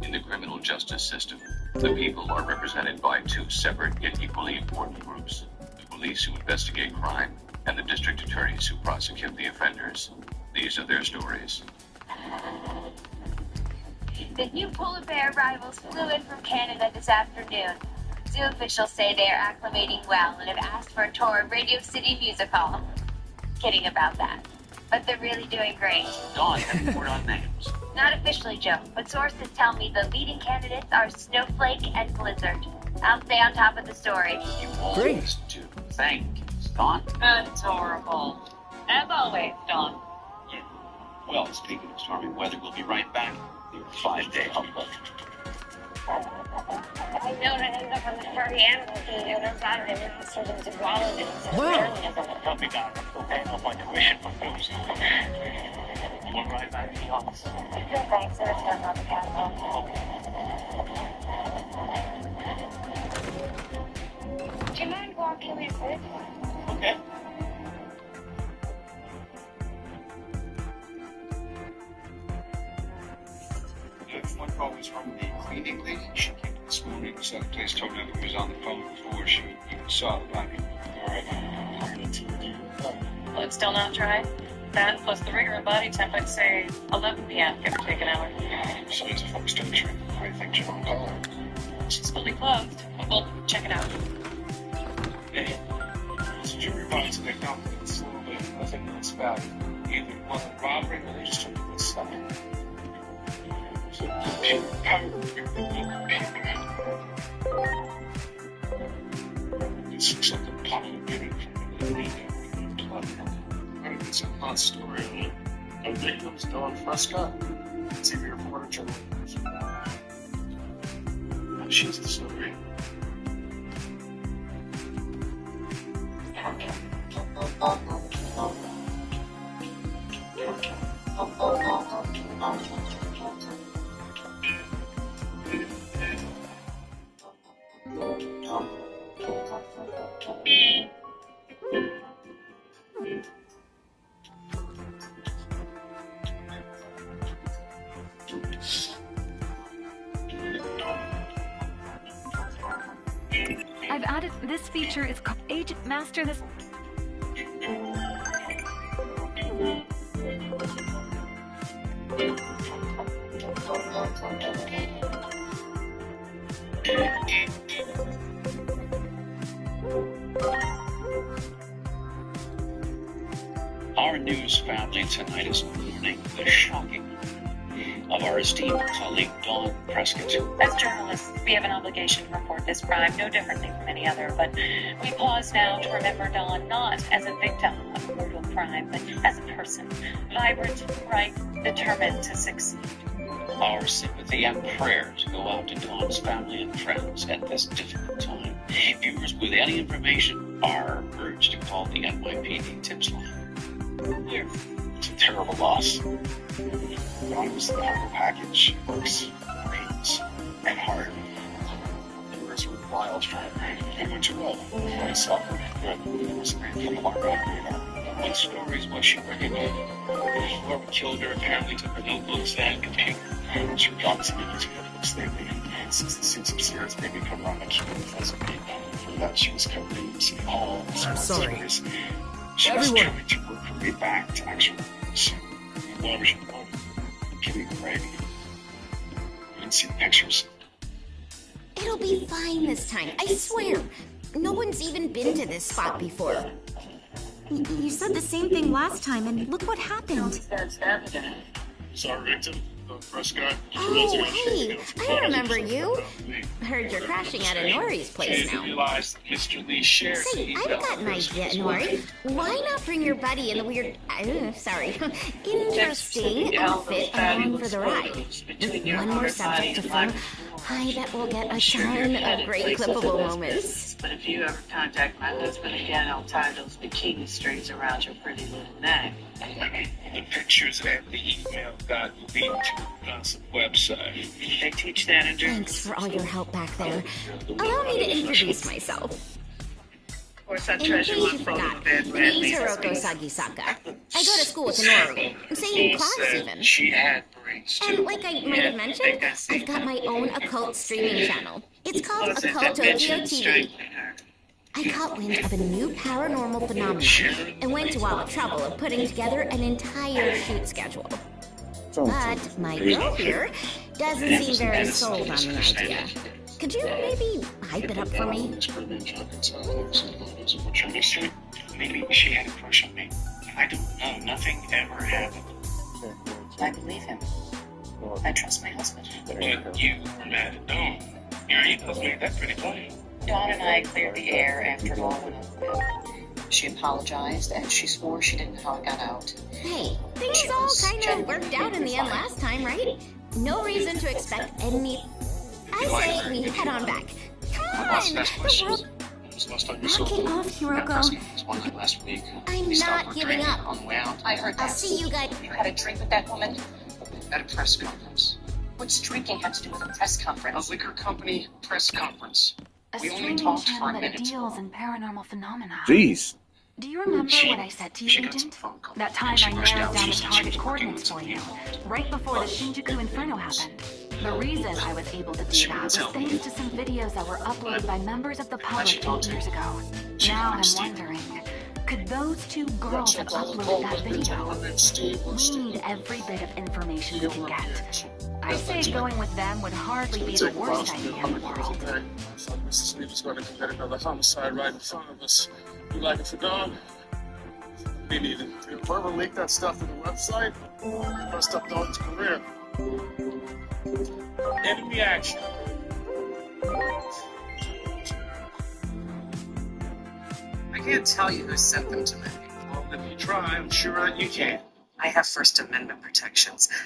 S10: In the criminal justice system, the people are represented by two separate yet equally important groups: the police who investigate crime and the district attorneys who prosecute the offenders. These are their stories.
S2: The new polar bear arrivals flew in from Canada this afternoon. Zoo officials say they are acclimating well and have asked for a tour of Radio City Music Hall. Kidding about that. But they're really doing great.
S16: Dawn, have you word on names?
S2: Not officially, Joe, but sources tell me the leading candidates are Snowflake and Blizzard. I'll stay on top of the story.
S16: You always do. Thank you. Dawn?
S17: Adorable. As always, Dawn.
S16: Yeah. Well, speaking of stormy weather, we'll be right back. Your 5-day humbug.
S2: I don't end up on the furry animal feed on Saturday when I started to swallow it.
S18: Help me down. Okay, no point to mission for foods. One right back to the office.
S2: No thanks, there's nothing on the castle. Do you mind walking me a bit?
S18: Okay.
S21: One call was from the cleaning lady. She came this morning, so the place told me that was on the phone before she even saw the body. All right.
S17: Well, it's still not dry. That plus the rigor of body temp, I'd say 11 p.m. give or take an hour.
S21: So it's a first entry. I think she will call her.
S17: She's fully clothed. Well, check it out.
S21: Hey, this jury finds their confidence a little bit. Nothing that's bad. Either it wasn't robbery or they just took it this side. So, pure power. This looks like a bottle of bitter from the blood. It's a hot story.
S8: The victim's Dawn Fresca. TV reporter journalist.
S21: She's the story.
S6: I've added this feature. It's called Agent Master this.
S5: Our news family tonight is mourning the shocking of our esteemed colleague Dawn Prescott.
S11: As journalists, we have an obligation to report this crime no differently from any other, but we pause now to remember Dawn not as a victim of a brutal crime, but as a person, vibrant, bright, determined to succeed.
S5: Our sympathy and prayers go out to Dawn's family and friends at this difficult time. Viewers with any information are urged to call the NYPD tips line. It's a terrible loss. Dawn was the cargo package. She works, reads, and hard. The words were wild for her. They went too well. I saw her. It was from the mark on the radar. What stories was she working on? Whoever killed her apparently took her notebooks and computer. She got some of these notebooks lately. Since the suits of Sierra's baby come around, I keep confessing that she was covering the city hall.
S7: I'm sorry.
S5: She was
S7: Everyone.
S5: trying to work her way back to actual news. Whatever she wanted. Kitty Greg. I didn't see the pictures.
S4: It'll be fine this time, I swear. No one's even been to this spot before. You said the same thing last time, and look what happened.
S11: That's evident.
S8: Sorry, victim. Prescott.
S4: Oh, hey, I remember you. Heard you're crashing at Inori's place now.
S5: Realized that Mr. Lee shared
S4: Say, I've got an idea, Inori. Why not bring your buddy in the weird, interesting outfit along for the ride? With one more subject to film, I bet we'll get a ton of great clippable moments.
S11: But if you ever contact my husband again, I'll tie those bikini strings around your pretty little neck.
S5: The pictures and the email got leaked to the gossip website.
S11: They teach that in Germany.
S4: Thanks for all your help back there. Allow me to introduce myself.
S11: Of course, I
S4: In case
S11: treasure
S4: you
S11: my
S4: forgot,
S11: photo bed.
S4: my name's Hiroko Sagisaka. I go to school with Inori. Same class even.
S5: She had brains
S4: And
S5: too.
S4: like I might have mentioned, I've got my own occult streaming channel. It's called Occult Tokyo TV. I caught wind of a new paranormal phenomenon and went to all the trouble of putting together an entire shoot schedule. But my girl here doesn't seem very sold on the idea. Could you maybe hype it up for me?
S5: What's your mystery? Maybe she had a crush on me. I don't know. Nothing ever happened.
S11: I believe him. I trust my husband.
S5: But you were mad at Dawn. You both made that pretty plain.
S11: Dawn and I cleared the air after long enough. She apologized and she swore she didn't know how it got out.
S4: Hey, things all kind of worked out in the end last time, right? No reason to expect any... I say we head on back. Come on! The world... Knock it off, Hiroko.
S16: Last week.
S4: I'm not giving up.
S16: On the way out.
S11: I heard that.
S4: I'll see you guys...
S11: You had a drink with that woman?
S16: At a press conference.
S11: What's drinking have to do with a press conference?
S16: A liquor company press conference.
S6: A
S16: We only
S6: streaming
S16: talked for
S6: channel
S16: a
S6: that
S16: minute.
S6: deals in paranormal phenomena.
S19: Jeez.
S6: Do you remember what I said to you, Agent? That time I narrowed down the target coordinates for you, right before the Shinjuku Inferno happened. The reason I was able to do that was thanks to some videos that were uploaded by members of the public 8 years ago. Now I'm wondering, could those two girls have uploaded that video? We need every bit of information we can get. I say going with them would hardly be the worst idea in the world.
S8: It's like Mrs. Lee was going to commit another homicide right in front of us. You like it for Dawn? Me neither. Whoever leaked that stuff to the website messed up Dawn's career. Enemy action.
S20: I can't tell you who sent them to me.
S5: Well, if you try, I'm sure you can.
S20: I have First Amendment protections.